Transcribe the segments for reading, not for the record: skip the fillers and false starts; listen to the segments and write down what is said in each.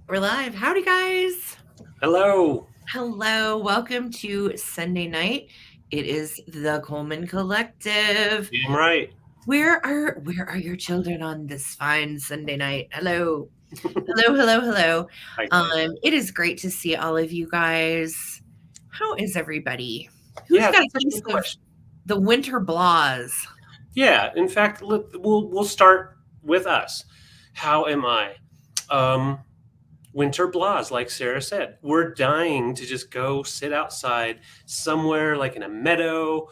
We're live. Howdy, guys. Hello. Hello. Welcome to Sunday night. It is the Coleman Collective. Damn right. Where are your children on this fine Sunday night? Hello. Hello, hello, hello. Hi, guys. It is great to see all of you guys. How is everybody? Who's Yeah, got a that's a taste good of question. the winter blahs? Yeah, in fact, we'll start with us. How am I? Um, Winter blahs, like Sarah said. We're dying to just go sit outside somewhere, like in a meadow,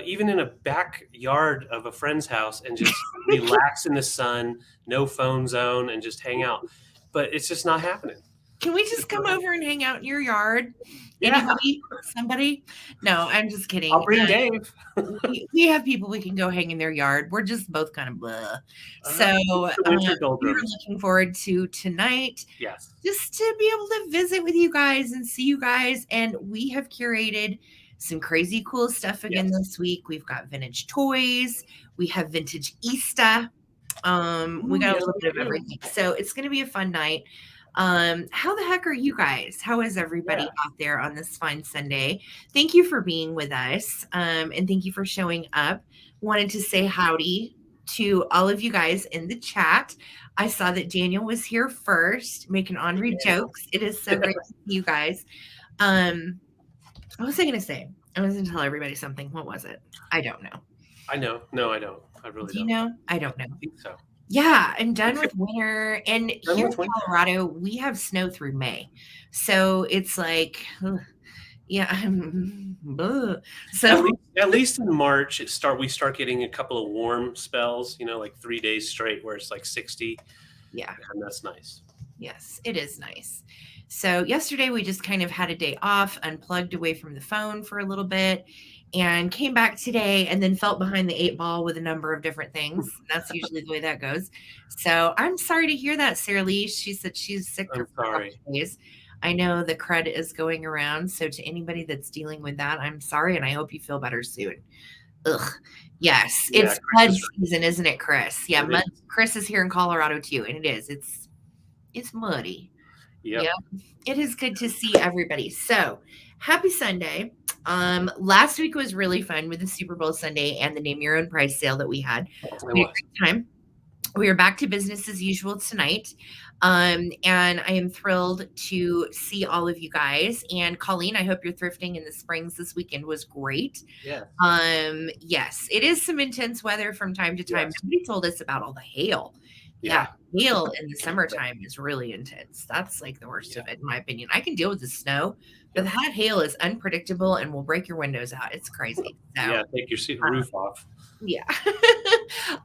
even in a backyard of a friend's house, and just relax in the sun, no phone zone, and just hang out. But it's just not happening. Can we It's just just come not happening. over and hang out in your yard? Yeah, Anybody? Somebody? No, I'm just I'll kidding. bring Dave. We have people we can go hang in their yard. We're just both kind of blah. So The winter we are doldrums. looking forward to tonight Yes. just to be able to visit with you guys and see you guys. And we have curated some crazy cool stuff again Yes. this week. We've got vintage toys, we have vintage Easter. We Ooh, got a yes, little we bit of do. everything. So it's gonna be a fun night. How the heck are you guys? How is everybody Yeah. out there on this fine Sunday? Thank you for being with us. And thank you for showing up. Wanted to say howdy to all of you guys in the chat. I saw that Daniel was here first, making Hey, Henri Daniel. jokes. It is so great to see you guys. Um, what was I gonna say? I was gonna tell everybody something. What was it? I don't know. I know. No, I don't. I really Do you don't. know? I don't know. I think so. Yeah, I'm done with winter. And Done here in with winter. Colorado, we have snow through May. So it's like, ugh, yeah, ugh. At So least, at least in March, we start getting a couple of warm spells. Like 3 days straight where it's like 60, yeah, and that's nice. yes, it is nice. So yesterday we just kind of had a day off, unplugged away from the phone for a little bit, and came back today and then felt behind the eight ball with a number of different things. That's usually the way that goes. So I'm sorry to hear that, Sarah Lee. She said she's sick for I'm a couple sorry. of days. I know the crud is going around. So to anybody that's dealing with that, I'm sorry and I hope you feel better soon. Ugh. Yes, Yeah, it's Chris mud is right. season, isn't it, Chris? Yeah, It mud. is. Chris is here in Colorado too, and it is. It's muddy. Yep. Yep. It is good to see everybody. So, happy Sunday. Last week was really fun with the Super Bowl Sunday and the Name Your Own Price sale that we had. It We had a was. great time. We are back to business as usual tonight. And I am thrilled to see all of you guys. And Colleen, I hope your thrifting in the Springs this weekend was great. Yeah. Yes, it is some intense weather from time to time. Yes. Somebody told us about all the hail. Yeah, Yeah. hail in the summertime is really intense. That's like the worst Yeah. of it, in my opinion. I can deal with the snow, but Yep. that hail is unpredictable and will break your windows out. It's crazy. Yeah. So, Take your uh, roof off. yeah.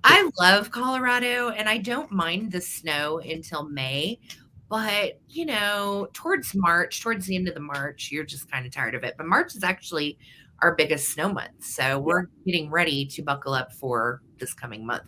I love Colorado and I don't mind the snow until May. But, towards March, towards the end of the March, you're just kind of tired of it. But March is actually our biggest snow month. So Yeah. we're getting ready to buckle up for this coming month.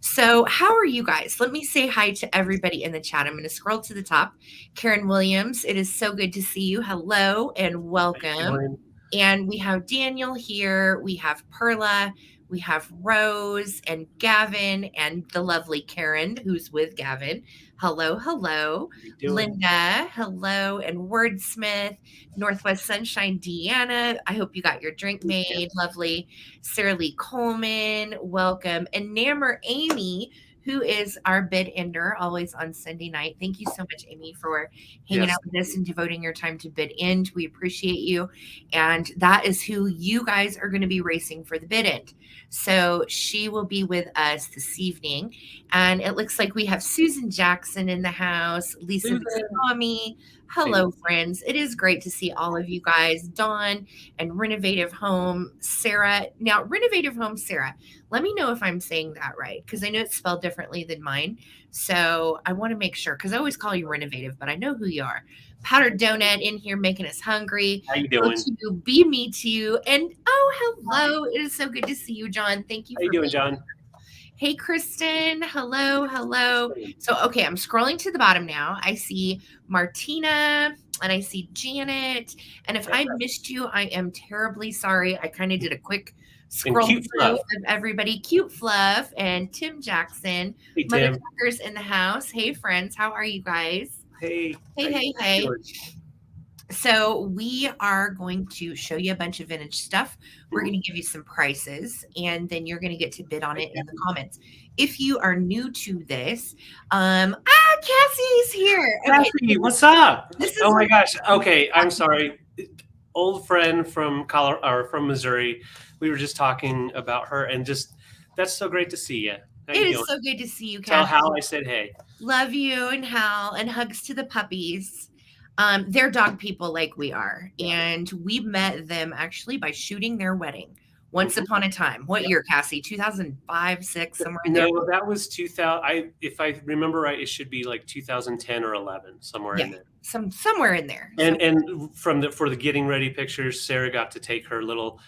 So, how are you guys? Let me say hi to everybody in the chat. I'm going to scroll to the top. Karen Williams, it is so good to see you. Hello and How you welcome. doing? And we have Daniel here. We have Perla. We have Rose and Gavin and the lovely Karen, who's with Gavin. Hello, hello. How you doing? Linda, hello. And Wordsmith, Northwest Sunshine, Deanna. I hope you got your drink Yeah. made. Lovely. Sarah Lee Coleman, welcome. And Nammer Amy, who is our bid ender always on Sunday night. Thank you so much, Amy, for hanging Yes. out with us and devoting your time to bid end. We appreciate you. And that is who you guys are going to be racing for the bid end. So she will be with us this evening. And it looks like we have Susan Jackson in the house, Lisa Susan. Vistami. Hey, Hello, friends. It is great to see all of you guys. Dawn and Renovative Home Sarah. Now, Renovative Home Sarah, let me know if I'm saying that right, because I know it's spelled differently than mine. So I want to make sure, because I always call you Renovative, but I know who you are. Powdered Donut in here making us hungry. how you Go doing? to Be Me Too. And oh, hello. It is so good to see you, John. Thank you How you for doing, being John? here. Hey, Kristen. Hello, hello. Kristen. So, okay, I'm scrolling to the bottom now. I see Martina and I see Janet. And if That's I right. missed you, I am terribly sorry. I kind of did a quick And scroll cute through fluff. of everybody. Cute Fluff and Tim Jackson. Hey, Mother Tim. Tucker's in the house. Hey, friends. How are you guys? Hey, Hey, how you hey, hey. doing? So we are going to show you a bunch of vintage stuff. We're Mhm. going to give you some prices, and then you're going to get to bid on Hi, it in the Kathy. comments. If you are new to this, Cassie's here. Okay, Kathy, what's up? this Oh is my gosh. Okay, I'm sorry. Old friend from Colorado or from Missouri. We were just talking about her, and just that's so great to see you. How it you is doing? so good to see you, Tell Hal Cassie. I said hey. Love you and Hal, and hugs to the puppies. They're dog people like we are, Yeah. and we met them actually by shooting their wedding once Mhm. upon a time. What Yeah. year, Cassie? 2005, six, somewhere in there. No, that was 2000. If I remember right, it should be like 2010 or 11, somewhere Yeah, in there. somewhere in there. And from the for the getting ready pictures, Sarah got to take her little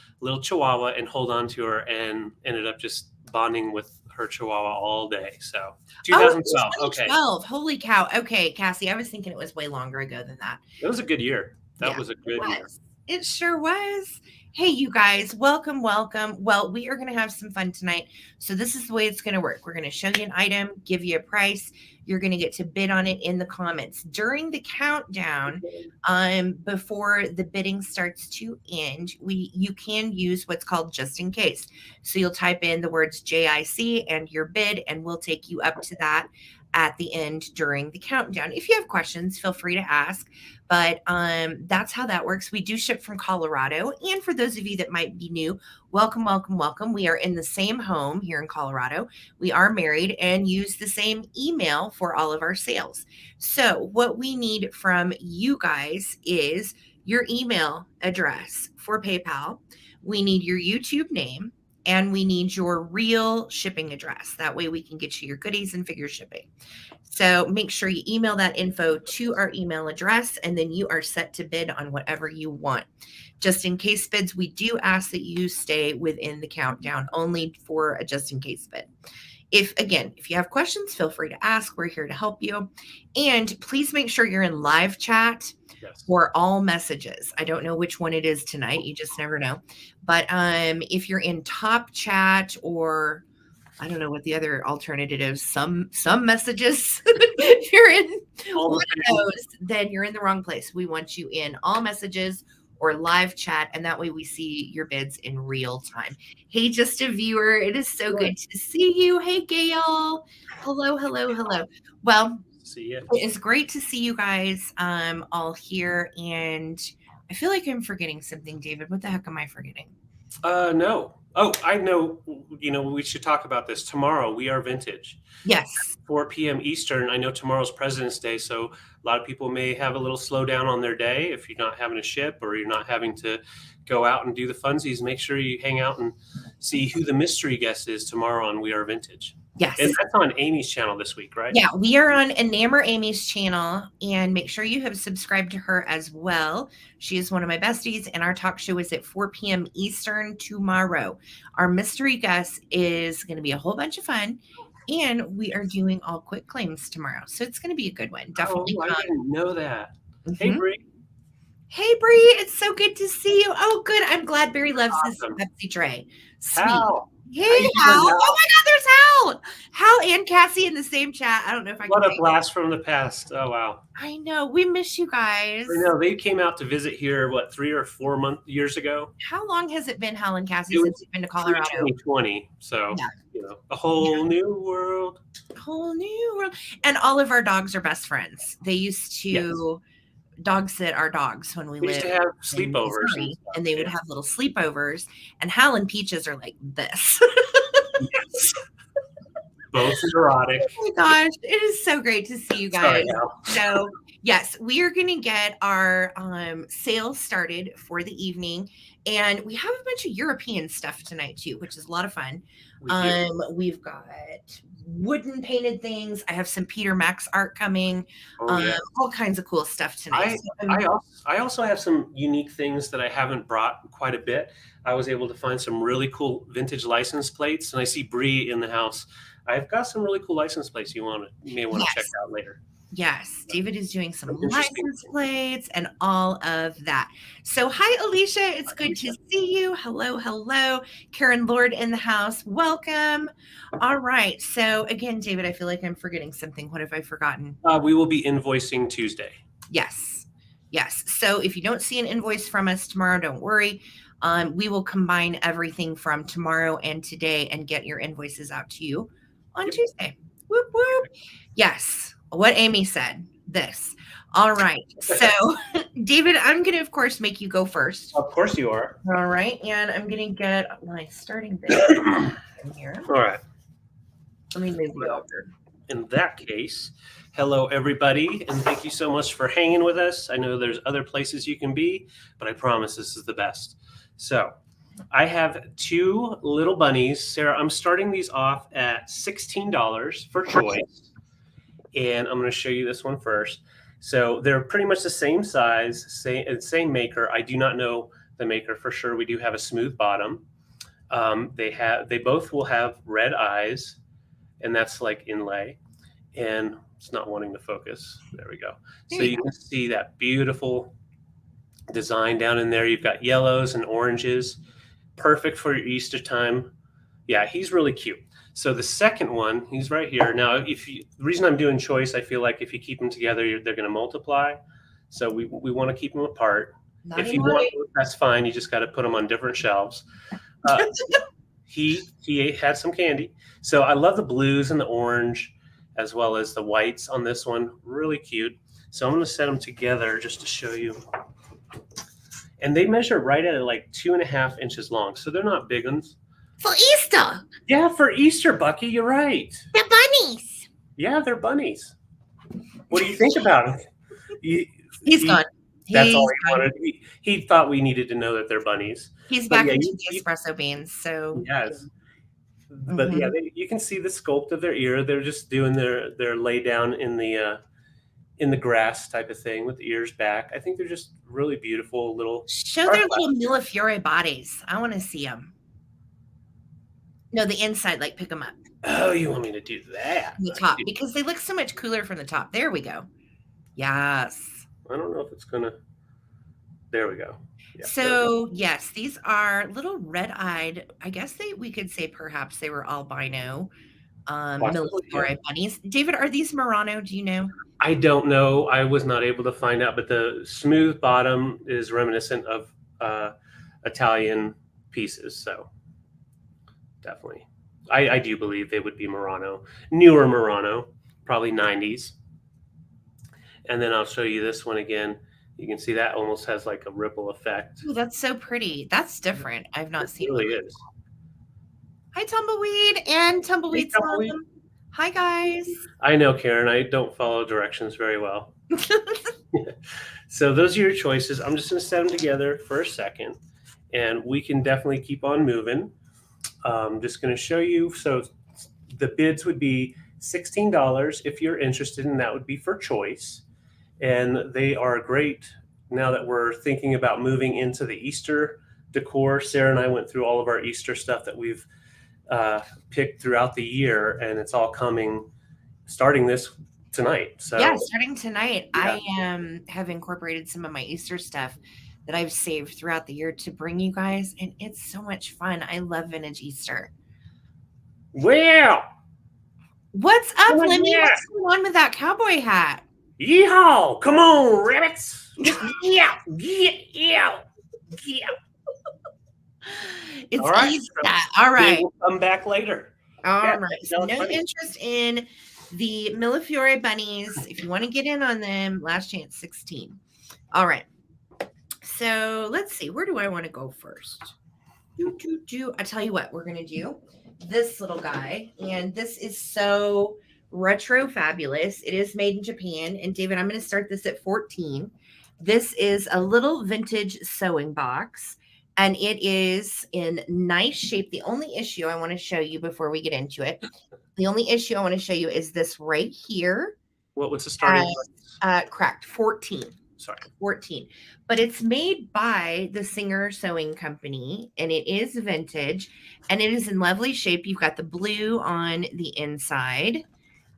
Chihuahua and hold on to her, and ended up just bonding with her Chihuahua all day. So Oh, it was 2012. Okay, 2012. Holy cow. Okay, Cassie, I was thinking it was way longer ago than that. it was a good year. That Yeah, was a it good year. was. It sure was. Hey, you guys, welcome, welcome. Well, we are going to have some fun tonight. So, this is the way it's going to work. We're going to show you an item, give you a price. You're going to get to bid on it in the comments during the countdown. Before the bidding starts to end, you can use what's called just in case. So, you'll type in the words JIC and your bid, and we'll take you up to that at the end during the countdown. If you have questions, feel free to ask. But that's how that works. We do ship from Colorado. And for those of you that might be new, welcome, welcome, welcome. We are in the same home here in Colorado. We are married and use the same email for all of our sales. So, what we need from you guys is your email address for PayPal. We need your YouTube name and we need your real shipping address. That way we can get you your goodies and figure shipping. So make sure you email that info to our email address, and then you are set to bid on whatever you want. Just in case bids, we do ask that you stay within the countdown only for a just in case bid. If you have questions, feel free to ask. We're here to help you. And please make sure you're in live chat Yes. for all messages. I don't know which one it is tonight. You just never know. But if you're in top chat, or I don't know what the other alternative is, some messages, if you're in All one the of those, then you're in the wrong place. We want you in all messages or live chat, and that way we see your bids in real time. Hey, just a viewer, it is so good to see you. Hey, Gail. Hello, hello, hello. Well, see you. it is great to see you guys all here, and I feel like I'm forgetting something, David. What the heck am I forgetting? No. Oh, I know. We should talk about this tomorrow. We are vintage. Yes. 4 p.m. Eastern. I know tomorrow's President's Day, so a lot of people may have a little slowdown on their day if you're not having to ship or you're not having to go out and do the funsies. Make sure you hang out and see who the mystery guest is tomorrow on We Are Vintage. Yes. And that's on Amy's channel this week, right? Yeah, we are on Enamour Amy's channel, and make sure you have subscribed to her as well. She is one of my besties, and our talk show is at 4 p.m. Eastern tomorrow. Our mystery guest is going to be a whole bunch of fun, and we are doing all quick claims tomorrow. So it's going to be a good one. Definitely Oh, I come. didn't know that. Hey, Mhm. Bree. Hey, Bree, it's so good to see you. Oh, good. I'm glad Barry loves his Awesome. Pepsi tray. Sweet. Hal. Hey, How you Hal. doing, Hal? Oh my God, there's Hal. Hal and Cassie in the same chat. I don't know if I can What a say. blast from the past. Oh, wow. I know. We miss you guys. I know. They came out to visit here, 3 or 4 years ago? How long has it been, Hal and Cassie, It since was you've been to Colorado? pre-2020. So, Yeah. a whole new world. Whole new world. And all of our dogs are best friends. They used to dog sit our dogs when we We used lived to have in sleepovers Missouri, and they would have little sleepovers. And Hal and Peaches are like this. Yes. Both erotic. Oh my gosh, it is so great to see you guys. Sorry, Hal. So, yes, we are going to get our sales started for the evening, and we have a bunch of European stuff tonight too, which is a lot of fun. We've got wooden painted things. I have some Peter Max art coming. All kinds of cool stuff tonight. I also have some unique things that I haven't brought quite a bit. I was able to find some really cool vintage license plates, and I see Bree in the house. I've got some really cool license plates you may want to check out later. Yes, David is doing some Interesting. license plates and all of that. So, hi, Alicia. It's good to see you. Hello, hello. Karen Lord in the house. Welcome. All right. So, again, David, I feel like I'm forgetting something. What have I forgotten? We will be invoicing Tuesday. Yes. Yes. So, if you don't see an invoice from us tomorrow, don't worry. We will combine everything from tomorrow and today and get your invoices out to you on Tuesday. Whoop, whoop. Yes. What Amy said. This. All right. So, David, I'm going to, of course, make you go first. Of course you are. All right. And I'm going to get my starting bit in here. All right. Let me move you over. In that case, hello, everybody, and thank you so much for hanging with us. I know there's other places you can be, but I promise this is the best. So I have two little bunnies. Sarah, I'm starting these off at $16 for choice. And I'm going to show you this one first. So they're pretty much the same size, same maker. I do not know the maker for sure. We do have a smooth bottom. They both will have red eyes, and that's like inlay. And it's not wanting to focus. There we go. So you can see that beautiful design down in there. You've got yellows and oranges, perfect for your Easter time. Yeah, he's really cute. So the second one, he's right here. Now, the reason I'm doing choice, I feel like if you keep them together, they're going to multiply. So we want to keep them apart. If you want, that's fine. You just got to put them on different shelves. He had some candy. So I love the blues and the orange, as well as the whites on this one. Really cute. So I'm going to set them together just to show you. And they measure right at like 2.5 inches long. So they're not big ones. For Easter. Yeah, for Easter, Bucky, you're right. The bunnies. Yeah, they're bunnies. What do you think about it? He's gone. That's all he wanted. He thought we needed to know that they're bunnies. He's back into the espresso beans. So yes. But yeah, you can see the sculpt of their ear. They're just doing their lay down in the grass type of thing with the ears back. I think they're just really beautiful little. Show their little Millefiore bodies. I want to see them. No, the inside, like pick them up. Oh, you want me to do that? The top, because they look so much cooler from the top. There we go. Yes. I don't know if it's gonna. There we go. Yeah, so yes, these are little red-eyed. I guess we could say perhaps they were albino Millefiore bunnies. David, are these Murano? Do you know? I don't know. I was not able to find out, but the smooth bottom is reminiscent of Italian pieces. So definitely, I do believe they would be Murano, newer Murano, probably 90s. And then I'll show you this one again. You can see that almost has like a ripple effect. Ooh, that's so pretty. That's different. I've not seen it. Really is. Hi, Tumbleweed and Tumbleweed's mom. Hi, guys. I know, Karen. I don't follow directions very well. So those are your choices. I'm just going to set them together for a second, and we can definitely keep on moving. I'm just going to show you. So the bids would be $16 if you're interested, and that would be for choice. And they are great now that we're thinking about moving into the Easter decor. Sarah and I went through all of our Easter stuff that we've picked throughout the year, and it's all coming starting this tonight. So yeah, starting tonight. Yeah. I have incorporated some of my Easter stuff that I've saved throughout the year to bring you guys, and it's so much fun. I love vintage Easter. Well, what's up, Lemmy? What's going on with that cowboy hat? Yeehaw! Come on, rabbits! Yeah. It's all right. Easter. All right. We'll come back later. All right. So no interest in the Millefiore bunnies. If you want to get in on them, last chance 16. All right. So let's see. Where do I want to go first? I tell you what, we're going to do this little guy. And this is so retro fabulous. It is made in Japan. And David, I'm going to start this at 14. This is a little vintage sewing box. And it is in nice shape. The only issue I want to show you before we get into it, the only issue I want to show you is this right here. What was the starting price? Correct. 14. Sorry. 14. But it's made by the Singer Sewing Company, and it is vintage, and it is in lovely shape. You've got the blue on the inside.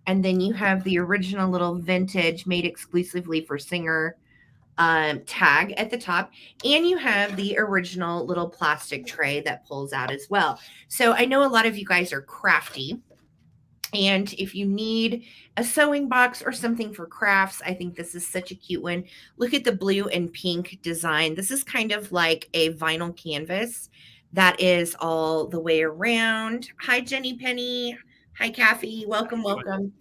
And then you have the original little vintage made exclusively for Singer tag at the top. And you have the original little plastic tray that pulls out as well. So I know a lot of you guys are crafty. And if you need a sewing box or something for crafts, I think this is such a cute one. Look at the blue and pink design. This is kind of like a vinyl canvas that is all the way around. Hi, Jenny Penny. Hi, Kathy. Welcome, welcome.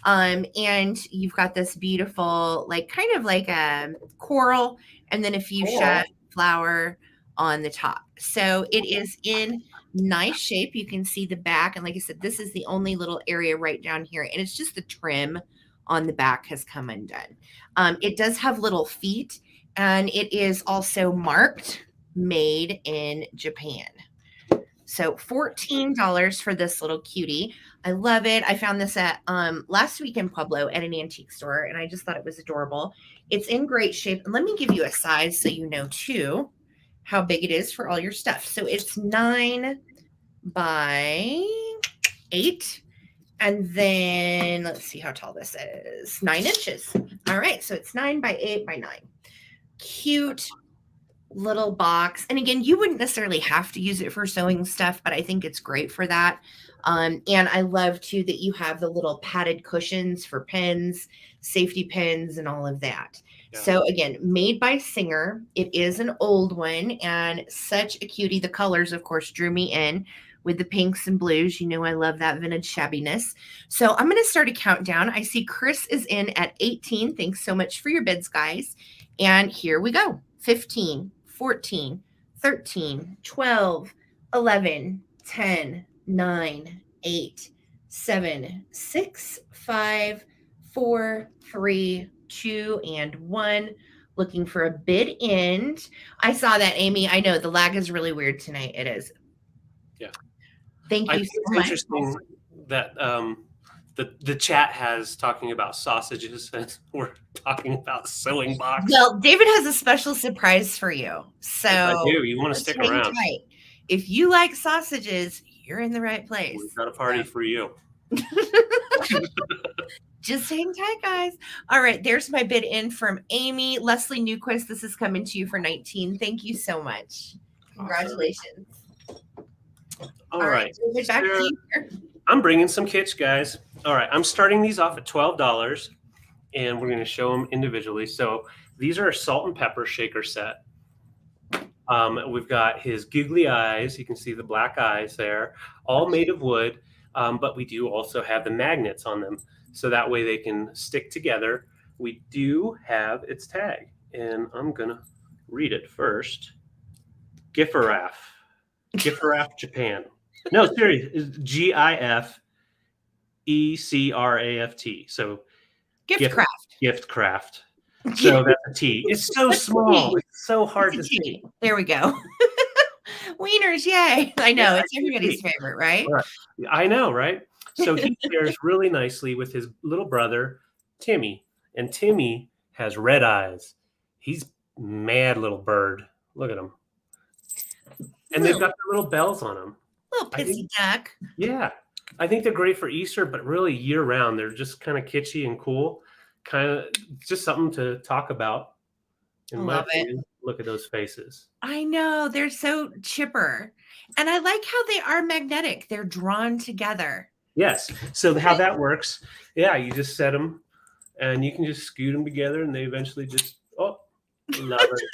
And you've got this beautiful, like kind of like a coral and then a fuchsia flower on the top. So it is in nice shape. You can see the back. And like I said, this is the only little area right down here. And it's just the trim on the back has come undone. It does have little feet and it is also marked made in Japan. So $14 for this little cutie. I love it. I found this at last week in Pueblo at an antique store, and I just thought it was adorable. It's in great shape. And let me give you a size so you know too how big it is for all your stuff. So it's 9 by 8. And then let's see how tall this is. 9 inches. All right. So it's 9 by 8 by 9. Cute little box. And again, you wouldn't necessarily have to use it for sewing stuff, but I think it's great for that. And I love too that you have the little padded cushions for pens, safety pins, and all of that. Yeah. So again, made by Singer. It is an old one and such a cutie. The colors, of course, drew me in with the pinks and blues. You know, I love that vintage shabbiness. So I'm going to start a countdown. I see Chris is in at 18. Thanks so much for your bids, guys. And here we go. 15, 14, 13, 12, 11, 10, 9, 8, 7, 6, 5, 4, 3, 2, and 1. Looking for a bid end. I saw that, Amy. I know the lag is really weird tonight. It is. Yeah. Thank you so much. It's interesting that the chat has talking about sausages and we're talking about sewing box. Well, David has a special surprise for you. So if I do. You want to stick around. Tight. If you like sausages, you're in the right place. We've got a party for you. Just hang tight, guys. All right, there's my bid in from Amy. Leslie Newquist, this is coming to you for 19. Thank you so much. Congratulations. All right. Back to you. I'm bringing some kits, guys. All right, I'm starting these off at $12, and we're going to show them individually. So these are a salt and pepper shaker set. We've got his googly eyes. You can see the black eyes there, all made of wood, but we do also have the magnets on them, so that way they can stick together. We do have its tag, and I'm going to read it first. Gifferaff, Japan. No, seriously, GIFECRAFT. So gift craft. So that's a T. It's so small. It's so hard to see. There we go. Wieners, yay. I know. It's everybody's favorite, right? I know, right? So he pairs really nicely with his little brother, Timmy. And Timmy has red eyes. He's mad little bird. Look at him. And they've got the little bells on them. Little pissy duck. Yeah. I think they're great for Easter, but really year round. They're just kind of kitschy and cool. Kind of just something to talk about. Love it. Look at those faces. I know. They're so chipper. And I like how they are magnetic. They're drawn together. Yes. So how that works, yeah, you just set them and you can just scoot them together and they eventually just, love it.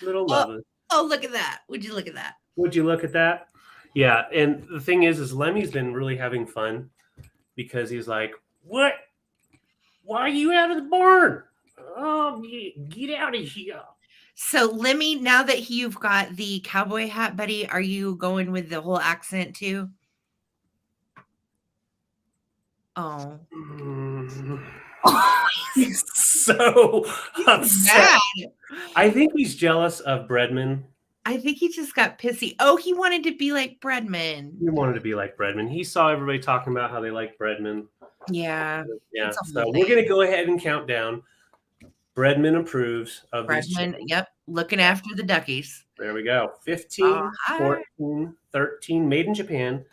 Little lovers. Oh, look at that. Would you look at that? Would you look at that? Yeah. And the thing is Lemmy's been really having fun because he's like, what? Why are you out of the barn? Oh, get out of here. So, Lemmy, now that you've got the cowboy hat, buddy, are you going with the whole accent too? Oh. He's so upset. I think he's jealous of Breadman. I think he just got pissy. Oh, he wanted to be like Breadman. He wanted to be like Breadman. He saw everybody talking about how they like Breadman. Yeah. Yeah. So we're going to go ahead and count down. Breadman approves of Breadman. Yep. Looking after the duckies. There we go. 15, 14, 13, made in Japan.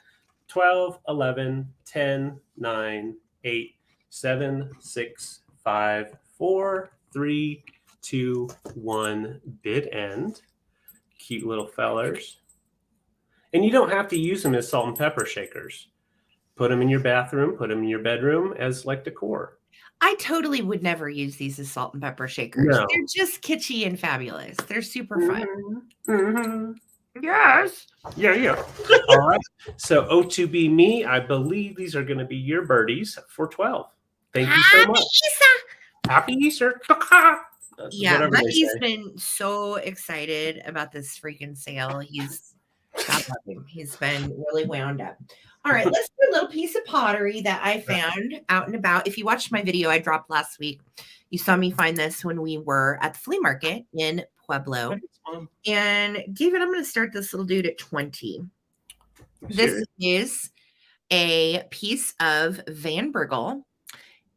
12, 11, 10, 9, 8, 7, 6, 5, 4, 3, 2, 1. Bid end. Cute little fellers. And you don't have to use them as salt and pepper shakers. Put them in your bathroom, put them in your bedroom as like decor. I totally would never use these as salt and pepper shakers. No. They're just kitschy and fabulous. They're super fun. Mm-hmm. Yes. Yeah. All right. So O2B me, I believe these are going to be your birdies for 12. Thank you so much. Happy Easter. Yeah, Whatever they Bucky's say. been so excited about this freaking sale. God love him. He's been really wound up. All right, let's do a little piece of pottery that I found out and about. If you watched my video I dropped last week, you saw me find this when we were at the flea market in Pueblo. And David, I'm going to start this little dude at 20. This is a piece of Vanbriggle,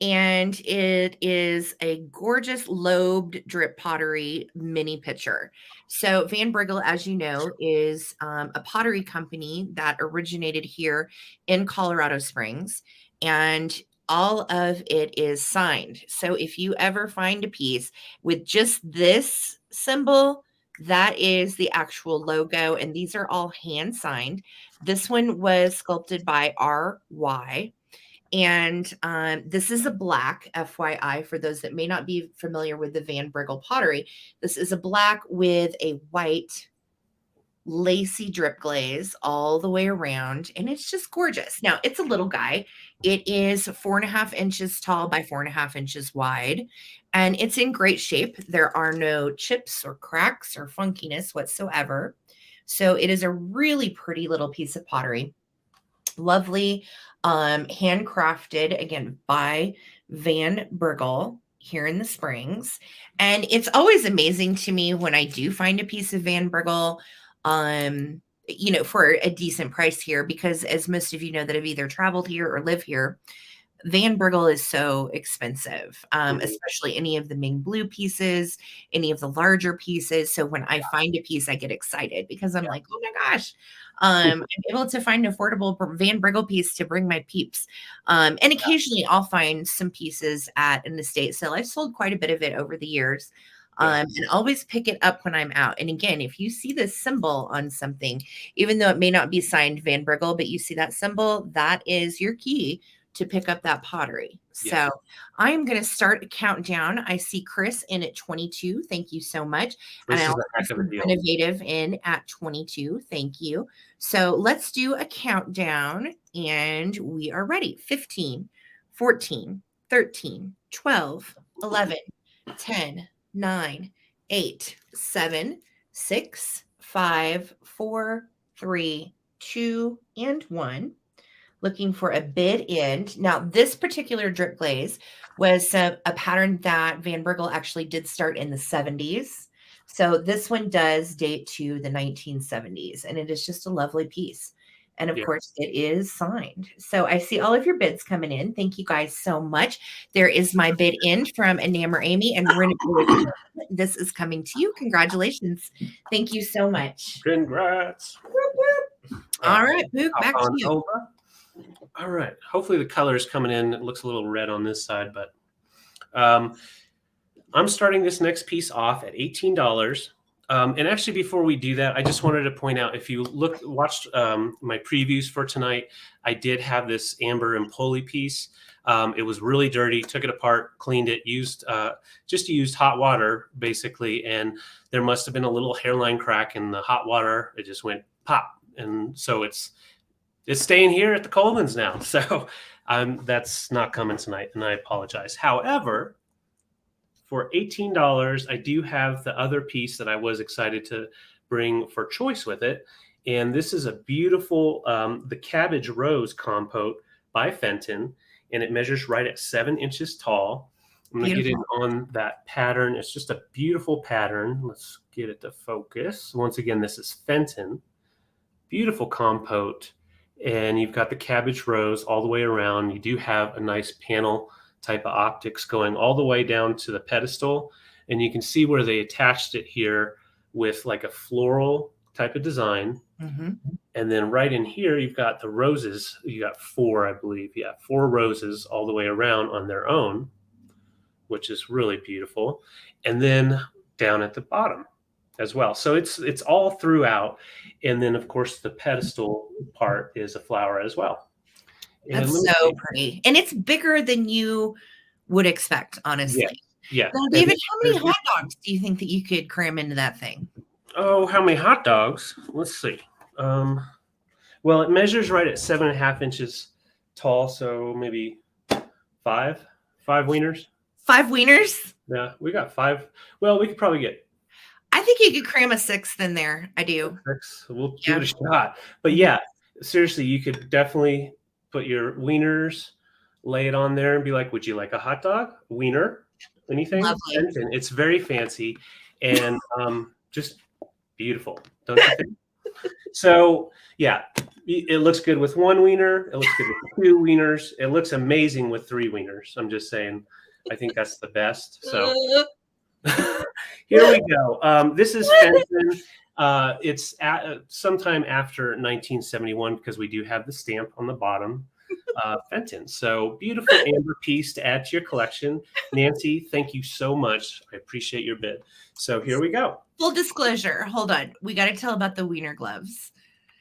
and it is a gorgeous lobed drip pottery mini pitcher. So Vanbriggle, as you know, is a pottery company that originated here in Colorado Springs, and all of it is signed. So if you ever find a piece with just this symbol, that is the actual logo, and these are all hand signed. This one was sculpted by RY. And this is a black, FYI, for those that may not be familiar with the Vanbriggle pottery. This is a black with a white lacy drip glaze all the way around, and it's just gorgeous. Now, it's a little guy. It is 4.5 inches tall by 4.5 inches wide, and it's in great shape. There are no chips or cracks or funkiness whatsoever. So it is a really pretty little piece of pottery. Lovely, handcrafted again by Vanbriggle here in the Springs. And it's always amazing to me when I do find a piece of Vanbriggle, for a decent price here, because as most of you know that have either traveled here or live here, Vanbriggle is so expensive, especially any of the Ming Blue pieces, any of the larger pieces. So when I find a piece, I get excited because I'm like, oh my gosh, I'm able to find an affordable Vanbriggle piece to bring my peeps. And occasionally I'll find some pieces at an estate sale. I've sold quite a bit of it over the years. And always pick it up when I'm out. And again, if you see this symbol on something, even though it may not be signed Vanbriggle, but you see that symbol, that is your key to pick up that pottery. So I'm going to start a countdown. I see Chris in at 22. Thank you so much. This and I is also a heck of a see deal. Innovative in at 22. Thank you. So let's do a countdown, and we are ready. 15, 14, 13, 12, 11, 10, 9, 8, 7, 6, 5, 4, 3, 2, and 1. Looking for a bid end. Now, this particular drip glaze was a pattern that Vanbriggle actually did start in the 70s. So this one does date to the 1970s, and it is just a lovely piece. And of course, it is signed. So I see all of your bids coming in. Thank you guys so much. There is my bid in from Enamor Amy and Renee. This is coming to you. Congratulations. Thank you so much. Congrats. All right, Book, back to you. All right. Hopefully the color is coming in. It looks a little red on this side, but I'm starting this next piece off at $18. And actually, before we do that, I just wanted to point out, if you watched my previews for tonight, I did have this amber and pulley piece. It was really dirty. Took it apart, cleaned it, used hot water basically, and there must have been a little hairline crack in the hot water. It just went pop, and so it's staying here at the Colemans now. So that's not coming tonight, and I apologize. However, for $18, I do have the other piece that I was excited to bring for choice with it. And this is a beautiful, the Cabbage Rose Compote by Fenton, and it measures right at 7 inches tall. I'm going to get in on that pattern. It's just a beautiful pattern. Let's get it to focus. Once again, this is Fenton. Beautiful compote. And you've got the Cabbage Rose all the way around. You do have a nice panel type of optics going all the way down to the pedestal. And you can see where they attached it here with like a floral type of design. Mm-hmm. And then right in here, you've got the roses. You got 4, I believe. Yeah, 4 roses all the way around on their own, which is really beautiful. And then down at the bottom as well. So it's all throughout. And then, of course, the pedestal part is a flower as well. And That's let me so see. pretty. And it's bigger than you would expect, honestly. Yeah. Now, And David, how many there's- hot dogs do you think that you could cram into that thing? Oh, how many hot dogs? Let's see. Well, it measures right at 7.5 inches tall, so maybe 5 wieners. 5 wieners? Yeah, we got 5. Well, we could probably get I think you could cram a 6th in there. I do. 6. We'll Yeah. give it a shot. But yeah, seriously, you could definitely put your wieners, lay it on there, and be like, "Would you like a hot dog, wiener, anything?" Lovely. And it's very fancy and just beautiful, don't you think? So yeah, it looks good with 1 wiener. It looks good with 2 wieners. It looks amazing with 3 wieners. I'm just saying. I think that's the best. So here we go. This is Fenton. It's sometime after 1971 because we do have the stamp on the bottom. Fenton. So beautiful amber piece to add to your collection. Nancy, thank you so much. I appreciate your bid. So here we go. Full disclosure. Hold on. We got to tell about the wiener gloves.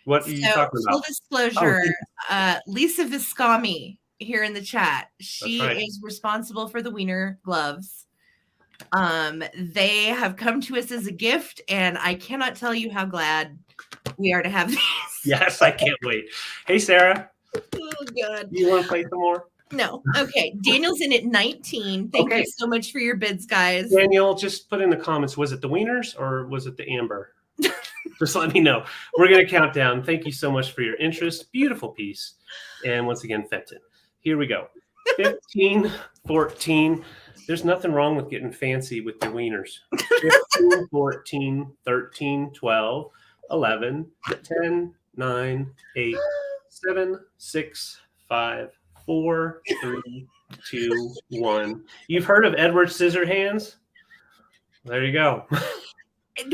What are you talking Full about? disclosure, Lisa Viscami here in the chat. She right. is responsible for the wiener gloves. They have come to us as a gift, and I cannot tell you how glad we are to have these. Yes, I can't wait. Hey, Sarah. Oh, God. Do you want to play some more? No. Okay. Daniel's in at 19. Thank you so much for your bids, guys. Daniel, just put in the comments, was it the wieners or was it the amber? Just let me know. We're going to count down. Thank you so much for your interest. Beautiful piece. And once again, Fenton. Here we go. 15, 14. There's nothing wrong with getting fancy with your wieners. 15, 14, 13, 12, 11, 10, 9, 8, 7, 6, 5, 4, 3, 2, 1. You've heard of Edward Scissorhands? There you go.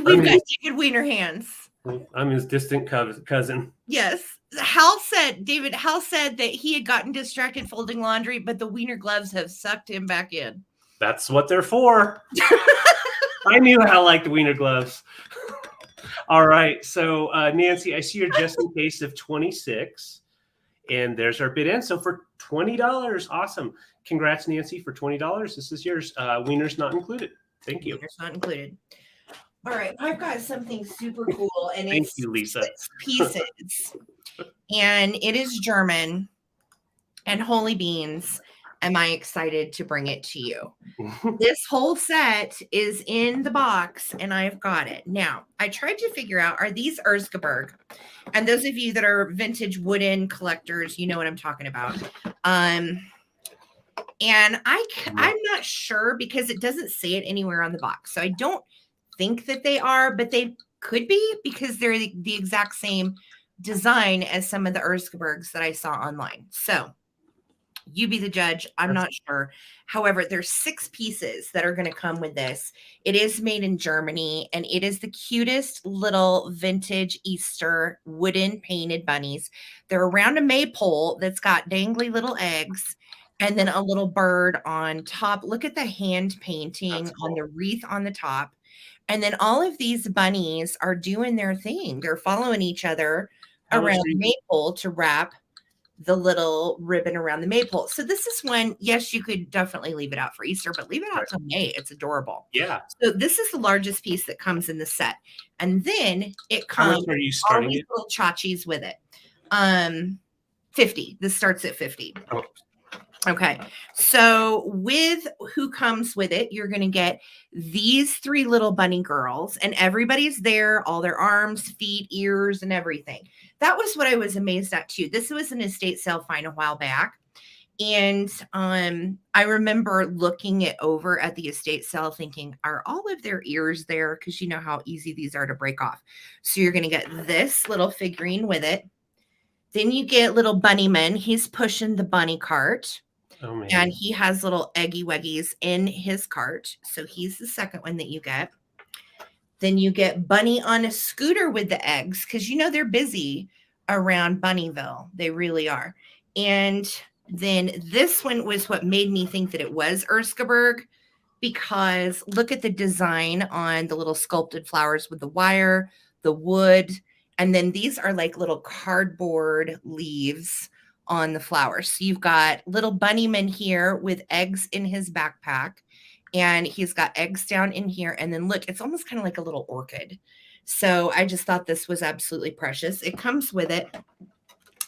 We've got David Wiener hands. I'm his distant cousin. Yes. David Hal said that he had gotten distracted folding laundry, but the wiener gloves have sucked him back in. That's what they're for. I knew Hal liked the wiener gloves. All right. So, Nancy, I see your just in case of 26. And there's our bid in. So for $20, awesome. Congrats, Nancy, for $20. This is yours. Wieners not included. Thank you. Wieners not included. All right, I've got something super cool, and Thank it's you, Lisa. 6 pieces, and it is German. And holy beans, am I excited to bring it to you? This whole set is in the box, and I've got it. Now, I tried to figure out, are these Erzgebirge? And those of you that are vintage wooden collectors, you know what I'm talking about. And I'm not sure because it doesn't say it anywhere on the box. So I don't think that they are, but they could be because they're the exact same design as some of the Erzgebirges that I saw online. So you be the judge. I'm not sure. However, there's 6 pieces that are going to come with this. It is made in Germany, and it is the cutest little vintage Easter wooden painted bunnies. They're around a maypole that's got dangly little eggs and then a little bird on top. Look at the hand painting on the wreath on the top. And then all of these bunnies are doing their thing. They're following each other around the maypole to wrap the little ribbon around the maypole. So this is one, yes, you could definitely leave it out for Easter, but leave it out till May. It's adorable. Yeah. So this is the largest piece that comes in the set. And then it comes How much are you starting all these it? little tchotchkes with it. 50. This starts at 50. Oh. Okay. So with who comes with it, you're going to get these 3 little bunny girls, and everybody's there, all their arms, feet, ears, and everything. That was what I was amazed at too. This was an estate sale find a while back. And I remember looking it over at the estate sale thinking, are all of their ears there? Because you know how easy these are to break off. So you're going to get this little figurine with it. Then you get little Bunnyman. He's pushing the bunny cart. Oh, man. And he has little eggy weggies in his cart. So he's the second one that you get. Then you get Bunny on a scooter with the eggs because they're busy around Bunnyville. They really are. And then this one was what made me think that it was Erskaberg, because look at the design on the little sculpted flowers with the wire, the wood, and then these are like little cardboard leaves on the flowers. So you've got little Bunnyman here with eggs in his backpack, and he's got eggs down in here. And then look, it's almost kind of like a little orchid. So I just thought this was absolutely precious. It comes with it.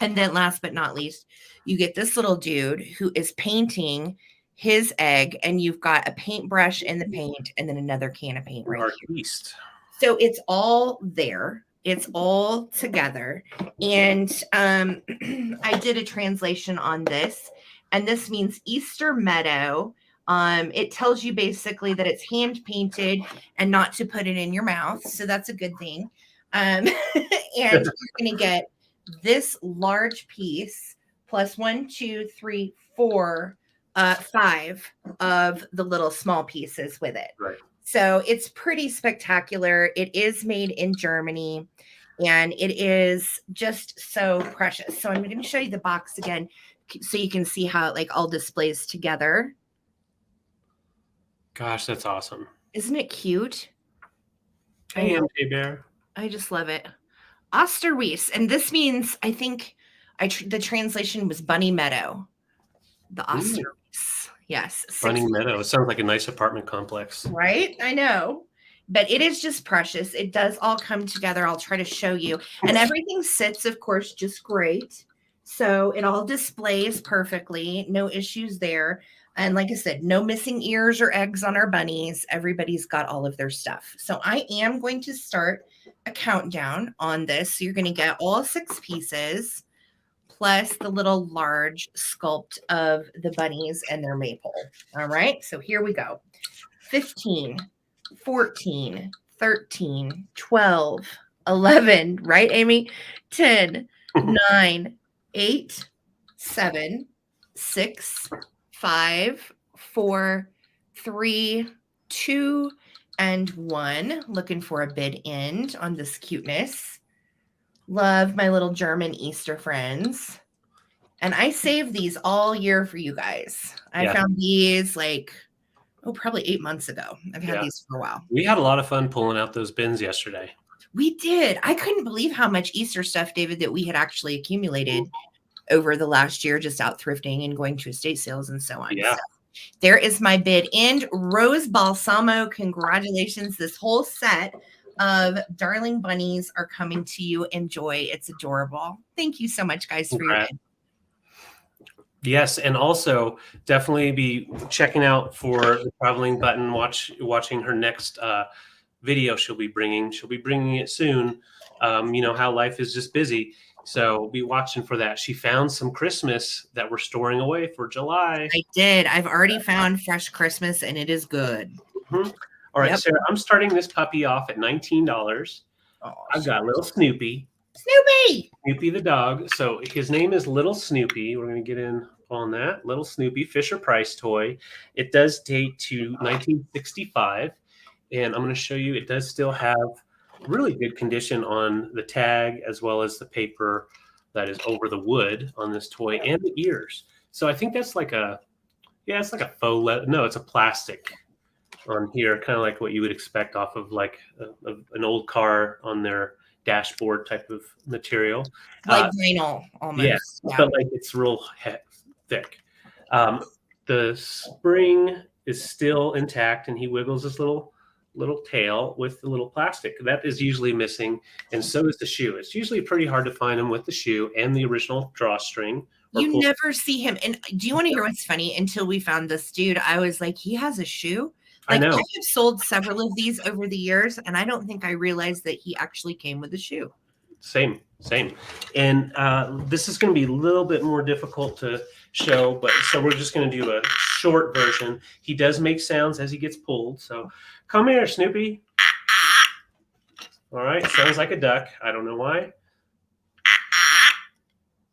And then last but not least, you get this little dude who is painting his egg, and you've got a paintbrush in the paint and then another can of paint right here. So it's all there. It's all together. And I did a translation on this, and this means Easter Meadow. It tells you basically that it's hand painted and not to put it in your mouth. So that's a good thing. And you're going to get this large piece plus 1, 2, 3, 4, 5 of the little small pieces with it. Right. So it's pretty spectacular. It is made in Germany, and it is just so precious. So I'm going to show you the box again so you can see how it like all displays together. Gosh, that's awesome. Isn't it cute? Hey, MJ Bear. I just love it. Osterwies. And this means, I think the translation was Bunny Meadow. The Osterwies. Yes. Bunny Meadow. It sounds like a nice apartment complex. Right? I know. But it is just precious. It does all come together. I'll try to show you. And everything sits, of course, just great. So it all displays perfectly. No issues there. And like I said, no missing ears or eggs on our bunnies. Everybody's got all of their stuff. So I am going to start a countdown on this. So you're going to get all 6 pieces plus the little large sculpt of the bunnies and their maypole. All right. So here we go. 15, 14, 13, 12, 11, right, Amy? 10, 9, 8, 7, 6, 5, 4, 3, 2, and 1. Looking for a bid end on this cuteness. Love my little German Easter friends. And I saved these all year for you guys. I found these probably 8 months ago. I've had these for a while. We had a lot of fun pulling out those bins yesterday. We did. I couldn't believe how much Easter stuff, David, that we had actually accumulated over the last year, just out thrifting and going to estate sales and so on. Yeah. So there is my bid end. Rose Balsamo, congratulations. This whole set of darling bunnies are coming to you. Enjoy. It's adorable. Thank you so much, guys, for your bid. Yes, and also definitely be checking out for the Traveling Button, watching her next video she'll be bringing. She'll be bringing it soon. How life is just busy. So be watching for that. She found some Christmas that we're storing away for July. I did. I've already found fresh Christmas, and it is good. Mm-hmm. All right, Sarah, I'm starting this puppy off at $19. Oh, I've got little Snoopy. Snoopy the dog. So his name is Little Snoopy. We're going to get in on that. Little Snoopy, Fisher Price toy. It does date to 1965. And I'm going to show you, it does still have really good condition on the tag, as well as the paper that is over the wood on this toy and the ears. So I think that's like it's like a faux leather. No, it's a plastic on here, kind of like what you would expect off of like an old car on their dashboard type of material. Like vinyl almost. Yeah, but like it's real thick. The spring is still intact, and he wiggles his little tail with the little plastic. That is usually missing, and so is the shoe. It's usually pretty hard to find him with the shoe and the original drawstring. You never see him. And do you want to hear what's funny? Until we found this dude, I was like, he has a shoe? I know. I have sold several of these over the years, and I don't think I realized that he actually came with a shoe. Same. And this is going to be a little bit more difficult to show, so we're just going to do a short version. He does make sounds as he gets pulled. So come here, Snoopy. All right. Sounds like a duck. I don't know why.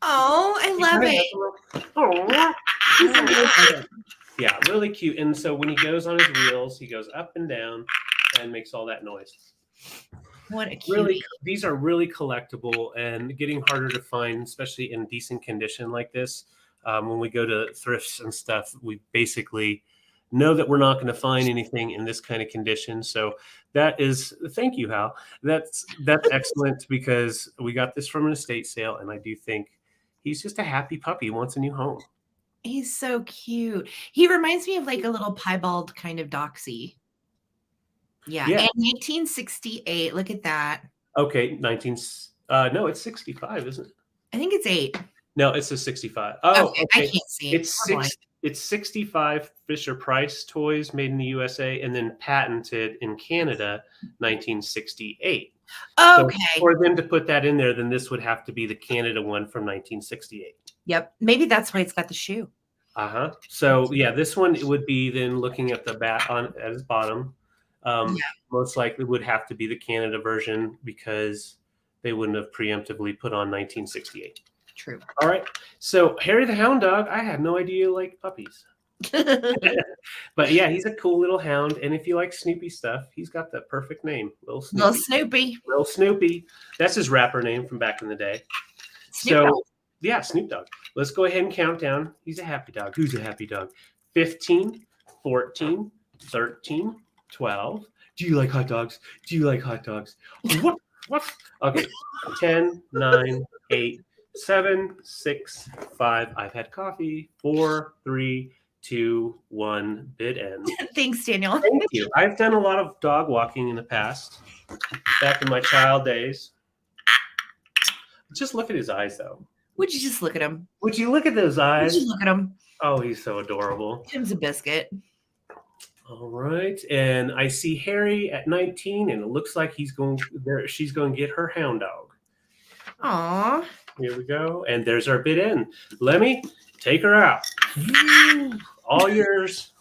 Oh, I love it. Oh. Yeah, really cute. And so when he goes on his wheels, he goes up and down and makes all that noise. What a cutie. Really, these are really collectible and getting harder to find, especially in decent condition like this. When we go to thrifts and stuff, we basically know that we're not going to find anything in this kind of condition. So that is, thank you, Hal. That's excellent because we got this from an estate sale, and I do think he's just a happy puppy. He wants a new home. He's so cute. He reminds me of like a little piebald kind of doxy. Yeah. Yeah. And 1968. Look at that. Okay, no, it's 65, isn't it? I think it's 8. No, it's a 65. Oh, okay. I can't see it. It's 65 Fisher Price toys made in the USA and then patented in Canada 1968. Okay. So for them to put that in there, then this would have to be the Canada one from 1968. Yep. Maybe that's why it's got the shoe. Uh-huh. So yeah, this one it would be then looking at the back at its bottom. Most likely would have to be the Canada version because they wouldn't have preemptively put on 1968. True. All right. So Harry the Hound Dog, I had no idea you like puppies. But yeah, he's a cool little hound. And if you like Snoopy stuff, he's got the perfect name. Little Snoopy. Little Snoopy. That's his rapper name from back in the day. Snoop Dogg. Let's go ahead and count down. He's a happy dog. Who's a happy dog? 15, 14, 13, 12. Do you like hot dogs? Do you like hot dogs? What? Okay. 10, 9, 8, 7, 6, 5. I've had coffee. 4, 3, 2, 1. Bid end. Thanks, Daniel. Thank you. I've done a lot of dog walking in the past, back in my child days. Just look at his eyes, though. Would you just look at him? Would you look at those eyes? Would you look at him? Oh, he's so adorable. Tim's a biscuit. All right, and I see Harry at 19, and it looks like he's going there. She's going to get her hound dog. Aw. Here we go, and there's our bid in. Lemmy, take her out. All yours.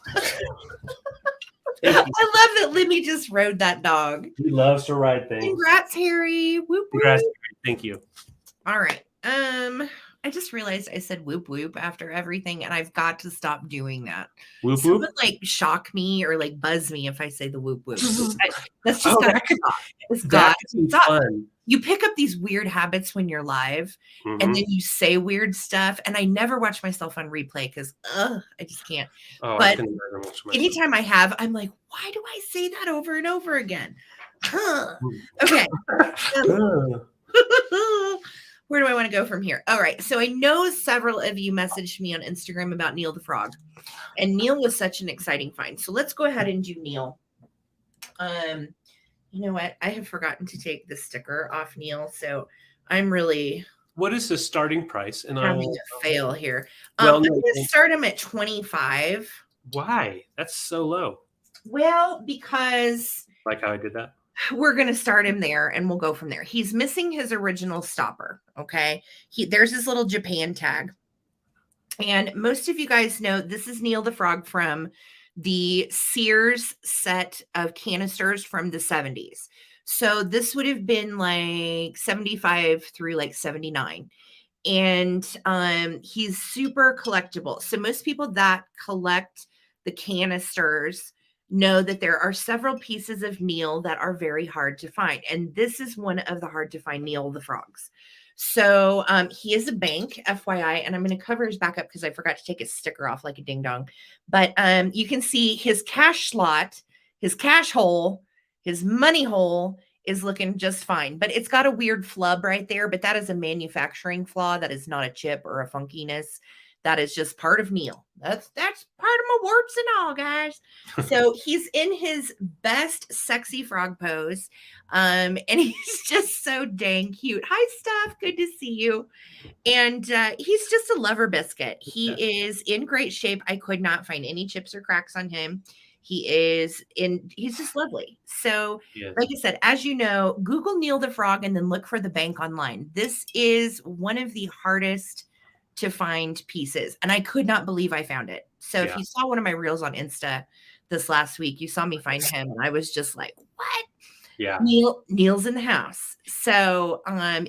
I love that Lemmy just rode that dog. He loves to ride things. Congrats, Harry. Whoop whoop. Congrats, Harry. Thank you. All right. I just realized I said whoop whoop after everything, and I've got to stop doing that. Whoop Someone whoop. like shock me or like buzz me if I say the whoop whoop. That's just that could be fun. You pick up these weird habits when you're live, and then you say weird stuff. And I never watch myself on replay because I just can't. Oh, but anytime I have, I'm like, why do I say that over and over again? Okay. Where do I want to go from here? All right. So I know several of you messaged me on Instagram about Neil the Frog. And Neil was such an exciting find. So let's go ahead and do Neil. You know what? I have forgotten to take the sticker off Neil. So I'm really... What is the starting price? And I will fail here. Well, I'm going to start him at 25. Why? That's so low. Well, because... Like how I did that? We're going to start him there and we'll go from there. He's missing his original stopper. Okay. There's his little Japan tag. And most of you guys know this is Neil the Frog from the Sears set of canisters from the 70s. So this would have been like 75 through like 79. And he's super collectible. So most people that collect the canisters know that there are several pieces of Neil that are very hard to find. And this is one of the hard to find Neil the Frogs. So he is a bank, FYI, and I'm going to cover his back up because I forgot to take his sticker off like a ding dong. But you can see his cash slot, his cash hole, his money hole is looking just fine. But it's got a weird flub right there, but that is a manufacturing flaw. That is not a chip or a funkiness. That is just part of Neil. That's part of my warts and all, guys. So he's in his best sexy frog pose. And he's just so dang cute. Hi, Steph. Good to see you. And he's just a lover biscuit. He is in great shape. I could not find any chips or cracks on him. He's just lovely. So, like I said, as you know, Google Neil the Frog and then look for the bank online. This is one of the hardest to find pieces. And I could not believe I found it. So if you saw one of my reels on Insta this last week, you saw me find him. And I was just like, what? Yeah. Neil's in the house. So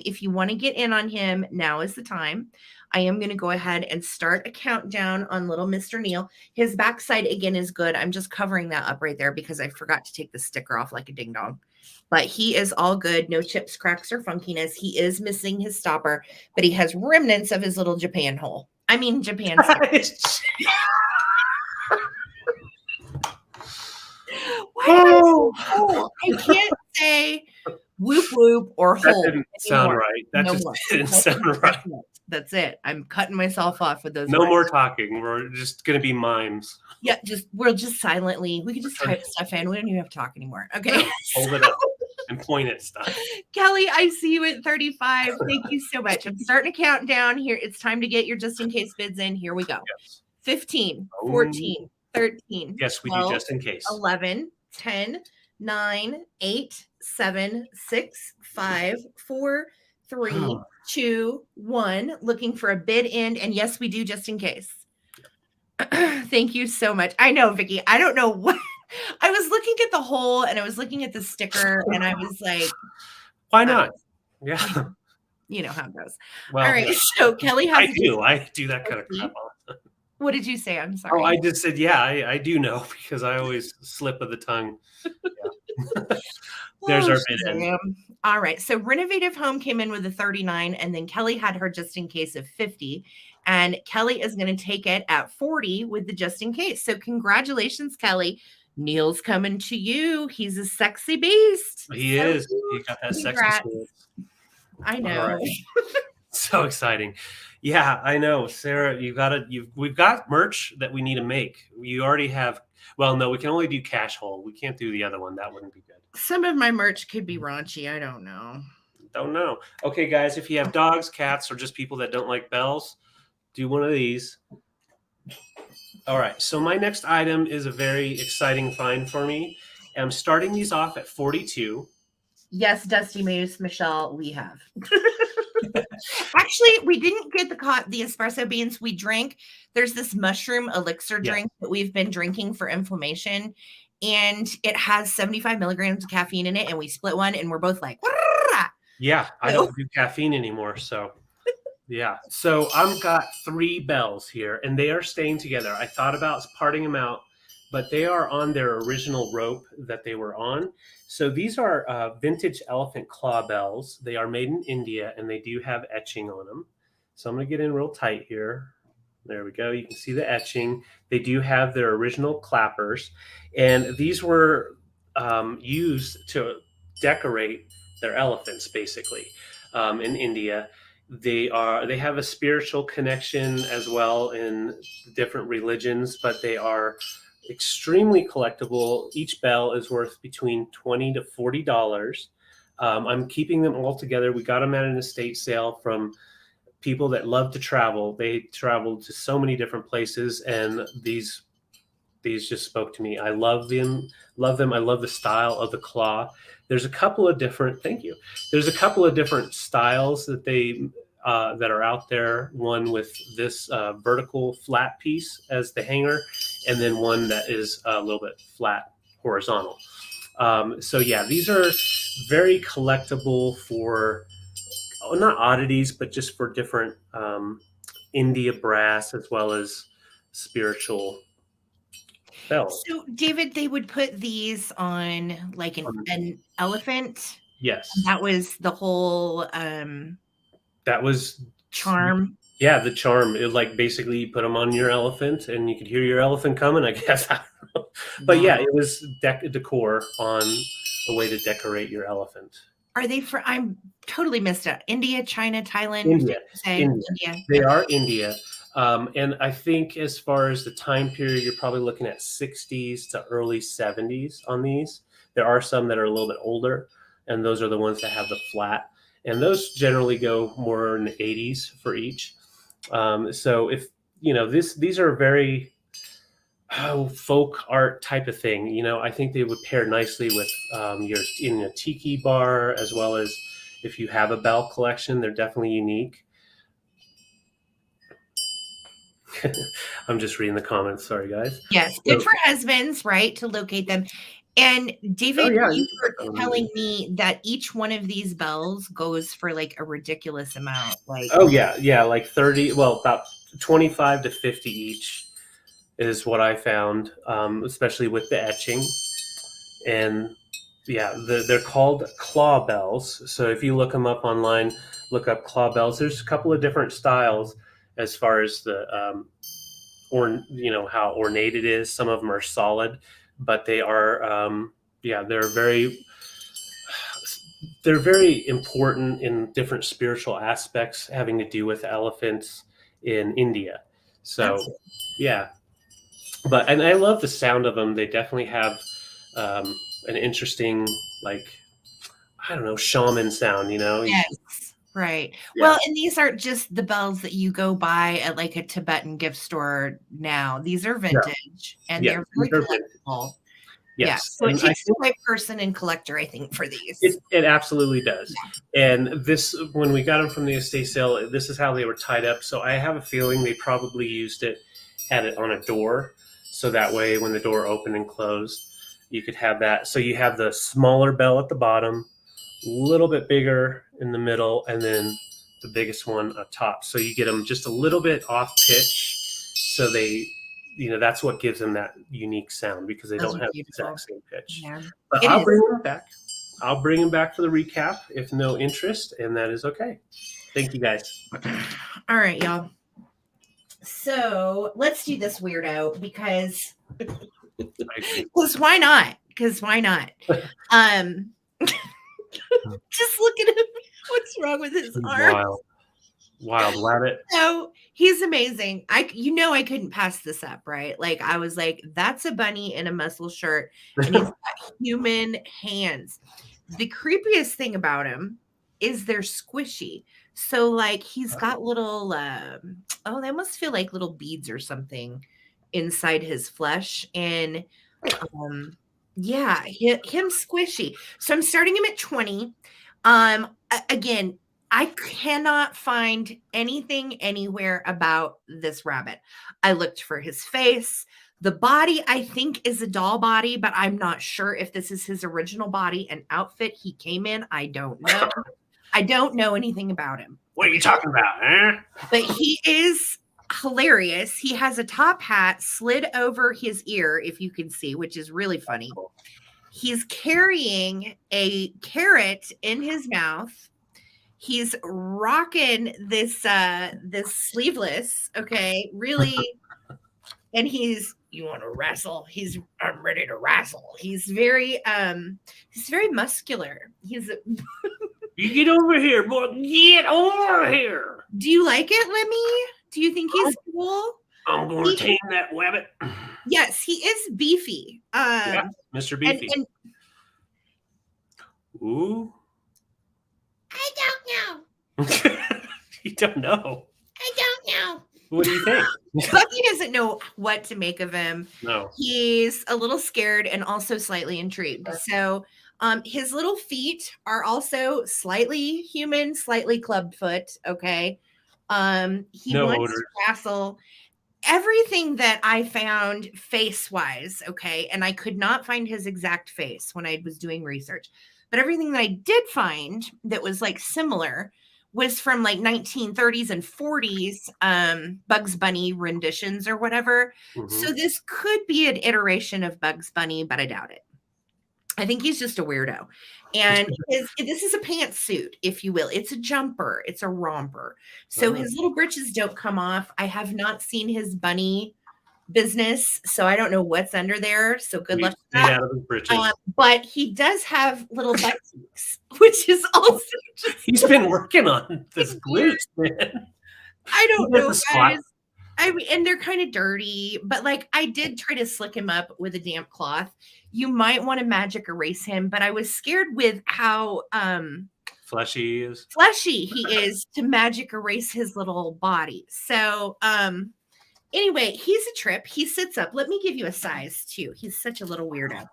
if you want to get in on him, now is the time. I am going to go ahead and start a countdown on little Mr. Neil. His backside again is good. I'm just covering that up right there because I forgot to take the sticker off like a ding dong. But he is all good. No chips, cracks, or funkiness. He is missing his stopper, but he has remnants of his little Japan hole. I mean, Japan sticker. Why did I say hole? I can't say whoop whoop or That hole didn't sound right. That no just more. didn't sound right. That's it. I'm cutting myself off with those. No words. more talking. We're just going to be mimes. Yeah, we'll just silently. We can just type stuff in. We don't even have to talk anymore. Okay. Hold it up and point at stuff. Kelly, I see you at 35. Thank you so much. I'm starting to count down here. It's time to get your just in case bids in. Here we go. Yes. 15, 14, 13. Yes, we 12, do just in case. 11, 10, 9, 8, 7, 6, 5, 4, 3, 2, 1. Looking for a bid in. And yes, we do just in case. Thank you so much. I know, Vicki. I don't know what. I was looking at the hole and I was looking at the sticker and I was like, why not? Yeah. You know how it goes. Well, all right. Yeah. So Kelly has. I do that kind of crap all the time. What did you say? I'm sorry. Oh, I just said, yeah, I do know because I always slip of the tongue. Yeah. There's our bid in. All right. So Renovative Home came in with a 39 and then Kelly had her just in case of 50. And Kelly is going to take it at 40 with the just in case. So congratulations, Kelly. Neil's coming to you. He's a sexy beast. He is. He got that sexy soul. I know. Right. So exciting. Yeah, I know. Sarah, we've got merch that we need to make. You already have. Well, no, we can only do cash hole. We can't do the other one. That wouldn't be good. Some of my merch could be raunchy. I don't know. Don't know. Okay, guys, if you have dogs, cats, or just people that don't like bells, do one of these. All right. So my next item is a very exciting find for me. I'm starting these off at 42. Yes, Dusty Moose, Michelle, we have. Actually, we didn't get the espresso beans. We drank. There's this mushroom elixir drink that we've been drinking for inflammation, and it has 75 milligrams of caffeine in it. And we split one, and we're both like, Wah! Yeah, I don't do caffeine anymore, so. Yeah, so I've got 3 bells here, and they are staying together. I thought about parting them out, but they are on their original rope that they were on. So these are vintage elephant claw bells. They are made in India, and they do have etching on them. So I'm going to get in real tight here. There we go. You can see the etching. They do have their original clappers, and these were used to decorate their elephants, basically, in India. They have a spiritual connection as well in different religions, but they are extremely collectible. Each bell is worth between $20 to $40. I'm keeping them all together. We got them at an estate sale from people that love to travel. They traveled to so many different places, and these just spoke to me. I love them. I love the style of the claw. There's a couple of different. Thank you. There's a couple of different styles that that are out there. One with this vertical flat piece as the hanger, and then one that is a little bit flat horizontal. So yeah, these are very collectible for not oddities, but just for different India brass as well as spiritual bells. So, David, they would put these on like an elephant. Yes. That was the whole that was charm. Yeah, the charm. It like basically you put them on your elephant and you could hear your elephant coming, I guess. But yeah, it was decor on a way to decorate your elephant. Are they I'm totally missed it. India, China, Thailand? India. They are India. And I think as far as the time period, you're probably looking at 60s to early 70s on these. There are some that are a little bit older, and those are the ones that have the flat. And those generally go more in the 80s for each. So if, these are very folk art type of thing. I think they would pair nicely with in a tiki bar, as well as if you have a bell collection. They're definitely unique. I'm just reading the comments. Sorry, guys. Yes, good for husbands, right, to locate them. And David, yeah, you you can were put that on telling there. me that each one of these bells goes for like a ridiculous amount. Like, Oh yeah, like 30. Well, about 25 to 50 each is what I found, especially with the etching. And yeah, they're called claw bells. So if you look them up online, look up claw bells. There's a couple of different styles as far as the or how ornate it is. Some of them are solid, but they are yeah, they're very important in different spiritual aspects having to do with elephants in India. So that's yeah, and I love the sound of them. They definitely have um, an interesting, like, I don't know, shaman sound. yes, right. Yeah, Well, and these aren't just the bells that you go buy at like a Tibetan gift store now. These are yeah, vintage and yeah. they're These very are vintage. collectible. Yeah. Yes, So it and I takes the right person and collector, I think, for these. it absolutely does. Yeah. And this, when we got them from the estate sale, this is how they were tied up. So I have a feeling they probably used it, had it on a door, so that way when the door opened and closed, you could have that. So you have the smaller bell at the bottom, a little bit bigger in the middle, and then the biggest one up top. So you get them just a little bit off pitch, so that's what gives them that unique sound, because they Those don't are have the beautiful. exact same pitch. Yeah. But It I'll is. bring them back. I'll bring them back for the recap if no interest, and that is okay. Thank you guys. All right, y'all. So let's do this weirdo because why not? Because why not? Just look at him. What's wrong with his arm? Wild rabbit. So he's amazing. I couldn't pass this up, right? Like I was like, that's a bunny in a muscle shirt, and he's got human hands. The creepiest thing about him is they're squishy. So like he's got little they almost feel like little beads or something inside his flesh. And yeah, him squishy. So I'm starting him at 20. Again, I cannot find anything anywhere about this rabbit. I looked for his face. The body, I think, is a doll body, but I'm not sure if this is his original body and outfit he came in. I don't know. I don't know anything about him. What are you talking about, huh? But he is hilarious. He has a top hat slid over his ear, if you can see, which is really funny. He's carrying a carrot in his mouth. He's rocking this sleeveless, okay, really. And you want to wrestle? I'm ready to wrestle. He's very muscular. You get over here, boy. Get over here. Do you like it, Lemmy? Do you think he's cool? I'm going to tame that rabbit. Yes, he is beefy. Yeah, Mr. Beefy. And ooh. I don't know. You don't know. I don't know. What do you think? Bucky doesn't know what to make of him. No. He's a little scared and also slightly intrigued. So his little feet are also slightly human, slightly clubfoot. Okay. He No wants odors. to wrestle. Everything that I found face-wise, okay, and I could not find his exact face when I was doing research, but everything that I did find that was like similar was from like 1930s and 40s Bugs Bunny renditions or whatever. Mhm. So this could be an iteration of Bugs Bunny, but I doubt it. I think he's just a weirdo. And this is a pantsuit, if you will. It's a jumper. It's a romper. So his little britches don't come off. I have not seen his bunny business, so I don't know what's under there. So good luck with that. Out of his britches. But he does have little butt cheeks, which is also just. He's been working on this glutes, man. I don't know, squat. guys. I mean, and they're kind of dirty, but like I did try to slick him up with a damp cloth. You might want to magic erase him, but I was scared with how fleshy he is to magic erase his little body. So anyway, he's a trip. He sits up. Let me give you a size too. He's such a little weirdo.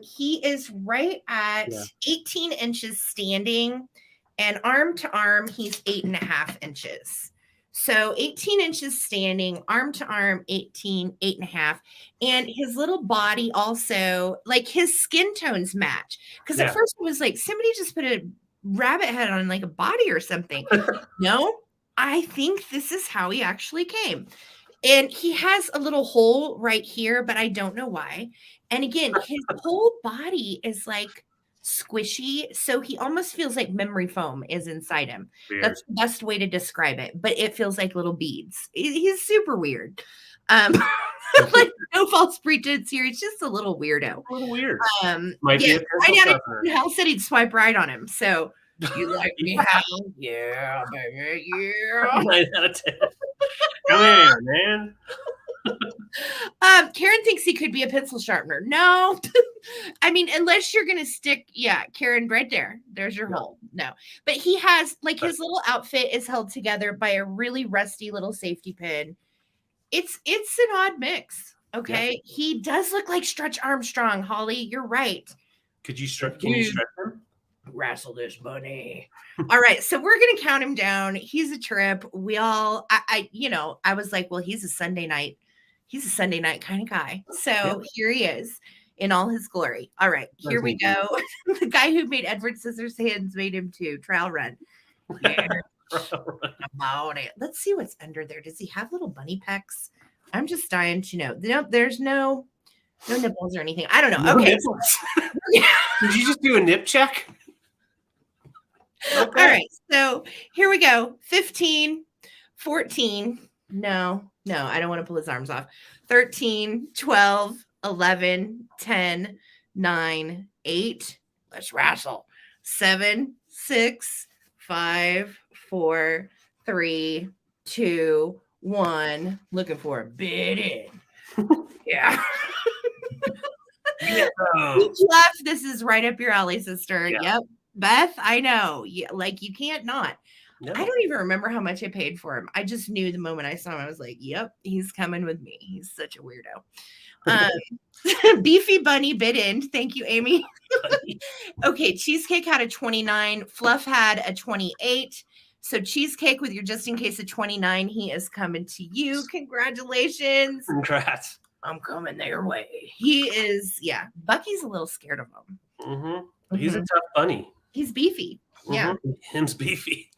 He is right at 18 inches standing, and arm to arm, he's 8.5 inches. So 18 inches standing, arm to arm, 18, 8.5. And his little body also, like his skin tones match. Because at Yeah. first it was like somebody just put a rabbit head on like a body or something. No, I think this is how he actually came. And he has a little hole right here, but I don't know why. And again, his whole body is like squishy. So he almost feels like memory foam is inside him. Weird. That's the best way to describe it. But it feels like little beads. He's super weird. Like no false pretense here. He's just a little weirdo. A little weird. Yeah, Might be a right pencil out of sharpener. Hell said he'd swipe right on him. So you like me, Hal? Yeah, baby, yeah. 9 out of 10. Come here, man. Karen thinks he could be a pencil sharpener. No, I mean, unless you're gonna stick, yeah, Karen, right there. There's your hole. No, but he has like his little outfit is held together by a really rusty little safety pin. It's an odd mix. Okay, he does look like Stretch Armstrong. Holly, you're right. Can you stretch him? Wrestle this bunny. All right, so we're gonna count him down. He's a trip. We all, I was like, well, he's a Sunday night kind of guy. So here he is in all his glory. All right, here we go. The guy who made Edward Scissorhands made him too. Trial run. Yeah. About it. Let's see what's under there. Does he have little bunny pecs? I'm just dying to know. Nope, there's no nipples or anything. I don't know. Okay. Did you just do a nip check? Okay. All right. So here we go. 15, 14. No, I don't want to pull his arms off. 13, 12, 11, 10, 9, 8. Let's wrestle. 7, 6, 5, 4, 3, 2, 1. Looking for a bid in. Yeah. Left. This is right up your alley, sister. Yeah. Yep. Beth, I know. Yeah, like you can't not. No. I don't even remember how much I paid for him. I just knew the moment I saw him, I was like, yep, he's coming with me. He's such a weirdo. Beefy Bunny bid in. Thank you, Amy. Okay, Cheesecake had a 29. Fluff had a 28. So Cheesecake with your just in case of 29. He is coming to you. Congratulations. Congrats. I'm coming their way. He is, yeah. Bucky's a little scared of him. Mm-hmm. He's a tough bunny. He's beefy. Yeah. Him's beefy.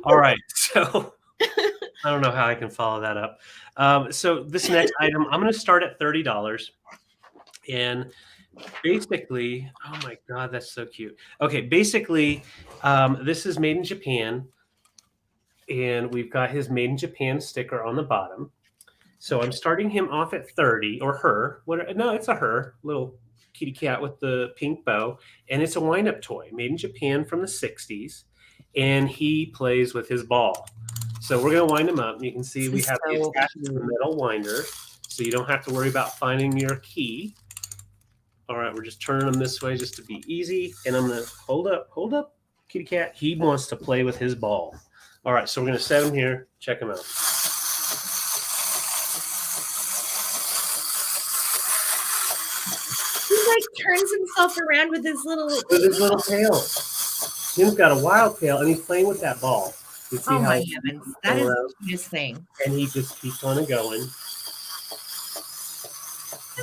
All right. So I don't know how I can follow that up. So this next item, I'm going to start at $30. And basically, oh my God, that's so cute. Okay. Basically, this is made in Japan. And we've got his made in Japan sticker on the bottom. So I'm starting him off at 30 or her. No, it's a her. Little kitty cat with the pink bow, and it's a wind-up toy made in Japan from the 60s, and he plays with his ball. So we're going to wind him up. You can see we have the attached to the metal winder, so you don't have to worry about finding your key. All right, we're just turning him this way just to be easy, and I'm going to hold up, kitty cat. He wants to play with his ball. All right, so we're going to set him here. Check him out. Turns himself around with his little tail. Jim's got a wild tail, and he's playing with that ball. You see my heavens, that is the cutest thing. And he just keeps on going.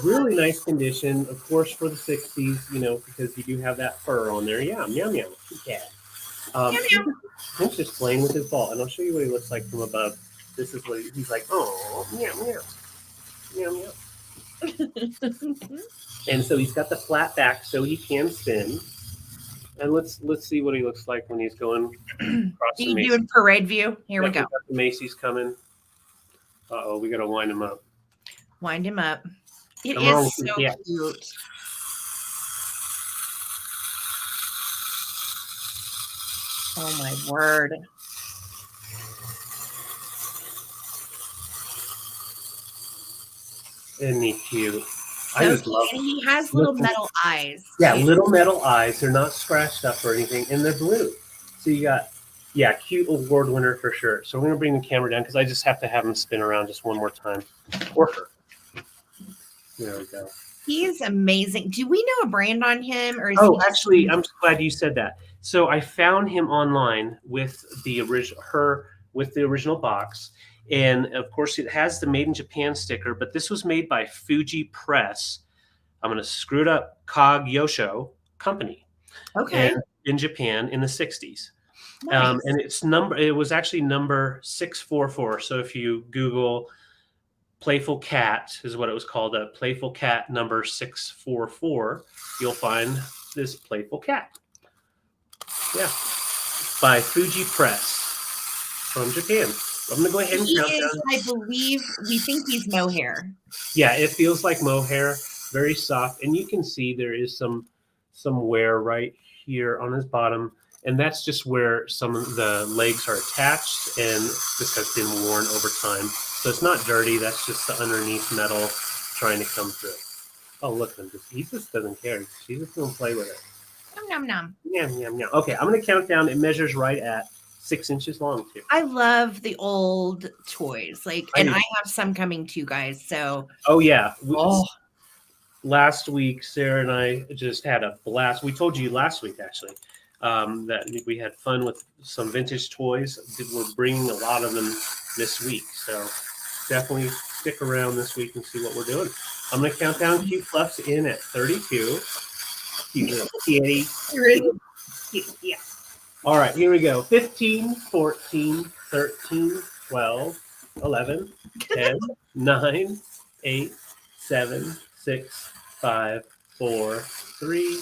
Really nice condition, of course, for the 60s. Because you do have that fur on there. Yeah, meow meow, cat. He's just playing with his ball, and I'll show you what he looks like from above. This is what he's like. Oh, meow meow, meow meow. And so he's got the flat back so he can spin. And let's see what he looks like when he's going across the Macy's. Doing parade view. Here we go. The Macy's coming. Uh-oh, we got to wind him up. Wind him up. It is so cute. Oh my word. Isn't he cute? I just love him. He has little metal eyes. Yeah, little metal eyes. They're not scratched up or anything, and they're blue. So you got, cute award winner for sure. So we're going to bring the camera down because I just have to have him spin around just one more time. Or her. There we go. He is amazing. Do we know a brand on him? Or is actually, I'm glad you said that. So I found him online with the original, her with the original box. And of course, it has the Made in Japan sticker, but this was made by Fuji Press. I'm going to screw it up. Kagyosho Company. Okay. And in Japan in the 60s. Nice. And it was actually number 644. So if you Google Playful Cat is what it was called, a Playful Cat number 644, you'll find this Playful Cat. Yeah. By Fuji Press from Japan. I'm going to go ahead and count down. I believe we think he's mohair. Yeah, it feels like mohair, very soft. And you can see there is some wear right here on his bottom. And that's just where some of the legs are attached, and this has been worn over time. So it's not dirty. That's just the underneath metal trying to come through. Oh, look, he just doesn't care. She's just going to play with it. Nom, nom, nom. Yum, yum, yum. Okay, I'm going to count down. It measures right at 6 inches long, too. I love the old toys. And I have some coming too, guys. So. Oh, yeah. Last week, Sarah and I just had a blast. We told you last week, actually. That we had fun with some vintage toys. We're bringing a lot of them this week, so definitely stick around this week and see what we're doing. I'm going to count down Cute Fluffs in at 32. Cute little kitty. Yeah. All right, here we go. 15, 14, 13, 12, 11, 10, 9, 8, 7, 6, 5, 4, 3,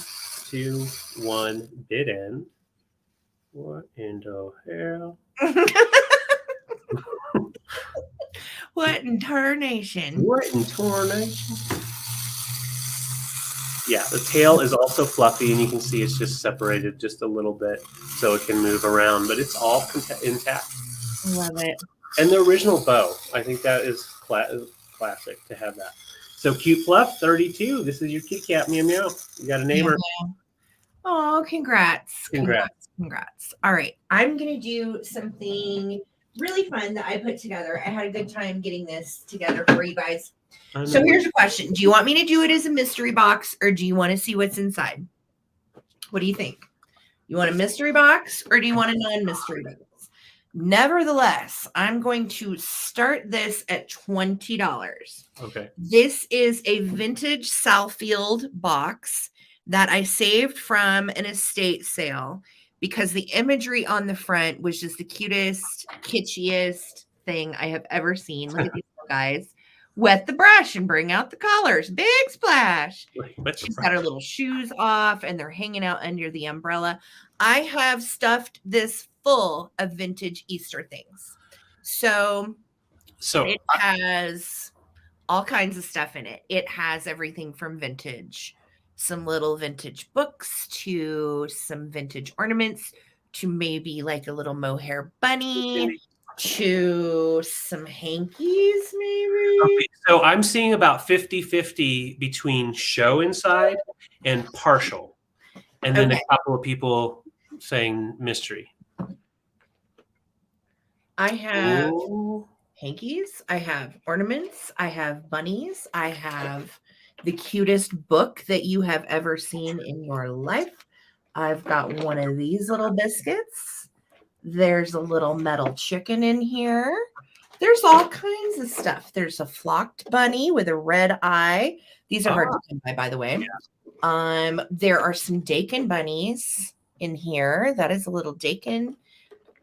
2, 1, did end. What in the hell? What in tarnation? What in tarnation? Yeah, the tail is also fluffy, and you can see it's just separated just a little bit so it can move around, but it's all intact. Love it. And the original bow, I think that is classic to have that. So Cute Fluff, 32. This is your kitty cat, meow meow. You got a neighbor. Oh, congrats. Congrats. All right. I'm going to do something really fun that I put together. I had a good time getting this together for you guys. So here's a question. Do you want me to do it as a mystery box, or do you want to see what's inside? What do you think? You want a mystery box, or do you want a non-mystery box? Nevertheless, I'm going to start this at $20. Okay. This is a vintage Southfield box that I saved from an estate sale because the imagery on the front was just the cutest, kitschiest thing I have ever seen. Look at these little guys. Wet the brush and bring out the colors. Big splash. She's got her little shoes off and they're hanging out under the umbrella. I have stuffed this full of vintage Easter things. So it has all kinds of stuff in it. It has everything from vintage, some little vintage books to some vintage ornaments to maybe like a little mohair bunny to some hankies maybe. Okay, so I'm seeing about 50-50 between show inside and partial. And then a couple of people saying mystery. I have hankies. I have ornaments. I have bunnies. I have the cutest book that you have ever seen in your life. I've got one of these little biscuits. There's a little metal chicken in here. There's all kinds of stuff. There's a flocked bunny with a red eye. These are hard to come by the way. Yeah. There are some Dakin bunnies in here. That is a little Dakin.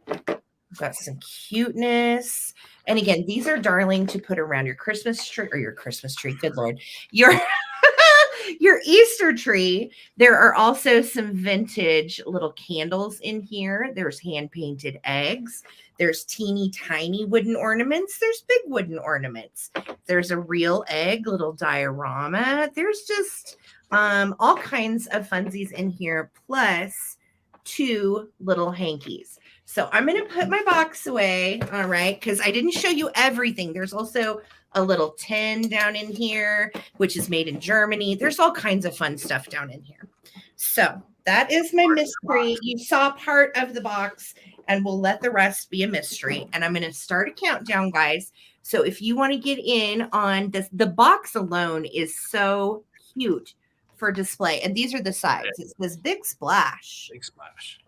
We've got some cuteness. And again, these are darling to put around your Christmas tree or your Christmas tree. Good Lord. Your Easter tree. There are also some vintage little candles in here. There's hand-painted eggs. There's teeny tiny wooden ornaments. There's big wooden ornaments. There's a real egg, little diorama. There's just all kinds of funsies in here, plus 2 little hankies. So I'm going to put my box away, all right, because I didn't show you everything. There's also a little tin down in here, which is made in Germany. There's all kinds of fun stuff down in here. So that is my mystery. You saw part of the box, and we'll let the rest be a mystery. And I'm going to start a countdown, guys. So if you want to get in on this, the box alone is so cute for display. And these are the sides. It says Big Splash. Big Splash.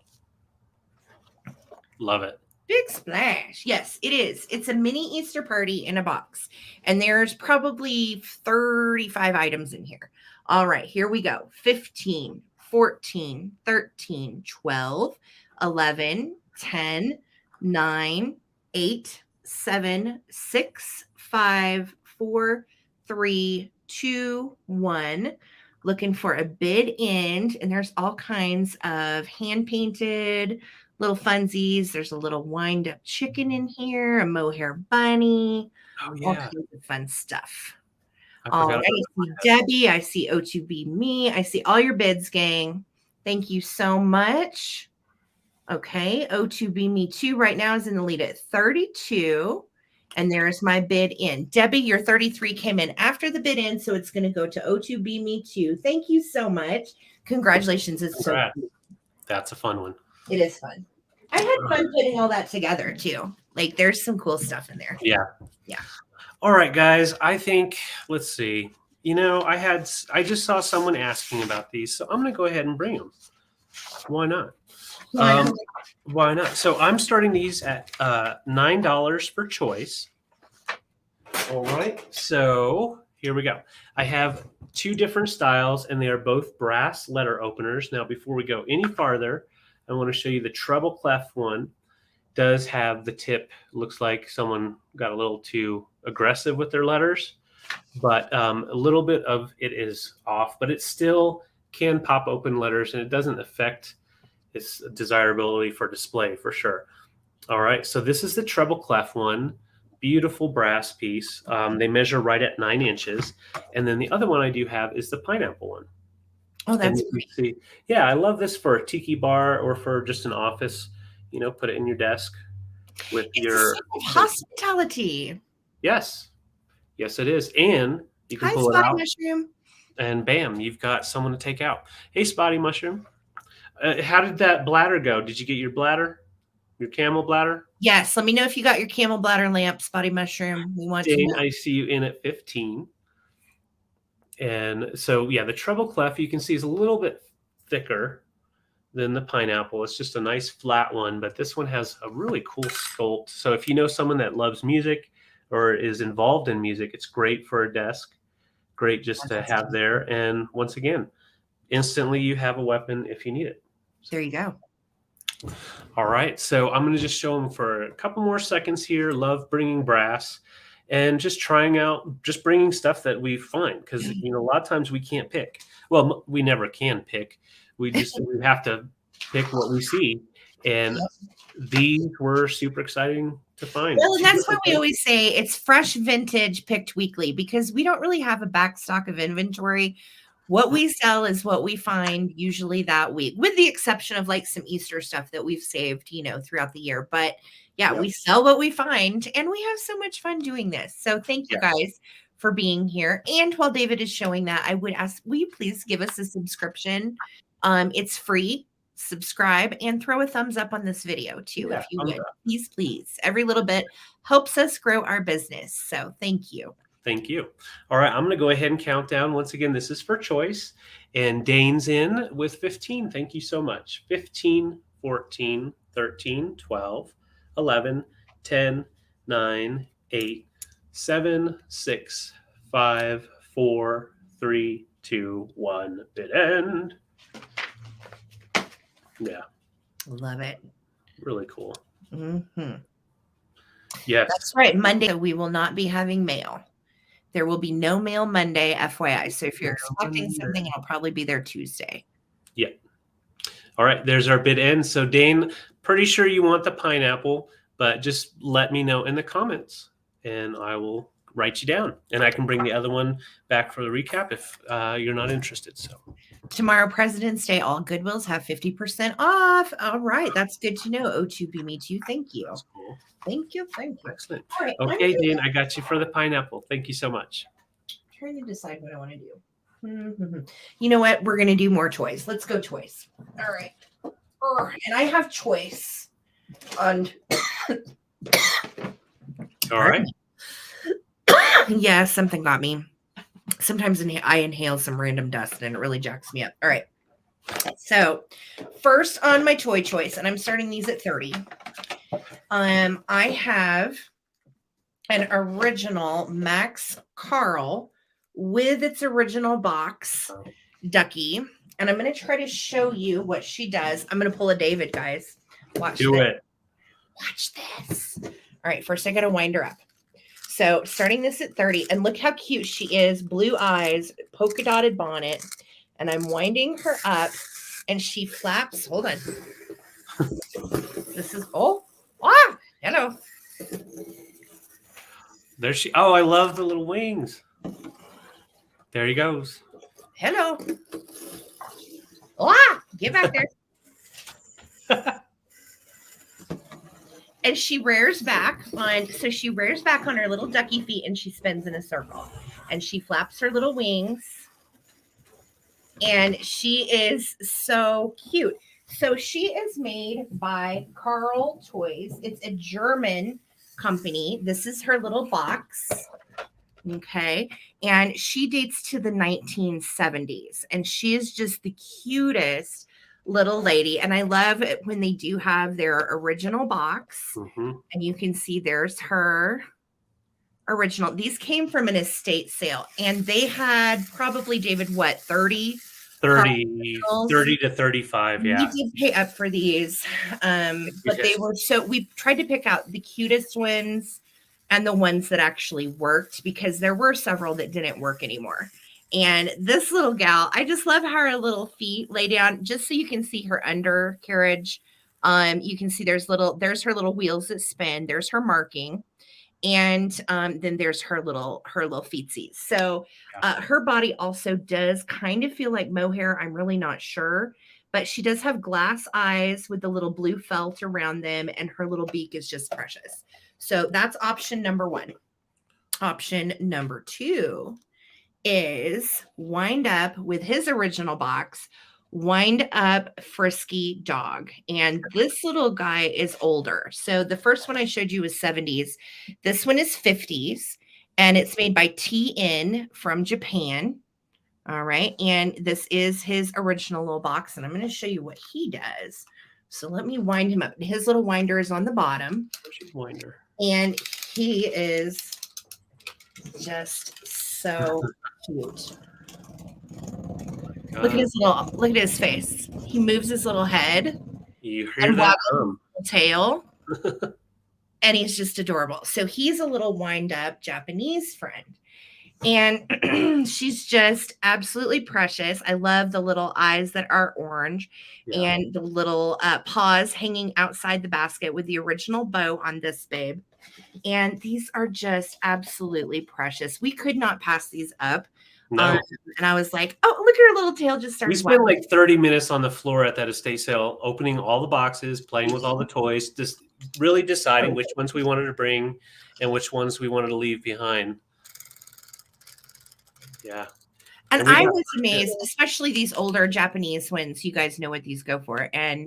Love it. Big splash. Yes, it is. It's a mini Easter party in a box. And there's probably 35 items in here. All right, here we go. 15, 14, 13, 12, 11, 10, 9, 8, 7, 6, 5, 4, 3, 2, 1. Looking for a bid end. And there's all kinds of hand painted little funsies. There's a little wind up chicken in here, a mohair bunny, Oh all yeah, kinds of fun stuff. I All forgot right. about I see Debbie. I see O2B me. I see all your bids, gang. Thank you so much. Okay. O2B me too right now is in the lead at 32. And there's my bid in. Debbie, your 33 came in after the bid in. So it's going to go to O2B me too. Thank you so much. Congratulations. It's so Congrats. cool. That's a fun one. It is fun. I had fun putting all that together too. Like there's some cool stuff in there. Yeah. Yeah. All right, guys. I think let's see. I just saw someone asking about these, so I'm going to go ahead and bring them. Why not? Why not? So I'm starting these at $9 per choice. All right. So here we go. I have two different styles, and they are both brass letter openers. Now, before we go any farther, I want to show you the treble clef one. Does have the tip. Looks like someone got a little too aggressive with their letters, but a little bit of it is off, but it still can pop open letters, and it doesn't affect its desirability for display for sure. All right, so this is the treble clef one. Beautiful brass piece. They measure right at 9 inches. And then the other one I do have is the pineapple one. Oh, that's great. See, yeah, I love this for a tiki bar or for just an office. Put it in your desk with your hospitality. Yes, it is, and you can pull it out, mushroom, and bam, you've got someone to take out. Hey, Spotty Mushroom, how did that bladder go? Did you get your bladder, your camel bladder? Yes. Let me know if you got your camel bladder lamp, Spotty Mushroom. We want to know. I see you in at 15. And so, yeah, the treble clef you can see is a little bit thicker than the pineapple. It's just a nice flat one, but this one has a really cool sculpt. So if you know someone that loves music or is involved in music, it's great for a desk. Great just to have there. And once again, instantly you have a weapon if you need it. There you go. All right. So I'm going to just show them for a couple more seconds here. Love bringing brass and just trying out, just bringing stuff that we find. Because, a lot of times we can't pick. Well, we never can pick. We have to pick what we see. And these were super exciting to find. Well, and that's why we always say it's fresh vintage picked weekly, because we don't really have a back stock of inventory. What we sell is what we find usually that week, with the exception of like some Easter stuff that we've saved, throughout the year. But we sell what we find, and we have so much fun doing this. So thank you guys for being here. And while David is showing that, I would ask, will you please give us a subscription? It's free. Subscribe and throw a thumbs up on this video too, if you would. Please. Every little bit helps us grow our business. So thank you. Thank you. All right, I'm going to go ahead and count down. Once again, this is for choice. And Dane's in with 15. Thank you so much. 15, 14, 13, 12, 11, 10, 9, 8, 7, 6, 5, 4, 3, 2, 1. Bid end. Yeah. Love it. Really cool. Mm-hmm. Yes. That's right. Monday, we will not be having mail. There will be no mail Monday, FYI. So if you're expecting something, it'll probably be there Tuesday. Yeah. All right. There's our bid end. So Dane, pretty sure you want the pineapple, but just let me know in the comments and I will write you down. And I can bring the other one back for the recap if you're not interested. So tomorrow, President's Day, all Goodwills have 50% off. All right. That's good to know. O2B me too. Thank you. That's cool. Thank you. Excellent. All right, okay, Dean, I got you for the pineapple. Thank you so much. I'm trying to decide what I want to do. Mm-hmm. You know what? We're going to do more toys. Let's go toys. All right. And I have choice on. All right. Yeah, something got me. Sometimes I inhale some random dust and it really jacks me up. All right. So first on my toy choice, and I'm starting these at 30. I have an original Max Carl with its original box ducky. And I'm going to try to show you what she does. I'm going to pull a David, guys. Watch Do this. it. Watch this. All right, first I got to wind her up. So starting this at 30, and look how cute she is. Blue eyes, polka dotted bonnet. And I'm winding her up, and she flaps. Hold on. This is, hello. There she, oh, I love the little wings. There he goes. Hello. Get back there. And she rears back on her little ducky feet, and she spins in a circle, and she flaps her little wings, and she is so cute. So she is made by Carl Toys. It's a German company. This is her little box. Okay. And she dates to the 1970s, and she is just the cutest little lady. And I love it when they do have their original box, and you can see there's her original. These came from an estate sale, and they had probably, David, what, 30 to 35. Yeah. We did pay up for these. But they were, so we tried to pick out the cutest ones and the ones that actually worked, because there were several that didn't work anymore. And this little gal, I just love how her little feet lay down, just so you can see her undercarriage. You can see there's her little wheels that spin. There's her marking. And then there's her little feetsies. So her body also does kind of feel like mohair. I'm really not sure. But she does have glass eyes with the little blue felt around them. And her little beak is just precious. So that's option number 1. Option number 2 is wind up with his original box, wind up Frisky Dog. And this little guy is older. So the first one I showed you was 70s. This one is 50s, and it's made by TN from Japan. All right. And this is his original little box, and I'm going to show you what he does. So let me wind him up. His little winder is on the bottom. Winder. And he is just so cute. Look at his face. He moves his little head. You hear that tail. And he's just adorable. So he's a little wind up Japanese friend. And she's just absolutely precious. I love the little eyes that are orange, and the little paws hanging outside the basket with the original bow on this babe. And these are just absolutely precious. We could not pass these up. No. And I was like, oh, look at her little tail just started. We spent like 30 minutes on the floor at that estate sale, opening all the boxes, playing with all the toys, just really deciding which ones we wanted to bring and which ones we wanted to leave behind. Yeah. And I was amazed, especially these older Japanese ones. You guys know what these go for. And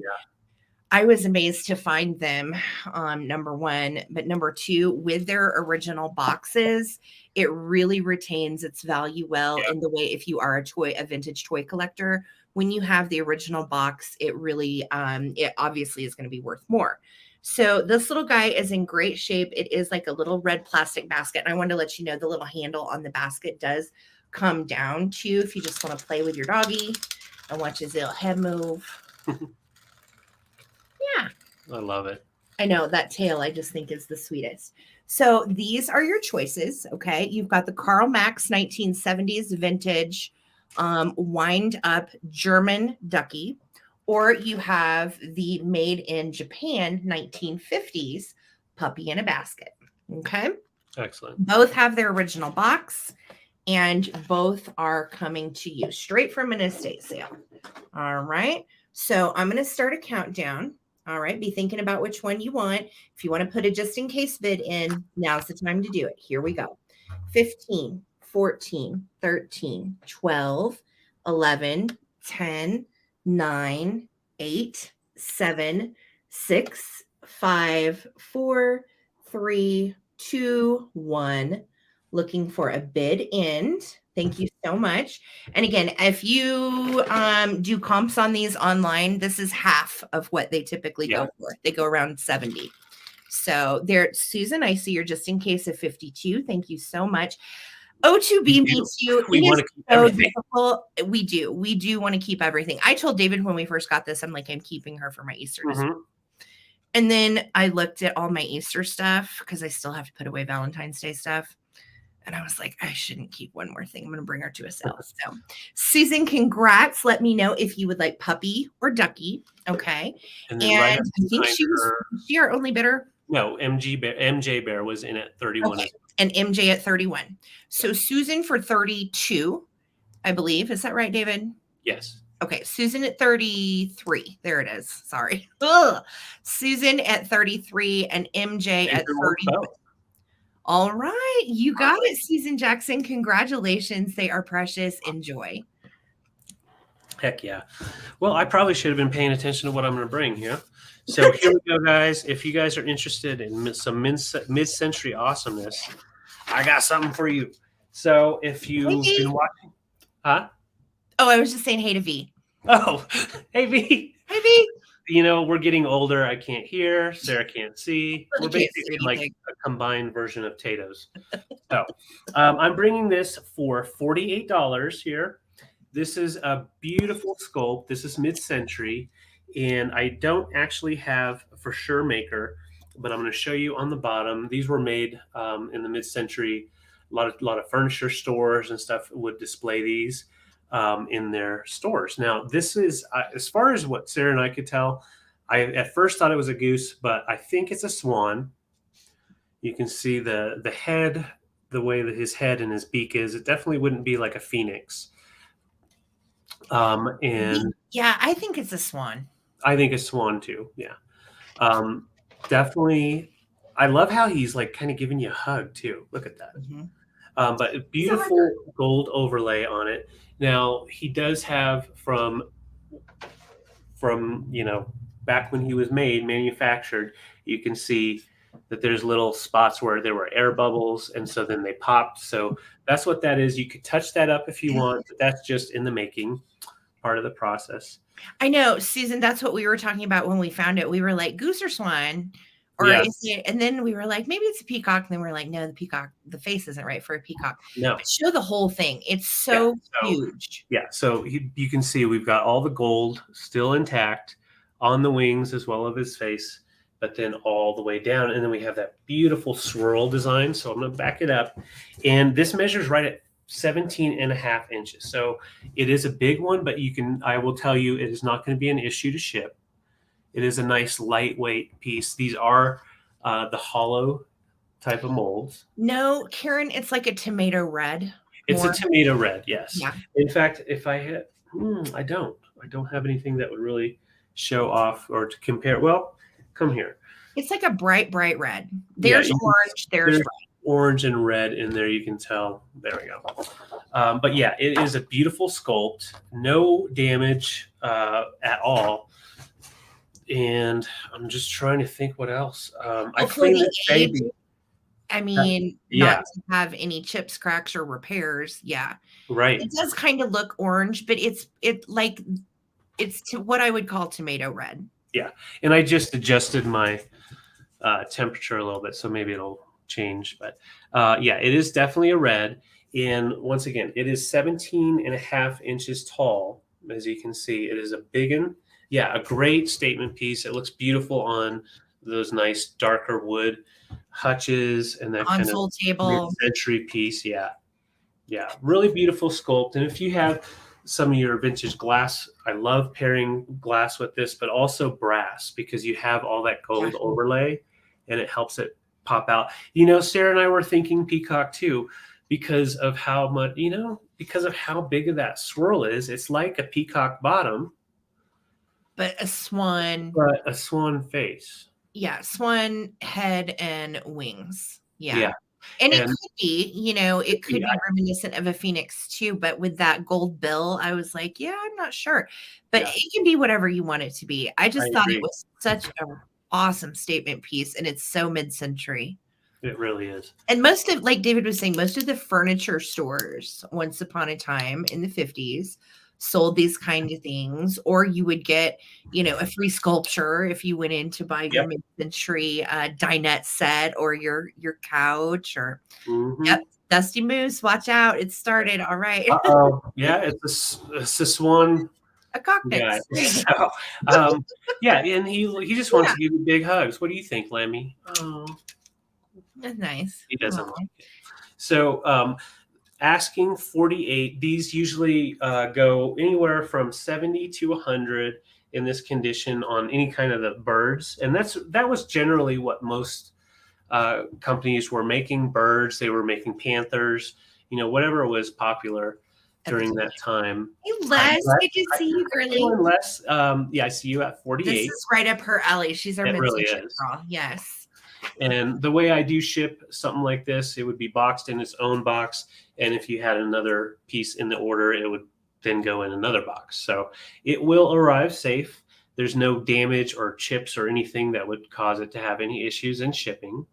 I was amazed to find them, number 1. But number 2, with their original boxes, it really retains its value well in the way, if you are a vintage toy collector, when you have the original box, it really, it obviously is going to be worth more. So this little guy is in great shape. It is like a little red plastic basket. And I wanted to let you know the little handle on the basket does come down too, if you just want to play with your doggy and watch his little head move. Yeah. I love it. I know that tail, I just think is the sweetest. So these are your choices. Okay. You've got the Karl Max 1970s vintage wind up German ducky, or you have the made in Japan 1950s puppy in a basket. Okay. Excellent. Both have their original box, and both are coming to you straight from an estate sale. All right. So I'm going to start a countdown. All right. Be thinking about which one you want. If you want to put a just in case bid in, now's the time to do it. Here we go. 15, 14, 13, 12, 11, 10, 9, 8, 7, 6, 5, 4, 3, 2, 1. Looking for a bid end. Thank you so much. And again, if you do comps on these online, this is half of what they typically go for. They go around 70. So there, Susan, I see you're just in case of 52. Thank you so much. O2B, me too. We want to keep so everything. difficult. We do want to keep everything. I told David when we first got this, I'm like, I'm keeping her for my Easter. And then I looked at all my Easter stuff because I still have to put away Valentine's Day stuff. And I was like, I shouldn't keep one more thing. I'm going to bring her to a sale. So, Susan, congrats. Let me know if you would like puppy or ducky. Okay. And then right I think she was our only bidder. No, MJ Bear was in at 31. Okay. And MJ at 31. So Susan for 32, I believe. Is that right, David? Yes. Okay, Susan at 33. There it is. Sorry. Ugh. Susan at 33 and MJ at 31. All right. You got it, Susan Jackson. Congratulations. They are precious. Enjoy. Heck yeah. Well, I probably should have been paying attention to what I'm going to bring here. So here we go, guys. If you guys are interested in some mid-century awesomeness, I got something for you. So if you've been watching, huh? Oh, I was just saying hey to V. Oh, hey V. Hey V. You know, we're getting older. I can't hear. Sarah can't see. We're basically like a combined version of Tato's. So I'm bringing this for $48 here. This is a beautiful sculpt. This is mid-century. And I don't actually have for sure maker, but I'm going to show you on the bottom. These were made in the mid-century. A lot of furniture stores and stuff would display these in their stores. Now, this is as far as what Sarah and I could tell. I at first thought it was a goose, but I think it's a swan. You can see the head, the way that his head and his beak is. It definitely wouldn't be like a phoenix. And yeah, I think it's a swan. I think a swan too. Yeah. Definitely. I love how he's like kind of giving you a hug too. Look at that. But beautiful gold overlay on it. Now he does have from back when he was manufactured, you can see that there's little spots where there were air bubbles, and so then they popped. So that's what that is. You could touch that up if you want, but that's just in the making part of the process. I know, Susan, that's what we were talking about when we found it. We were like, goose or swan? Or is it, and then we were like, maybe it's a peacock. And then we're like, no, the peacock, the face isn't right for a peacock. No. But show the whole thing. It's so huge. Yeah. So you can see we've got all the gold still intact on the wings as well as his face, but then all the way down. And then we have that beautiful swirl design. So I'm going to back it up. And this measures right at 17.5 inches. So it is a big one, but I will tell you, it is not going to be an issue to ship. It is a nice lightweight piece. These are the hollow type of molds. No, Karen, it's like a tomato red. It's a tomato red, yes. Yeah. In fact, if I had, I don't have anything that would really show off or to compare. Well, come here. It's like a bright red. There's orange. There's red. Orange and red in there. You can tell. There we go. But yeah, it is a beautiful sculpt. No damage at all. And I'm just trying to think what else. I cleaned this baby. I mean, not to have any chips, cracks, or repairs. Yeah. Right. It does kind of look orange, but it's to what I would call tomato red. Yeah. And I just adjusted my temperature a little bit, so maybe it'll change. But yeah, it is definitely a red. And once again, it is 17.5 inches tall. As you can see, it is a big one. Yeah, a great statement piece. It looks beautiful on those nice darker wood hutches and that console table mid-century piece. Yeah, really beautiful sculpt. And if you have some of your vintage glass, I love pairing glass with this, but also brass, because you have all that gold overlay and it helps it pop out. Sarah and I were thinking peacock too, because of how much, because of how big of that swirl is. It's like a peacock bottom. But a swan. But a swan face. Yeah, swan head and wings. Yeah. And it could be, it could be reminiscent of a phoenix too. But with that gold bill, I was like, yeah, I'm not sure. But it can be whatever you want it to be. I just thought it was such an awesome statement piece. And it's so mid-century. It really is. And most of, like David was saying, most of the furniture stores once upon a time in the 50s sold these kind of things, or you would get, a free sculpture if you went in to buy your Yep. mid-century dinette set or your couch or Mm-hmm. yep, Dusty Moose, watch out. It started. All right. Uh-oh. Yeah, it's a swan A cockpit. guy. Scream. So, yeah, and he just wants to give you big hugs. What do you think, Lemmy? Oh, That's nice. he doesn't Aw. like it. So, asking 48. These usually go anywhere from 70 to 100 in this condition on any kind of the birds, and that was generally what most companies were making. Birds, they were making panthers, whatever was popular during that time. Hey, Les, good to see you, girly. Les, yeah, I see you at 48. This is right up her alley. She's our It really mid-century is. girl. Yes. And the way I do ship something like this, it would be boxed in its own box. And if you had another piece in the order, it would then go in another box. So it will arrive safe. There's no damage or chips or anything that would cause it to have any issues in shipping.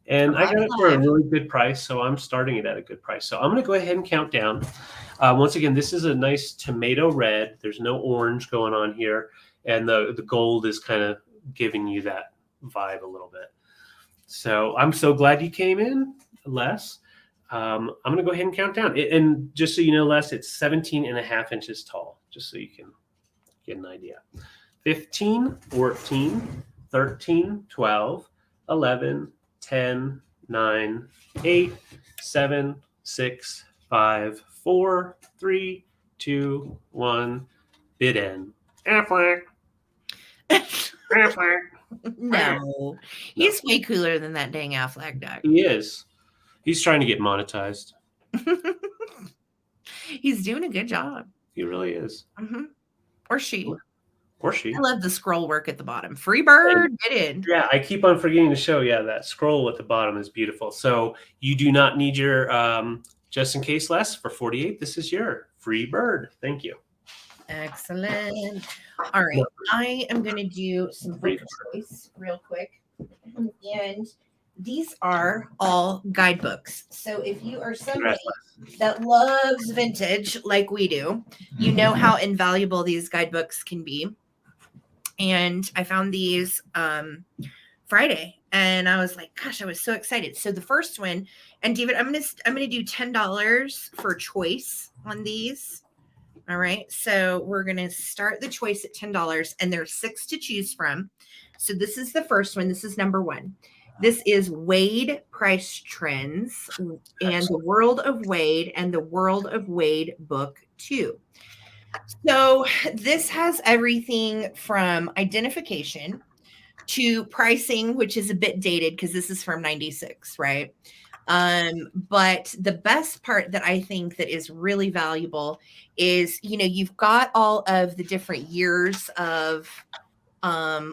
And I got it for a really good price, so I'm starting it at a good price. So I'm going to go ahead and count down. Once again, this is a nice tomato red. There's no orange going on here. And the gold is kind of giving you that vibe a little bit. So I'm so glad you came in, Les. I'm going to go ahead and count down. And just so you know, Les, it's 17 and a half inches tall, just so you can get an idea. 15, 14, 13, 12, 11, 10, 9, 8, 7, 6, 5, 4, 3, 2, 1. Bid end. Affleck. Affleck. No. He's way cooler than that dang Affleck duck. He is. He's trying to get monetized. He's doing a good job. He really is. Mm-hmm. Or she. Or she. I love the scroll work at the bottom. Free bird, get in. Yeah, I keep on forgetting to show. Yeah, that scroll at the bottom is beautiful. So you do not need your just in case Les for 48. This is your free bird. Thank you. Excellent. All right. I am going to do some book choice real quick. And these are all guidebooks. So if you are somebody that loves vintage like we do, you know how invaluable these guidebooks can be. And I found these Friday, and I was like, gosh, I was so excited. So the first one, and David, I'm gonna do $10 for choice on these. All right, so we're gonna start the choice at $10, and there's 6 to choose from. So this is the first one. This is number 1. This is Wade Price Trends and the World of Wade and the World of Wade Book 2. So this has everything from identification to pricing, which is a bit dated because this is from 96, right? But the best part that I think that is really valuable is, you've got all of the different years of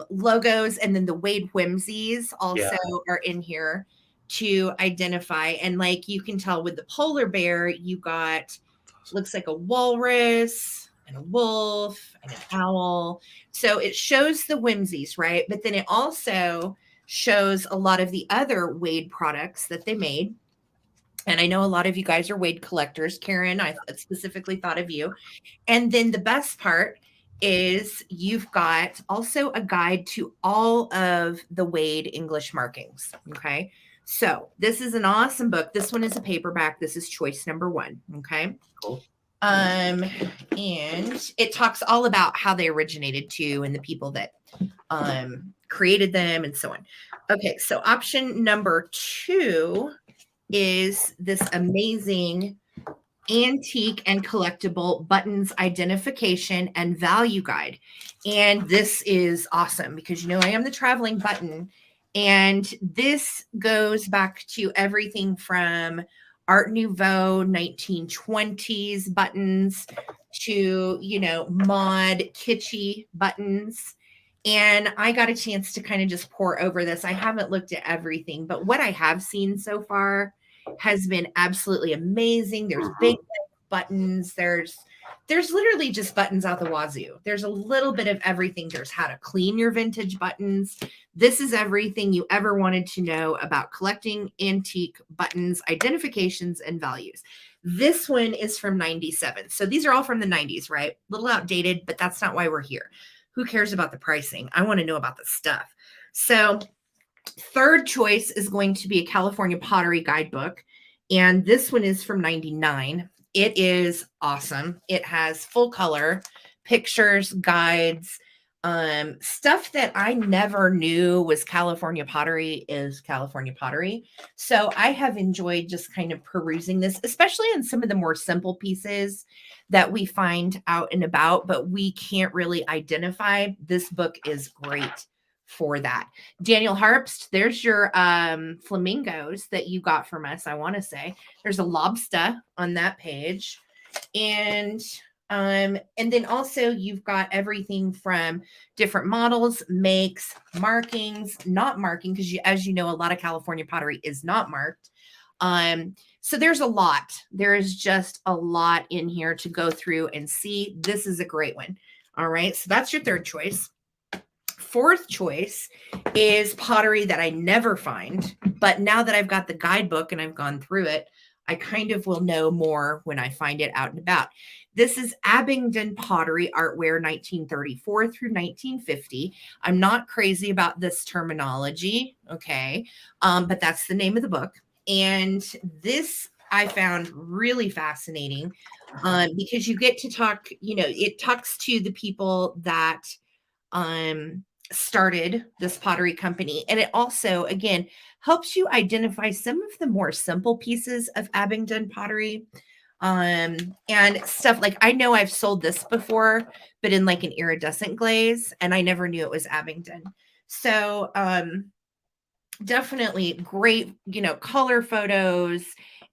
logos, and then the Wade whimsies also are in here to identify. And like you can tell with the polar bear, you got looks like a walrus and a wolf and an owl. So it shows the whimsies, right? But then it also shows a lot of the other Wade products that they made. And I know a lot of you guys are Wade collectors. Karen, I specifically thought of you. And then the best part is you've got also a guide to all of the Wade English markings. Okay. So this is an awesome book. This one is a paperback. This is choice number 1. Okay. Cool. And it talks all about how they originated too, and the people that created them and so on. Okay. So option number 2 is this amazing antique and collectible buttons identification and value guide. And this is awesome because, I am the traveling button, and this goes back to everything from Art Nouveau 1920s buttons to, mod kitschy buttons. And I got a chance to kind of just pour over this. I haven't looked at everything, but what I have seen so far has been absolutely amazing. There's big buttons. There's literally just buttons out the wazoo. There's a little bit of everything. There's how to clean your vintage buttons. This is everything you ever wanted to know about collecting antique buttons, identifications, and values. This one is from 97. So these are all from the 90s, right? A little outdated, but that's not why we're here. Who cares about the pricing? I want to know about the stuff. So third choice is going to be a California pottery guidebook. And this one is from 99. It is awesome. It has full color pictures, guides, stuff that I never knew was California pottery is California pottery. So I have enjoyed just kind of perusing this, especially in some of the more simple pieces that we find out and about, but we can't really identify. This book is great for that. Daniel Harpst, there's your flamingos that you got from us. I want to say there's a lobster on that page. And then also you've got everything from different models, makes, markings, not marking, because as you know, a lot of California pottery is not marked. So there's a lot. There is just a lot in here to go through and see. This is a great one. All right. So that's your third choice. Fourth choice is pottery that I never find, but now that I've got the guidebook and I've gone through it, I kind of will know more when I find it out and about. This is Abingdon Pottery Artware 1934 through 1950. I'm not crazy about this terminology, okay, but that's the name of the book. And this I found really fascinating because you get to talk, it talks to the people that started this pottery company. And it also, again, helps you identify some of the more simple pieces of Abingdon pottery and stuff. Like, I know I've sold this before, but in like an iridescent glaze, and I never knew it was Abingdon. So definitely great, color photos,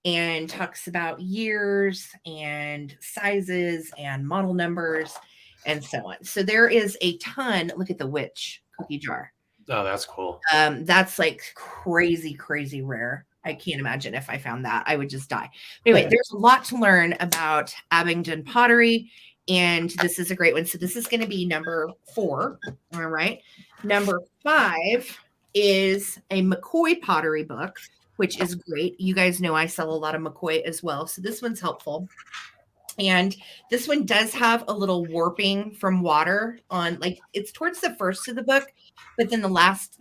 and talks about years and sizes and model numbers and so on. So there is a ton. Look at the witch cookie jar. Oh, that's cool. That's like crazy, crazy rare. I can't imagine if I found that, I would just die. Anyway, there's a lot to learn about Abingdon pottery, and this is a great one. So this is going to be number 4. All right. Number 5 is a McCoy pottery book, which is great. You guys know I sell a lot of McCoy as well. So this one's helpful. And this one does have a little warping from water on, like, it's towards the first of the book, but then the last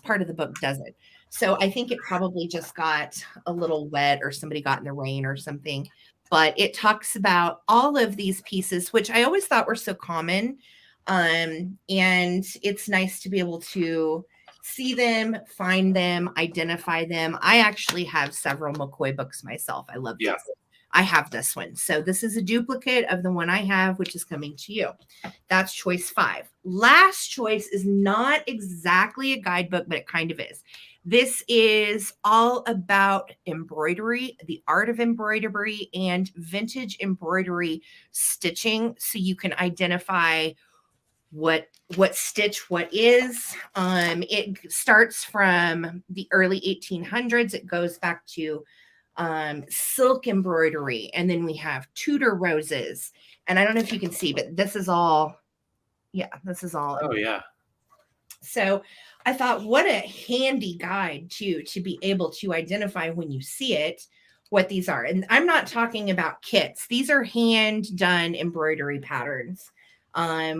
part of the book doesn't. So I think it probably just got a little wet, or somebody got in the rain or something. But it talks about all of these pieces, which I always thought were so common. And it's nice to be able to see them, find them, identify them. I actually have several McCoy books myself. I love these. I have this one. So this is a duplicate of the one I have, which is coming to you. That's choice 5. Last choice is not exactly a guidebook, but it kind of is. This is all about embroidery, the art of embroidery, and vintage embroidery stitching, so you can identify what stitch what is. It starts from the early 1800s. It goes back to silk embroidery, and then we have Tudor roses, and I don't know if you can see, but this is all Oh yeah. So I thought, what a handy guide to be able to identify when you see it what these are. And I'm not talking about kits. These are hand done embroidery patterns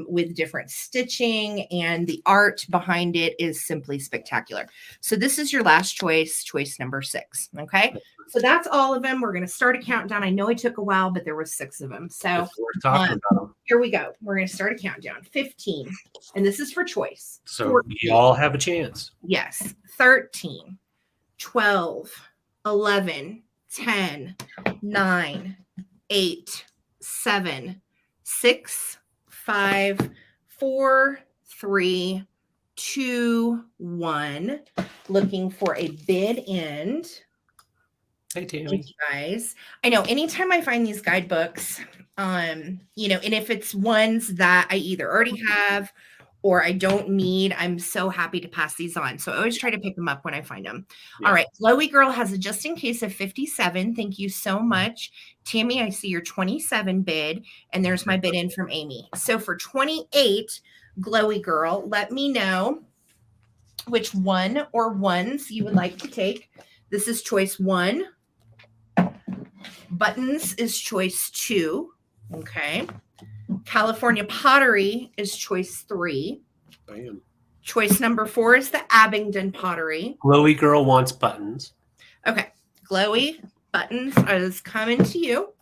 with different stitching, and the art behind it is simply spectacular. So this is your last choice, choice number 6. Okay. So that's all of them. We're going to start a countdown. I know it took a while, but there were 6 of them. So we're talking about them. Here we go. We're going to start a countdown. 15. And this is for choice. So 14. you all have a chance. Yes. 13, 12, 11, 10, 9, 8, 7, 6, 5, 4, 3, 2, 1. Looking for a bid end. Hey, Tammy. Thank you guys. I know anytime I find these guidebooks, and if it's ones that I either already have or I don't need, I'm so happy to pass these on. So I always try to pick them up when I find them. Yeah. All right. Glowy Girl has a just in case of 57. Thank you so much. Tammy, I see your 27 bid, and there's my bid in from Amy. So for 28, Glowy Girl, let me know which one or ones you would like to take. This is choice 1. Buttons is choice 2. Okay. California Pottery is choice 3. Bam. Choice number 4 is the Abingdon Pottery. Glowy girl wants buttons. Okay. Glowy Buttons is coming to you.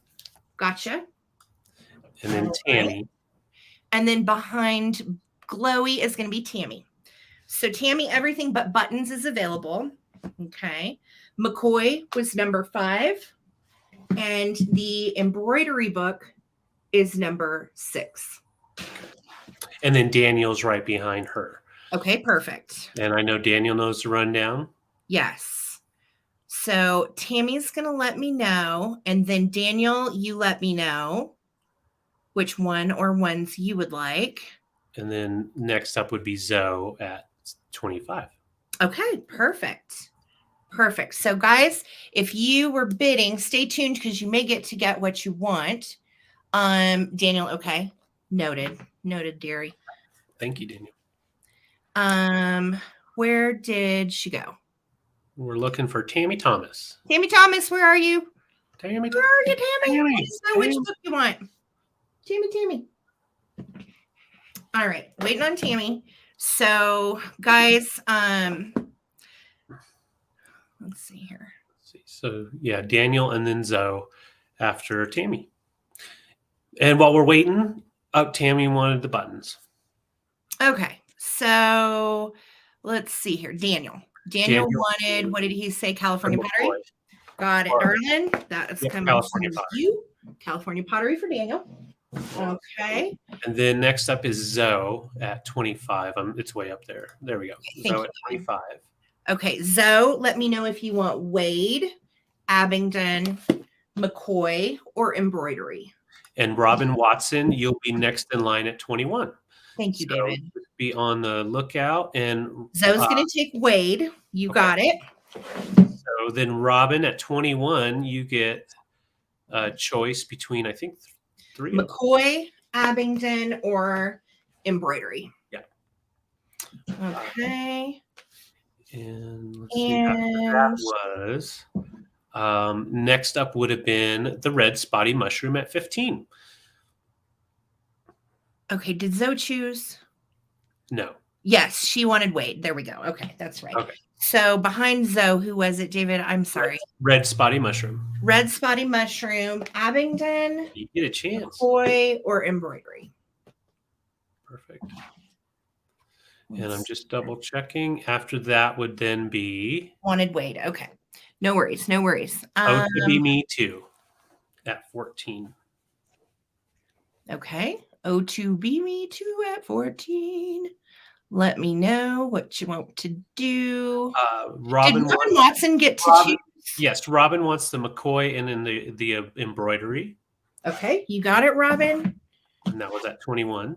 Gotcha. And then All Tammy. right. And then behind Glowy is going to be Tammy. So Tammy, everything but buttons is available. Okay. McCoy was number 5. And the embroidery book is number 6. And then Daniel's right behind her. Okay, perfect. And I know Daniel knows the rundown. Yes. So Tammy's going to let me know. And then Daniel, you let me know which one or ones you would like. And then next up would be Zoe at 25. Okay, perfect. Perfect. So guys, if you were bidding, stay tuned because you may get what you want. Daniel, okay. Noted, dearie. Thank you, Daniel. Where did she go? We're looking for Tammy Thomas. Tammy Thomas, where are you? Tammy. Where are you, Tammy? Tammy. Let us know which book you want. Tammy. All right, waiting on Tammy. So, guys, let's see here. So, yeah, Daniel and then Zoe after Tammy. And while we're waiting, Tammy wanted the buttons. Okay, so let's see here. Daniel wanted, what did he say? California Pottery? Got it, darling. That is coming California from Pottery. you. California Pottery for Daniel. Okay. And then next up is Zoe at 25. It's way up there. There we go. Zoe at 25. Okay, Zoe, let me know if you want Wade, Abingdon, McCoy, or embroidery. And Robin Watson, you'll be next in line at 21. Thank you, David. Be on the lookout. And Zoe's going to take Wade. You got it. So then Robin at 21, you get a choice between, I think, 3. McCoy, Abingdon, or embroidery. Yeah. Okay. And let's see, that was next up would have been the red spotty mushroom at 15. Okay, did Zoe choose? No. Yes, she wanted Wade. There we go. Okay, that's right. Okay. So behind Zoe, who was it, David? I'm sorry. Red spotty mushroom. Red spotty mushroom, Abingdon, You get a chance. McCoy, or embroidery. Perfect. And I'm just double checking. After that would then be wanted Wade. Okay. No worries. Oh, to be me too at 14. Okay. Oh, to be me too at 14. Let me know what you want to do. Robin Did Robin Watson get to choose? Yes, Robin wants the McCoy and then the embroidery. Okay, you got it, Robin. And that was at 21.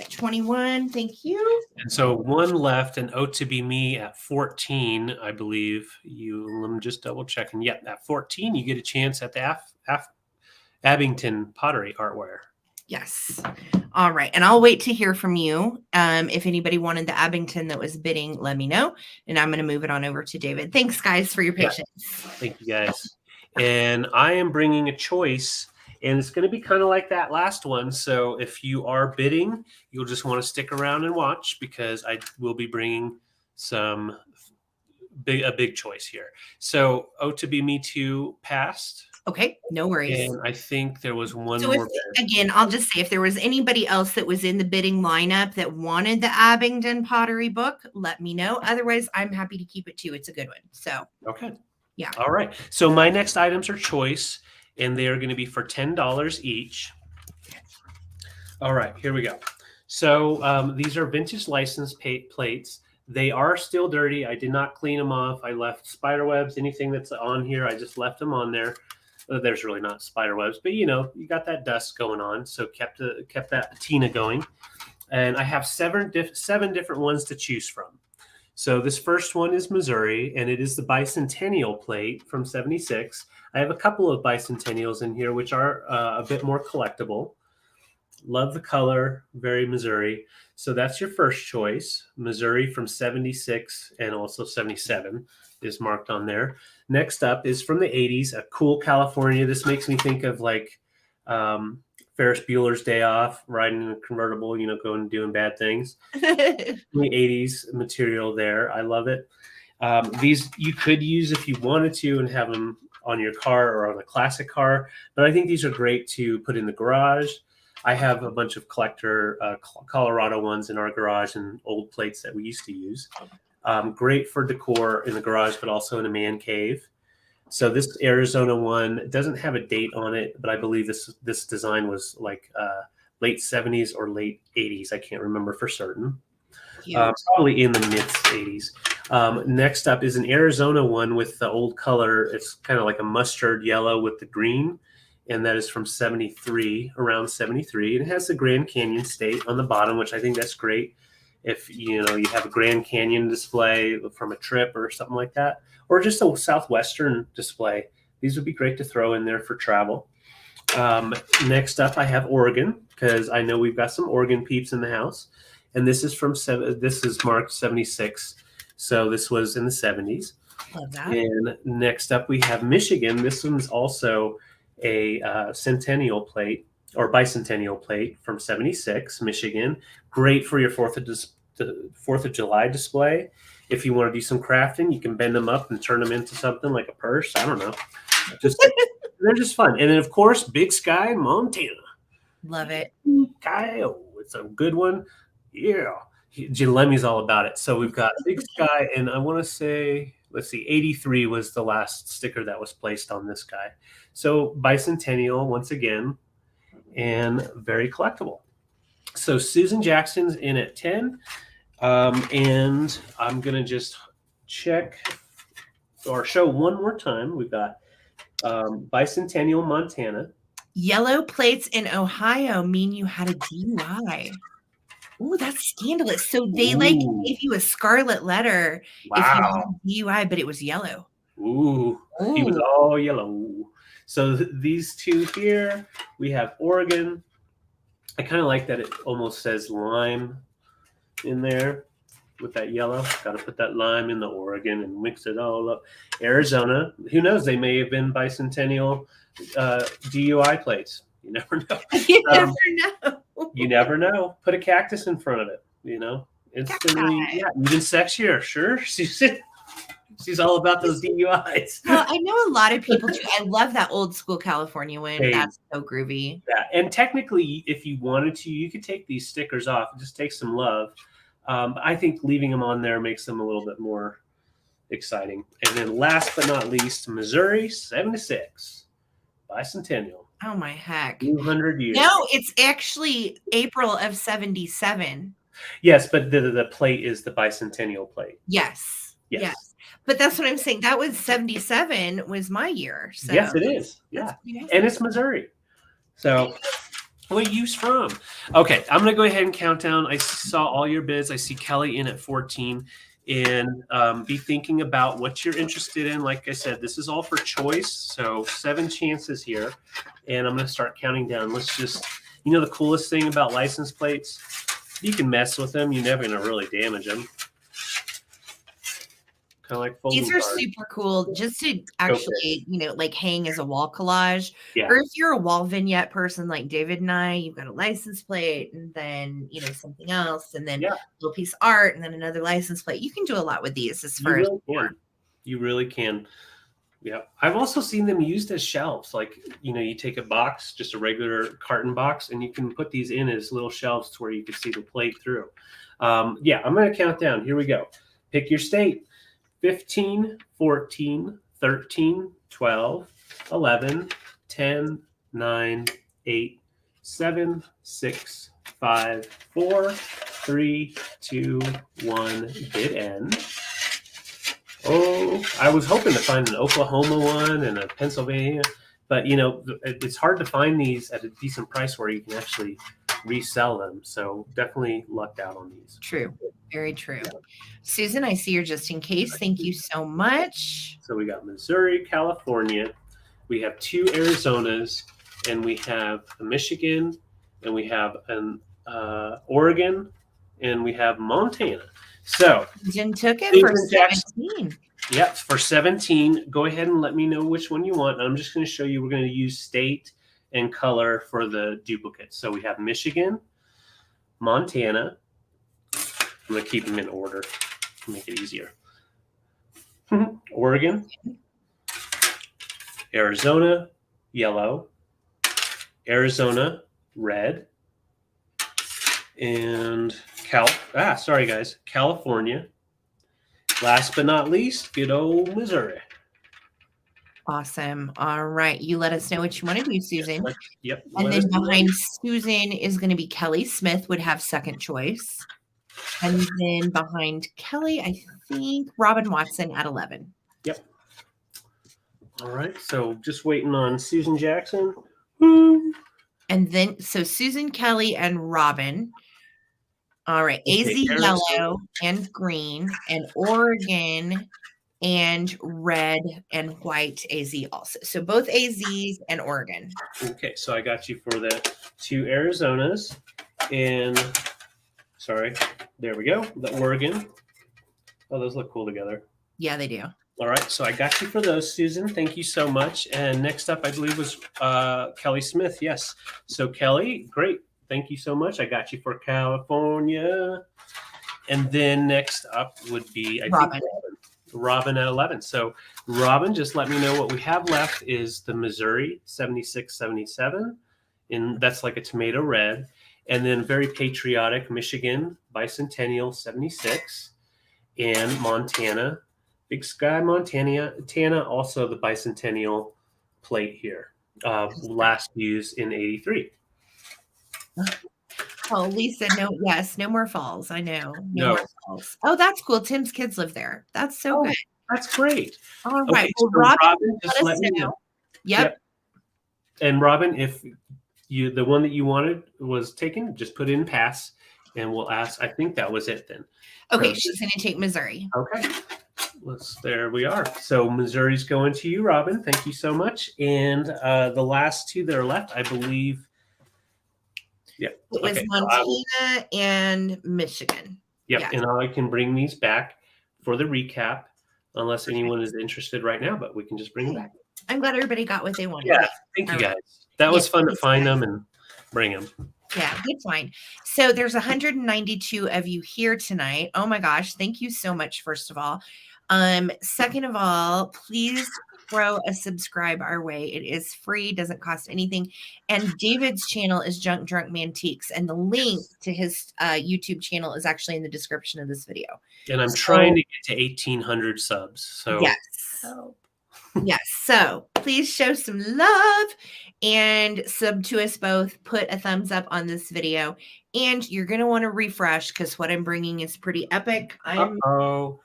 At 21, thank you. And so one left, and to be me at 14, I believe. Let me just double check. And yeah, at 14, you get a chance at the Abington Pottery Artware. Yes. All right. And I'll wait to hear from you. If anybody wanted the Abington that was bidding, let me know. And I'm going to move it on over to David. Thanks, guys, for your patience. Yeah. Thank you, guys. And I am bringing a choice, and it's going to be kind of like that last one. So if you are bidding, you'll just want to stick around and watch because I will be bringing a big choice here. So to be me too passed. Okay, no worries. And I think there was one so more. Again, I'll just say if there was anybody else that was in the bidding lineup that wanted the Abingdon Pottery book, let me know. Otherwise, I'm happy to keep it too. It's a good one. So okay. Yeah. All right. So my next items are choice, and they are going to be for $10 each. All right, here we go. So these are vintage license plates. They are still dirty. I did not clean them off. I left spider webs, anything that's on here, I just left them on there. There's really not spider webs, but you got that dust going on. So kept that patina going. And I have seven different ones to choose from. So this first one is Missouri, and it is the bicentennial plate from 76. I have a couple of bicentennials in here, which are a bit more collectible. Love the color, very Missouri. So that's your first choice, Missouri from 76 and also 77. is marked on there. Next up is from the 80s, a cool California. This makes me think of like Ferris Bueller's Day Off, riding in a convertible, going and doing bad things. The 80s material there. I love it. These you could use if you wanted to and have them on your car or on a classic car, but I think these are great to put in the garage. I have a bunch of collector Colorado ones in our garage and old plates that we used to use. Great for decor in the garage, but also in a man cave. So this Arizona one doesn't have a date on it, but I believe this design was like late 70s or late 80s. I can't remember for certain. Probably in the mid 80s. Next up is an Arizona one with the old color. It's kind of like a mustard yellow with the green, and that is from 73, around 73. And it has the Grand Canyon State on the bottom, which I think that's great. If you have a Grand Canyon display from a trip or something like that, or just a Southwestern display, these would be great to throw in there for travel. Next up, I have Oregon, because I know we've got some Oregon peeps in the house. And this is marked 76. So this was in the 70s. Love that. And next up, we have Michigan. This one's also a centennial plate or bicentennial plate from 76, Michigan. Great for your 4th of July display. If you want to do some crafting, you can bend them up and turn them into something like a purse. I don't know. They're just fun. And then, of course, Big Sky, Montana. Love it. It's a good one. Yeah. Jim Lemmy's all about it. So we've got Big Sky, and I want to say, let's see, 83 was the last sticker that was placed on this guy. So bicentennial once again, and very collectible. So Susan Jackson's in at 10. And I'm going to just check or show one more time. We've got bicentennial Montana. Yellow plates in Ohio mean you had a DUI. Oh, that's scandalous. So they gave you a scarlet letter if you had a DUI, but it was yellow. Ooh. He was all yellow. So these two here, we have Oregon. I kind of like that it almost says lime in there with that yellow. Got to put that lime in the Oregon and mix it all up. Arizona, who knows? They may have been bicentennial DUI plates. You never know. You never know. You never know. Put a cactus in front of it, instantly. Yeah, even sexier. Sure. She's all about those DUIs. Well, I know a lot of people too. I love that old school California one. Hey. That's so groovy. Yeah, and technically, if you wanted to, you could take these stickers off. It just take some love. But I think leaving them on there makes them a little bit more exciting. And then last but not least, Missouri 76 bicentennial. Oh my heck! 200 years. No, it's actually April of 77. Yes, but the plate is the bicentennial plate. Yes. But that's what I'm saying. That was 77 was my year. So. Yes, it is. Yeah, and it's Missouri. So. What are you from? Okay, I'm going to go ahead and count down. I saw all your bids. I see Kelly in at 14. And be thinking about what you're interested in. Like I said, this is all for choice. So 7 chances here. And I'm going to start counting down. Let's just, the coolest thing about license plates, you can mess with them. You're never going to really damage them. Kind of like folding These are cards. super cool just to actually, like hang as a wall collage. Yeah. Or if you're a wall vignette person like David and I, you've got a license plate and then, something else and then a little piece of art and then another license plate. You can do a lot with these as far as you really can. Yeah. I've also seen them used as shelves. Like, you take a box, just a regular carton box, and you can put these in as little shelves to where you can see the plate through. I'm going to count down. Here we go. Pick your state. 15, 14, 13, 12, 11, 10, 9, 8, 7, 6, 5, 4, 3, 2, 1. Bid end. Oh, I was hoping to find an Oklahoma one and a Pennsylvania, but it's hard to find these at a decent price where you can actually resell them. So definitely lucked out on these. True. Very true. Susan, I see you're just in case. Thank you so much. So we got Missouri, California. We have 2 Arizonas, and we have a Michigan, and we have an Oregon, and we have Montana. So Jen took it for 17. Yeah, for 17, go ahead and let me know which one you want. I'm just going to show you. We're going to use state and color for the duplicates. So we have Michigan, Montana. I'm going to keep them in order to make it easier. Oregon, Arizona, yellow, Arizona, red, and California. Last but not least, good old Missouri. Awesome. All right. You let us know what you want to do, Susan. Yep. And then behind Susan is going to be Kelly Smith would have second choice. And then behind Kelly, I think Robin Watson at 11. Yep. All right. So just waiting on Susan Jackson. Woo. And then, so Susan, Kelly, and Robin. All right. AZ yellow and green, and Oregon and red and white AZ also. So both AZs and Oregon. Okay. So I got you for the 2 Arizonas and sorry, there we go. The Oregon. Oh, those look cool together. Yeah, they do. All right. So I got you for those, Susan. Thank you so much. And next up, I believe, was Kelly Smith. Yes. So Kelly, great. Thank you so much. I got you for California. And then next up would be Robin. Robin at 11. So Robin, just let me know what we have left is the Missouri 7677. And that's like a tomato red. And then very patriotic Michigan Bicentennial 76. And Montana, Big Sky Montana, also the Bicentennial plate here. Last used in 83. Oh, Lisa, no more falls. I know. No. More falls. Oh, that's cool. Tim's kids live there. That's so good. That's great. All right. Okay, Well, so Robin, just let me know. Yep. And Robin, if the one that you wanted was taken, just put in pass and we'll ask. I think that was it then. Okay, she's going to take Missouri. Okay. There we are. So Missouri's going to you, Robin. Thank you so much. And the last 2 that are left, I believe. Yeah. It was Montana and Michigan. Yep. Yeah. And I can bring these back for the recap, unless anyone is interested right now, but we can just bring them back. I'm glad everybody got what they wanted. Yeah. Thank you, guys. That was fun to find them and bring them. Yeah, good find. So there's 192 of you here tonight. Oh my gosh. Thank you so much, first of all. Second of all, please throw a subscribe our way. It is free, doesn't cost anything. And David's channel is Junk Drunk Mantiques, and the link to his YouTube channel is actually in the description of this video. And I'm trying to get to 1,800 subs. So yes. Yes. So please show some love and sub to us both. Put a thumbs up on this video. And you're going to want to refresh because what I'm bringing is pretty epic. I'm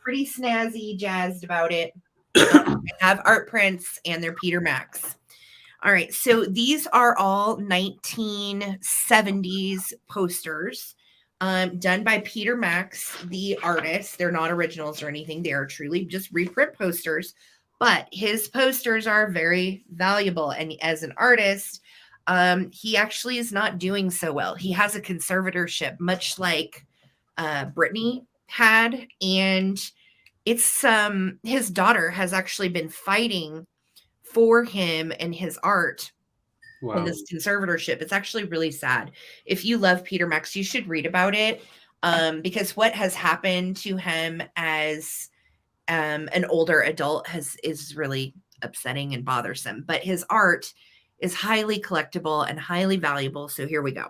pretty snazzy, jazzed about it. I have art prints and they're Peter Max. All right. So these are all 1970s posters done by Peter Max, the artist. They're not originals or anything. They are truly just reprint posters. But his posters are very valuable. And as an artist, he actually is not doing so well. He has a conservatorship, much like Brittany had. And it's his daughter has actually been fighting for him and his art in this conservatorship. It's actually really sad. If you love Peter Max, you should read about it because what has happened to him as an older adult is really upsetting and bothersome, but his art is highly collectible and highly valuable. So here we go.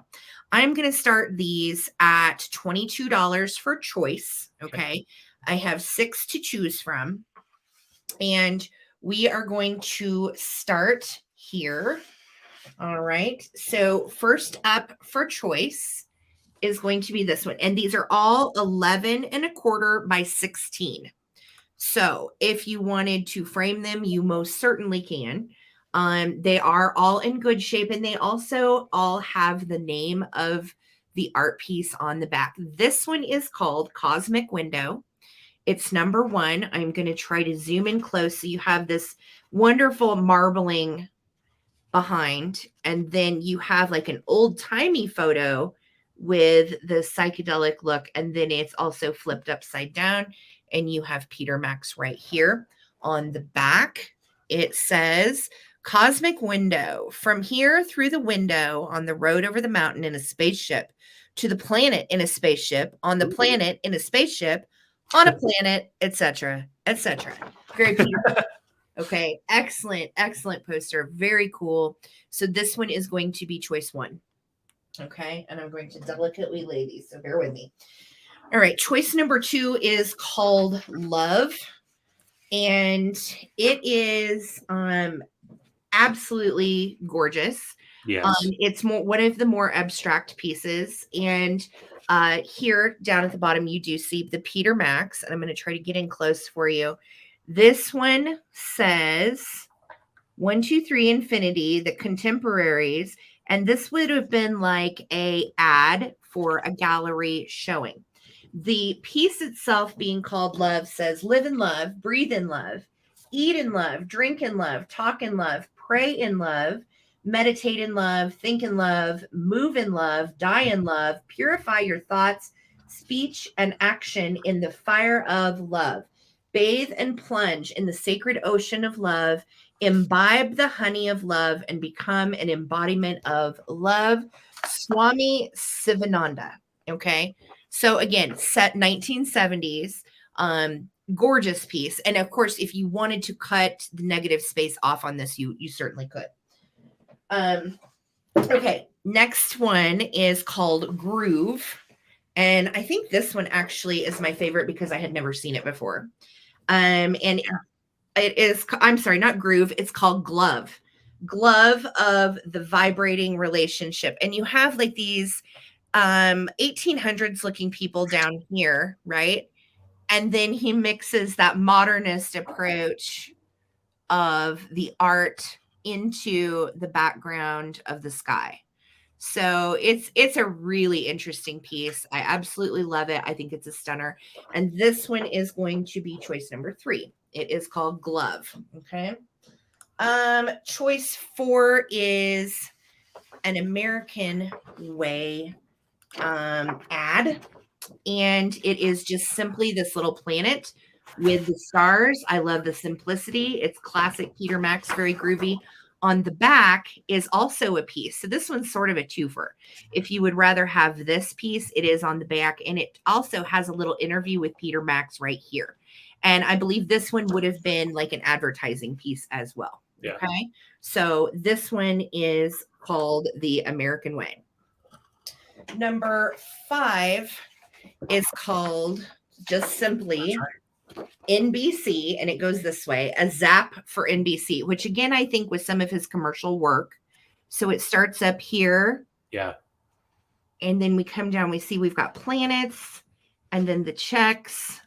I'm going to start these at $22 for choice. Okay. I have 6 to choose from, and we are going to start here. All right. So first up for choice is going to be this one. And these are all 11 1/4 by 16. So if you wanted to frame them, you most certainly can. They are all in good shape, and they also all have the name of the art piece on the back. This one is called Cosmic Window. It's number 1. I'm going to try to zoom in close so you have this wonderful marbling behind, and then you have like an old-timey photo with the psychedelic look. And then it's also flipped upside down. And you have Peter Max right here on the back. It says, Cosmic window. From here through the window on the road over the mountain in a spaceship, to the planet in a spaceship, on the planet in a spaceship, on a planet, etc., etc. Very Peter. Okay, excellent, excellent poster. Very cool. So this one is going to be choice 1. Okay, and I'm going to delicately lay these, so bear with me. All right, choice number 2 is called Love, and it is absolutely gorgeous. Yes. It's one of the more abstract pieces, and here down at the bottom you do see the Peter Max, and I'm going to try to get in close for you. This one says 1, 2, 3 infinity, the contemporaries, and this would have been like a ad for a gallery showing. The piece itself being called Love says, live in love, breathe in love, eat in love, drink in love, talk in love, pray in love, meditate in love, think in love, move in love, die in love, purify your thoughts, speech, and action in the fire of love. Bathe and plunge in the sacred ocean of love, imbibe the honey of love, and become an embodiment of love. Swami Sivananda. Okay. So again, set 1970s, gorgeous piece. And of course, if you wanted to cut the negative space off on this, you certainly could. Okay, next one is called Groove. And I think this one actually is my favorite because I had never seen it before. And it is, I'm sorry, not Groove. It's called Glove. Glove of the vibrating relationship. And you have like these 1800s looking people down here, right? And then he mixes that modernist approach of the art into the background of the sky. So it's a really interesting piece. I absolutely love it. I think it's a stunner. And this one is going to be choice number 3. It is called Glove. Okay. Choice 4 is an American Way ad, and it is just simply this little planet with the stars. I love the simplicity. It's classic Peter Max, very groovy. On the back is also a piece. So this one's sort of a twofer. If you would rather have this piece, it is on the back, and it also has a little interview with Peter Max right here. And I believe this one would have been like an advertising piece as well. Yeah. Okay. So this one is called The American Way. Number 5 is called just simply NBC, and it goes this way, a zap for NBC, which again, I think was some of his commercial work. So it starts up here. Yeah. And then we come down, we see we've got planets, and then the checks,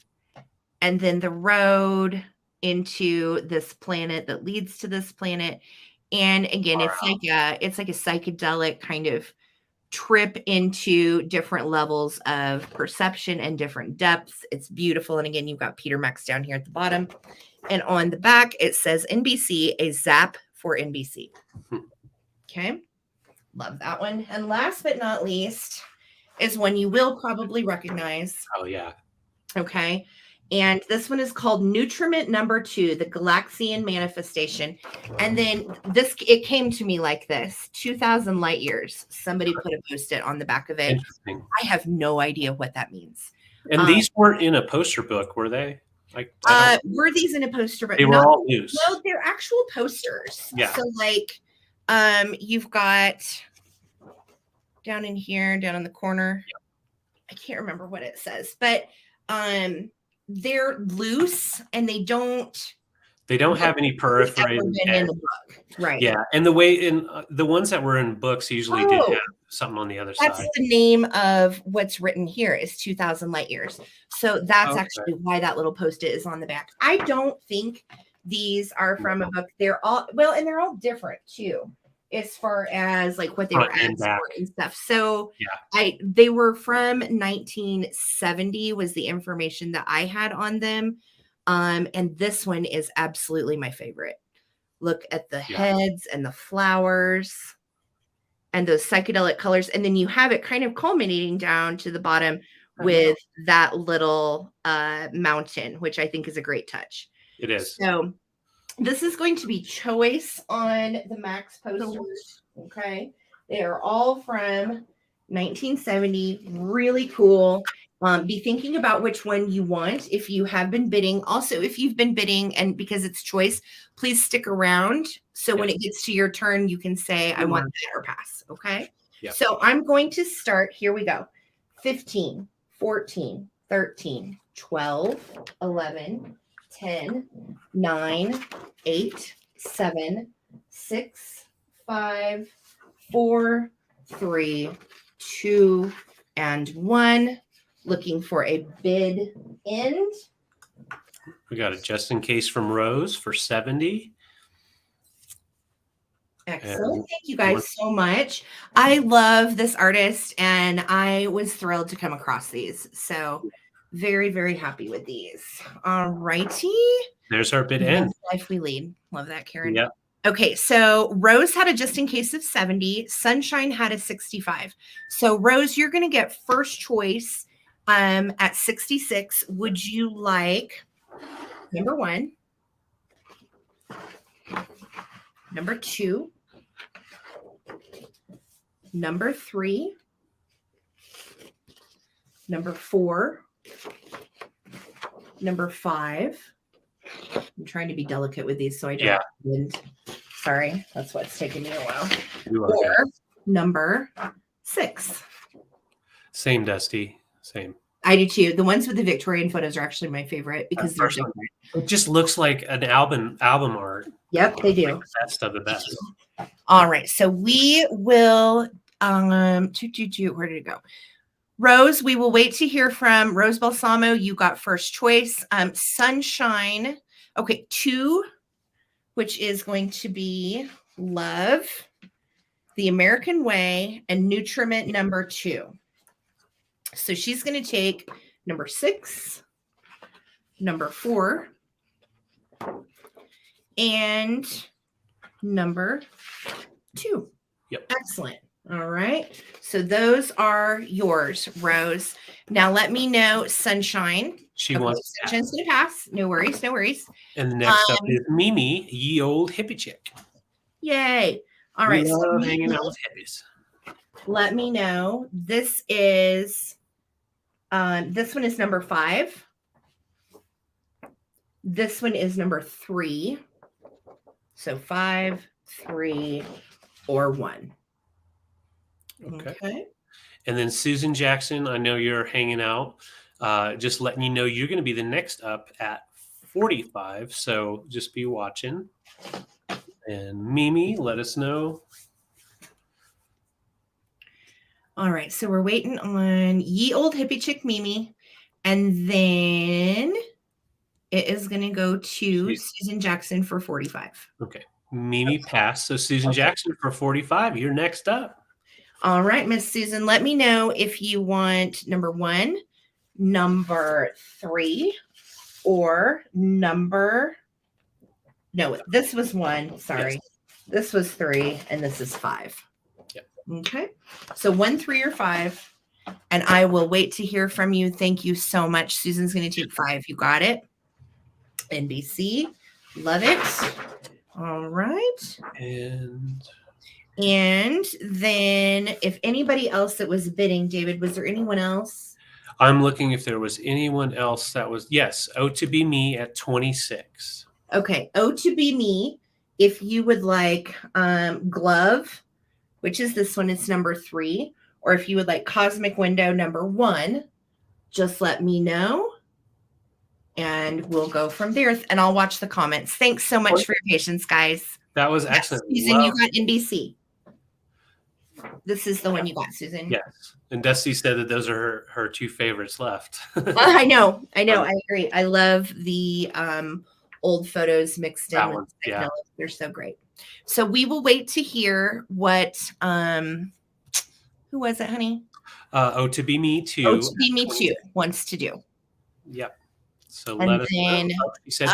and then the road into this planet that leads to this planet. And again, it's like a psychedelic kind of trip into different levels of perception and different depths. It's beautiful. And again, you've got Peter Max down here at the bottom. And on the back, it says NBC, a zap for NBC. Okay. Love that one. And last but not least is one you will probably recognize. Oh, yeah. Okay. And this one is called Nutriment Number 2, the Galaxian Manifestation. And then it came to me like this, 2,000 light years. Somebody put a post-it on the back of it. Interesting. I have no idea what that means. And these weren't in a poster book, were they? Like, were these in a poster book? They were all loose. No, they're actual posters. Yeah. So like, you've got down in here, down in the corner. Yep. I can't remember what it says, but they're loose and they don't have any peripheral in the book. Right. Yeah. And the way in the ones that were in books usually did have something on the other side. That's the name of what's written here is 2,000 light years. So that's actually why that little post-it is on the back. I don't think these are from a book. They're all and they're all different too, as far as like what they were asked for and stuff. So they were from 1970 was the information that I had on them. And this one is absolutely my favorite. Look at the heads and the flowers. and those psychedelic colors. And then you have it kind of culminating down to the bottom with that little mountain, which I think is a great touch. It is. So this is going to be choice on the Max posters. Okay. They are all from 1970. Really cool. Be thinking about which one you want if you have been bidding. Also, if you've been bidding and because it's choice, please stick around. So when it gets to your turn, you can say, I want that or pass. Okay. Yep. So I'm going to start. Here we go. 15, 14, 13, 12, 11, 10, 9, 8, 7, 6, 5, 4, 3, 2, and 1. Looking for a bid end. We got a just in case from Rose for 70. Excellent. Thank you guys so much. I love this artist and I was thrilled to come across these. So very, very happy with these. All righty. There's our bid end. Life we lead. Love that, Karen. Yep. Okay, so Rose had a just in case of 70. Sunshine had a 65. So Rose, you're going to get first choice at 66. Would you like number 1, number 2, number 3, number 4, number 5? I'm trying to be delicate with these so I don't wind. Sorry, that's what's taking me a while. Or number 6. Same, Dusty. Same. I do too. The ones with the Victorian photos are actually my favorite because they're different. It just looks like an album art. Yep, they do. Like the best of the best. All right, so we will where did it go? Rose, we will wait to hear from Rose Balsamo. You got first choice. Sunshine. Okay, 2, which is going to be Love, The American Way, and Nutriment number 2. So she's going to take number 6, number 4, and number 2. Yep. Excellent. All right. So those are yours, Rose. Now let me know, Sunshine. She wants Sunshine's going to pass. No worries. No worries. And the next up is Mimi, ye old hippie chick. Yay. All right. So hanging out with hippies. Let me know. This is this one is number 5. This one is number 3. So 5, 3, or 1. Okay. And then Susan Jackson, I know you're hanging out. Just letting you know you're going to be the next up at 45. So just be watching. And Mimi, let us know. All right. So we're waiting on ye old hippie chick Mimi. And then it is going to go to Susan Jackson for 45. Okay. Mimi passed. So Susan Jackson for 45. You're next up. All right, Miss Susan, let me know if you want number 1, number 3, or this was 1. Sorry. Yes. This was 3, and this is 5. Yep. Okay. So 1, 3, or 5. And I will wait to hear from you. Thank you so much. Susan's going to take 5. You got it. NBC. Love it. All right. And then if anybody else that was bidding, David, was there anyone else? I'm looking if there was anyone else that was, yes, Oh to Be Me at 26. Okay, Oh to Be Me. If you would like Glove, which is this one, it's number 3. Or if you would like Cosmic Window number 1, just let me know. And we'll go from there. And I'll watch the comments. Thanks so much for your patience, guys. That was excellent. Susan, you got NBC. This is the one you got, Susan. Yes. And Dusty said that those are her 2 favorites left. I know. I agree. I love the old photos mixed in with technology. They're so great. So we will wait to hear what who was it, honey? Oh to Be Me Too. Oh to Be Me Too wants to do. Yep. So and let us then, know. She said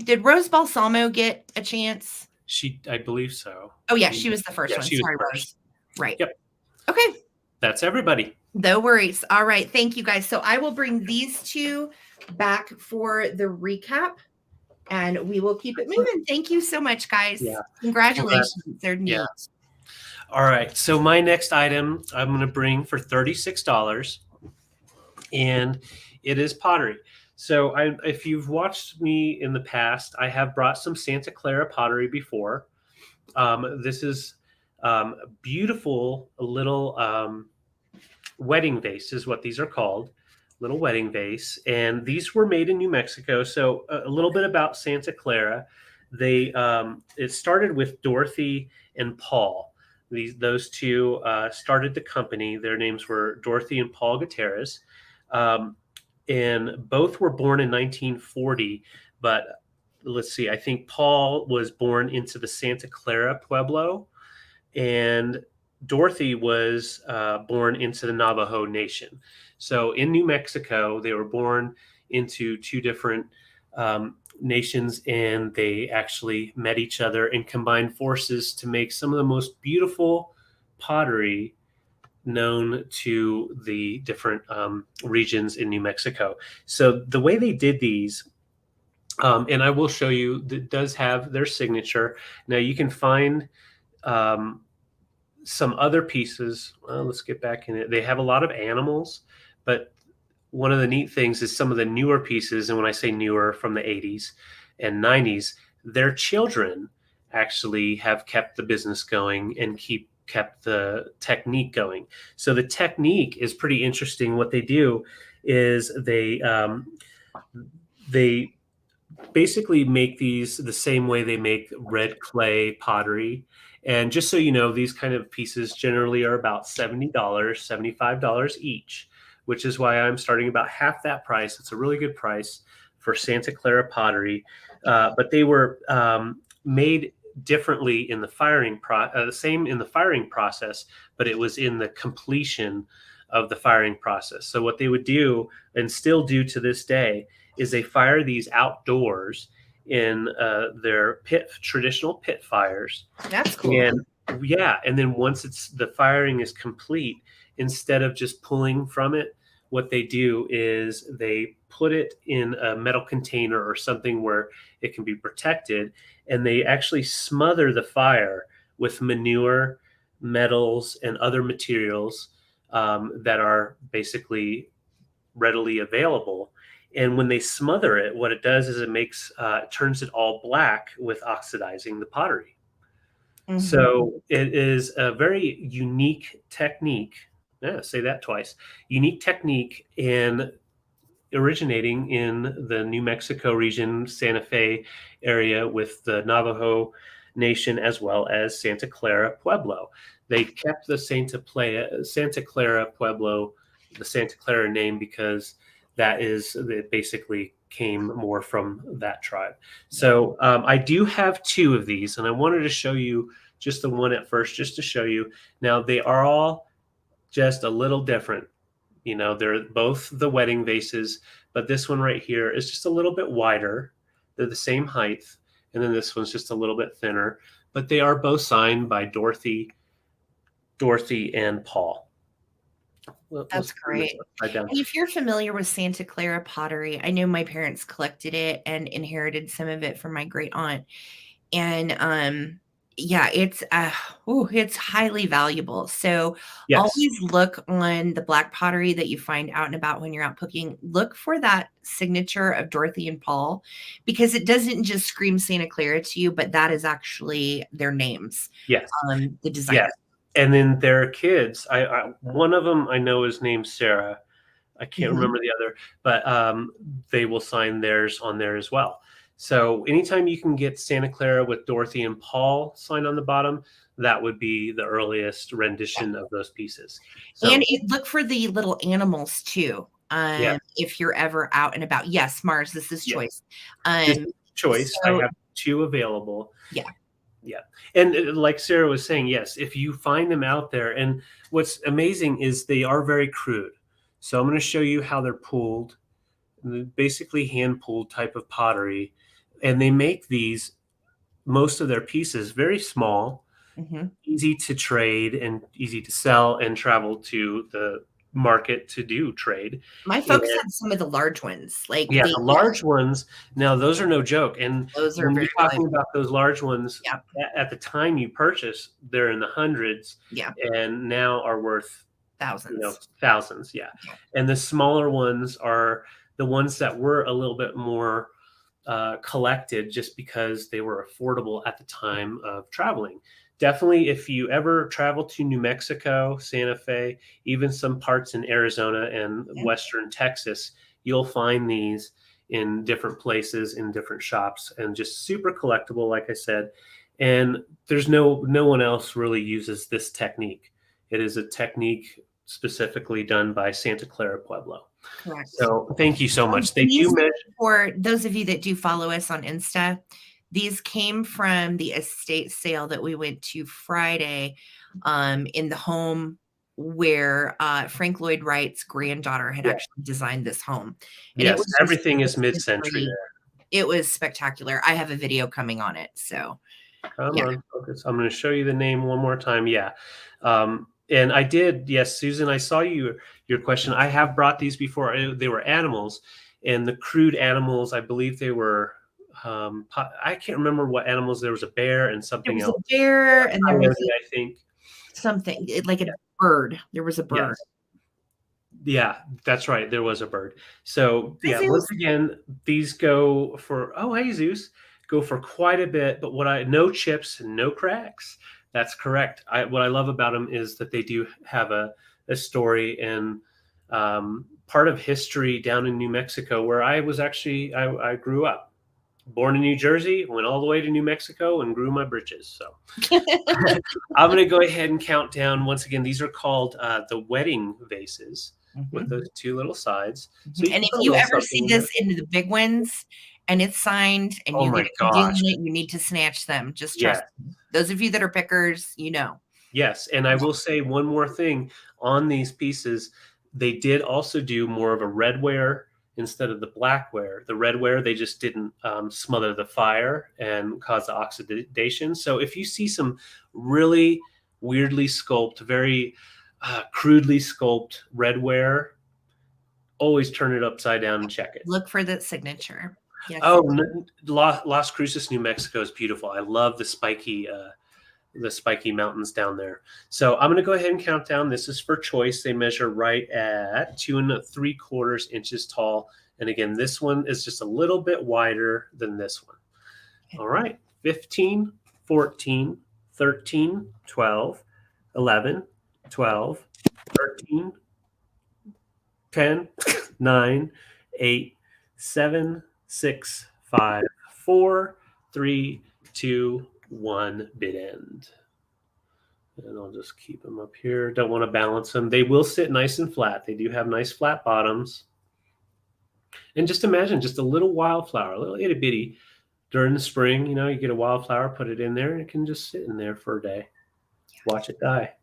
did Rose Balsamo get a chance? I believe so. Oh yeah, she was the first one. Sorry, Rose. Right. Yep. Okay. That's everybody. No worries. All right. Thank you guys. So I will bring these two back for the recap and we will keep it moving. Thank you so much, guys. Yeah. Congratulations. They're neat. Yeah. All right. So my next item I'm going to bring for $36, and it is pottery. So if you've watched me in the past, I have brought some Santa Clara pottery before. This is beautiful little wedding vase is what these are called, little wedding vase. And these were made in New Mexico. So a little bit about Santa Clara. It started with Dorothy and Paul. Those two started the company. Their names were Dorothy and Paul Gutierrez. And both were born in 1940, but let's see, I think Paul was born into the Santa Clara Pueblo, and Dorothy was born into the Navajo Nation. So in New Mexico, they were born into two different nations, and they actually met each other and combined forces to make some of the most beautiful pottery known to the different regions in New Mexico. So the way they did these, and I will show you, that does have their signature. Now you can find some other pieces. Well, let's get back in it. They have a lot of animals, but one of the neat things is some of the newer pieces, and when I say newer, from the 80s and 90s, their children actually have kept the business going and kept the technique going. So the technique is pretty interesting. What they do is they basically make these the same way they make red clay pottery. And just so you know, these kind of pieces generally are about $70, $75 each, which is why I'm starting about half that price. It's a really good price for Santa Clara pottery. But they were made differently in the same in the firing process, but it was in the completion of the firing process. So what they would do, and still do to this day, is they fire these outdoors in their traditional pit fires. That's cool. And yeah, and then once the firing is complete, instead of just pulling from it, what they do is they put it in a metal container or something where it can be protected, and they actually smother the fire with manure, metals, and other materials that are basically readily available. And when they smother it, what it does is it turns it all black with oxidizing the pottery. Mm-hmm. So it is a very unique technique. Yeah, say that twice. Unique technique in originating in the New Mexico region, Santa Fe area, with the Navajo Nation, as well as Santa Clara Pueblo. They kept the Santa Clara Pueblo, the Santa Clara name, because it basically came more from that tribe. So I do have two of these, and I wanted to show you just the one at first, just to show you. Now they are all just a little different. You know, they're both the wedding vases, but this one right here is just a little bit wider. They're the same height, and then this one's just a little bit thinner. But they are both signed by Dorothy and Paul. That's great. And if you're familiar with Santa Clara pottery, I know my parents collected it and inherited some of it from my great aunt. And yeah, it's highly valuable. So yes, always look on the black pottery that you find out and about when you're out cooking. Look for that signature of Dorothy and Paul, because it doesn't just scream Santa Clara to you, but that is actually their names. Yes. The designer. Yes. And then their kids, one of them I know is named Sarah. I can't remember the other, but they will sign theirs on there as well. So anytime you can get Santa Clara with Dorothy and Paul signed on the bottom, that would be the earliest rendition of those pieces. So, and look for the little animals too. If you're ever out and about. Yes, Mars, this is choice. This is choice. So, I have two available. Yeah. Yeah. And like Sarah was saying, yes, if you find them out there, and what's amazing is they are very crude. So I'm going to show you how they're pulled, basically hand pulled type of pottery. And they make most of their pieces very small. easy to trade and easy to sell and travel to the market to do trade. My folks had some of the large ones. Like the large ones. Now those are no joke. And those are when very you're talking about those large ones, Yeah. at the time you purchase, they're in the hundreds. Yeah. And now are worth thousands. Thousands. Yeah. And the smaller ones are the ones that were a little bit more collected just because they were affordable at the time of traveling. Definitely, if you ever travel to New Mexico, Santa Fe, even some parts in Arizona and Western Texas, you'll find these in different places, in different shops, and just super collectible, like I said. And there's no one else really uses this technique. It is a technique specifically done by Santa Clara Pueblo. Correct. So thank you so much. They do measure. For those of you that do follow us on Insta, these came from the estate sale that we went to Friday in the home where Frank Lloyd Wright's granddaughter had actually designed this home. And yes, everything is mid-century there. It was spectacular. I have a video coming on it. So come on, focus. I'm going to show you the name one more time. Yeah. And I did. Yes, Susan, I saw your question. I have brought these before. They were animals, and the crude animals, I believe they were, I can't remember what animals. There was a bear and something else. A bear and there was I think something like a bird. There was a bird. Yes. Yeah, that's right. There was a bird. So once again, these go for, hey, Zeus, go for quite a bit, but no chips, no cracks. That's correct. What I love about them is that they do have a story and part of history down in New Mexico, where I was actually, I grew up. Born in New Jersey, went all the way to New Mexico and grew my britches. So I'm going to go ahead and count down. Once again, these are called the wedding vases with those two little sides. So and if you ever see this in the big ones and it's signed and you get a deal on it, you need to snatch them. Just trust me. Those of you that are pickers, Yes. And I will say one more thing on these pieces. They did also do more of a redware instead of the blackware. The redware, they just didn't smother the fire and cause the oxidation. So if you see some really weirdly sculpted, very crudely sculpted redware, always turn it upside down and check it. Look for the signature. Yes. Las Cruces, New Mexico is beautiful. I love the spiky mountains down there. So I'm going to go ahead and count down. This is for choice. They measure right at 2 3/4 inches tall. And again, this one is just a little bit wider than this one. All right. 15, 14, 13, 12, 11, 12, 13, 10, 9, 8, 7, 6, 5, 4, 3, 2, 1 bit end. And I'll just keep them up here. Don't want to balance them. They will sit nice and flat. They do have nice flat bottoms. And just imagine just a little wildflower, a little itty bitty. During the spring, you get a wildflower, put it in there, and it can just sit in there for a day. Watch it die.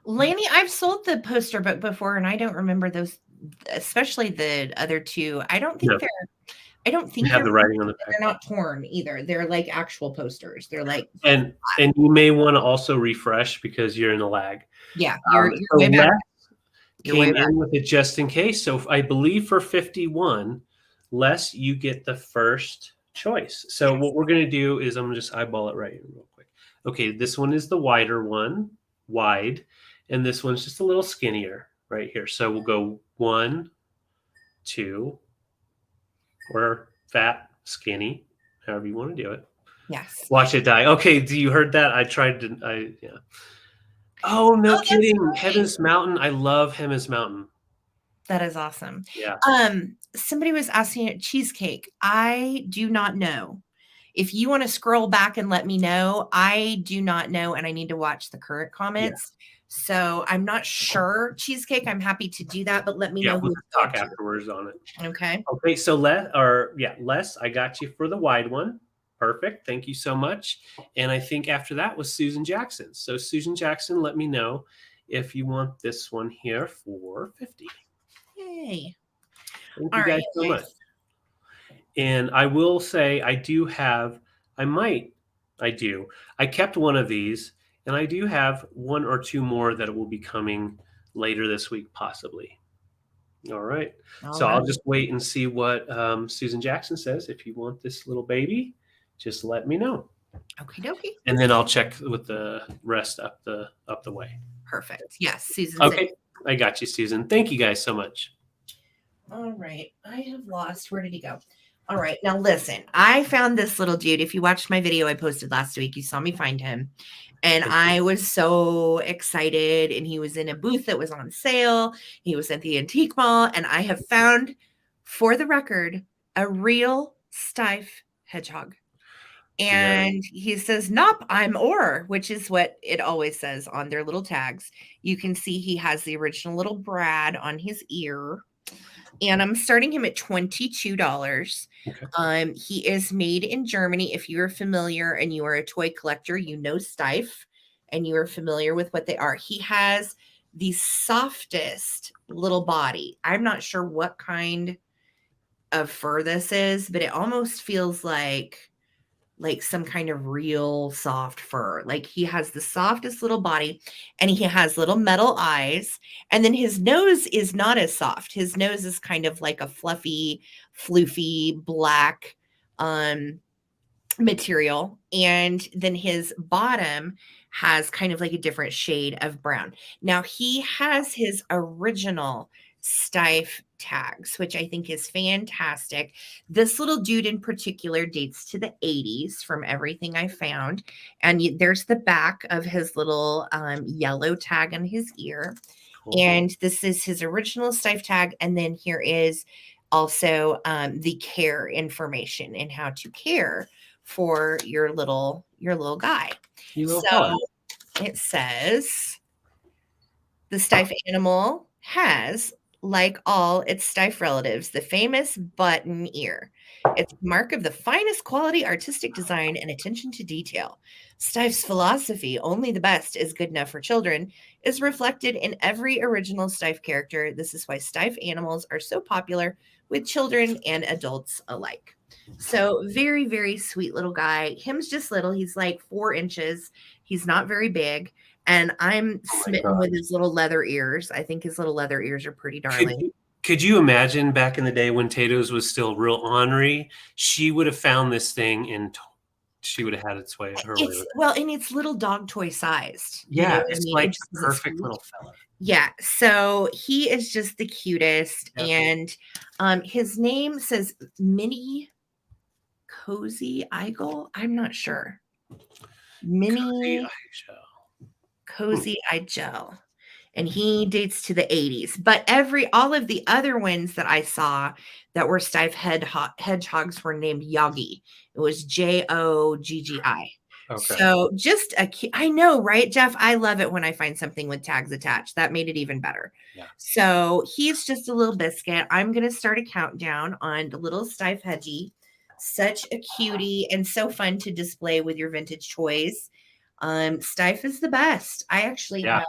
Lanny, I've sold the poster book before, and I don't remember those, especially the other two. I don't think they have the writing on the back. They're not torn either. They're like actual posters. They're like and you may want to also refresh because you're in a lag. Yeah, you're way back. Came in with it just in case. So I believe for 51, Les, you get the first choice. So what we're going to do is I'm going to just eyeball it right here real quick. Okay, this one is the wider one, wide, and this one's just a little skinnier right here. So we'll go 1, 2, or fat, skinny, however you want to do it. Yes. Watch it die. Okay, you heard that? Yeah. Oh, no kidding. Right. Heaven's Mountain. I love Heaven's Mountain. That is awesome. Yeah. Somebody was asking cheesecake. I do not know. If you want to scroll back and let me know, I do not know, and I need to watch the current comments. Yeah. So I'm not sure. Cheesecake, I'm happy to do that, but let me know. We'll talk afterwards on it. Okay. Okay. So Les, I got you for the wide one. Perfect. Thank you so much. And I think after that was Susan Jackson. So Susan Jackson, let me know if you want this one here for 50. Yay. Thank you guys so much. And I will say I might I do. I kept one of these, and I do have one or two more that will be coming later this week, possibly. All right. All So right. I'll just wait and see what Susan Jackson says. If you want this little baby, just let me know, Okie dokie. and then I'll check with the rest up the way. Perfect. Yes, Susan said. Okay, I got you, Susan. Thank you guys so much. All right. I have lost. Where did he go? All right. Now listen, I found this little dude. If you watched my video I posted last week, you saw me find him. And I was so excited. And he was in a booth that was on sale. He was at the antique mall. And I have found, for the record, a real Steiff hedgehog. And he says, "Nope, I'm Or," which is what it always says on their little tags. You can see he has the original little Brad on his ear. And I'm starting him at $22. Okay. He is made in Germany. If you're familiar and you are a toy collector, you know Steiff and you are familiar with what they are. He has the softest little body. I'm not sure what kind of fur this is, but it almost feels like some kind of real soft fur. Like he has the softest little body and he has little metal eyes. And then his nose is not as soft. His nose is kind of like a fluffy, floofy black material. And then his bottom has kind of like a different shade of brown. Now he has his original Steiff tags, which I think is fantastic. This little dude in particular dates to the 80s from everything I found. And there's the back of his little yellow tag on his ear. Cool. And this is his original Steiff tag. And then here is also the care information and how to care for your little guy. So it says the Steiff animal has, like all its Steiff relatives, the famous button ear. It's a mark of the finest quality, artistic design, and attention to detail. Steiff's philosophy, only the best is good enough for children, is reflected in every original Steiff character. This is why Steiff animals are so popular with children and adults alike. So very, very sweet little guy. Him's just little. He's like 4 inches. He's not very big. And I'm smitten with his little leather ears. I think his little leather ears are pretty darling. Could you imagine back in the day when Tato's was still real ornery? She would have found this thing and she would have had its way. Well, and it's little dog toy sized. Yeah, it's like a perfect little fella. Yeah, so he is just the cutest. Yeah. And his name says Mini Cozy Eagle. I'm not sure. Mini Cozy Eagle. And he dates to the 80s. But all of the other ones that I saw that were Steiff hedgehogs were named Yoggi. It was Joggi. Okay. So just I know, right, Jeff? I love it when I find something with tags attached. That made it even better. Yeah. So he's just a little biscuit. I'm going to start a countdown on the little Steiff hedgie. Such a cutie and so fun to display with your vintage toys. Steiff is the best. I actually have.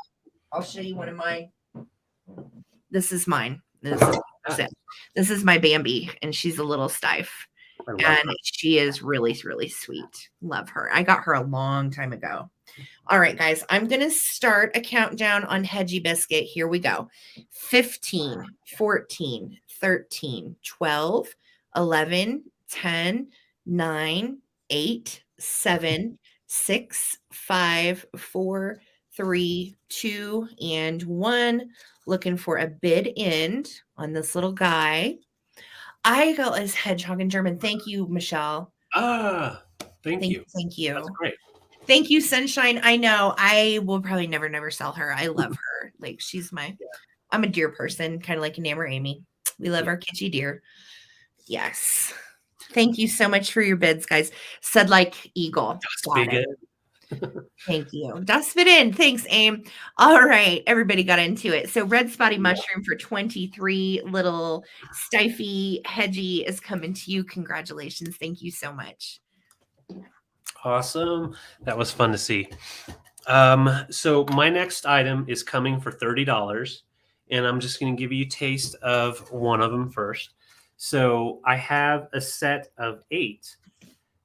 I'll show you one of mine. This is mine. This is my Bambi, and she's a little Steiff. And she is really, really sweet. Love her. I got her a long time ago. All right, guys, I'm going to start a countdown on Hedgie Biscuit. Here we go. 15, 14, 13, 12, 11, 10, 9, 8, 7, 6, 5, 4, 3, 2, and 1. Looking for a bid end on this little guy. Eagle is hedgehog in German. Thank you, Michelle. Thank you. Thank you. That's great. Thank you, Sunshine. I know. I will probably never sell her. I love her. Like she's I'm a deer person, kind of like Nam or Amy. We love our kitschy deer. Yes. Thank you so much for your bids, guys. Said like eagle. Thank you. Das fit in. Thanks, Aim. All right. Everybody got into it. So red spotty mushroom for 23. Little Steiffy hedgie is coming to you. Congratulations. Thank you so much. Awesome. That was fun to see. So my next item is coming for $30. And I'm just going to give you a taste of one of them first. So I have a set of 8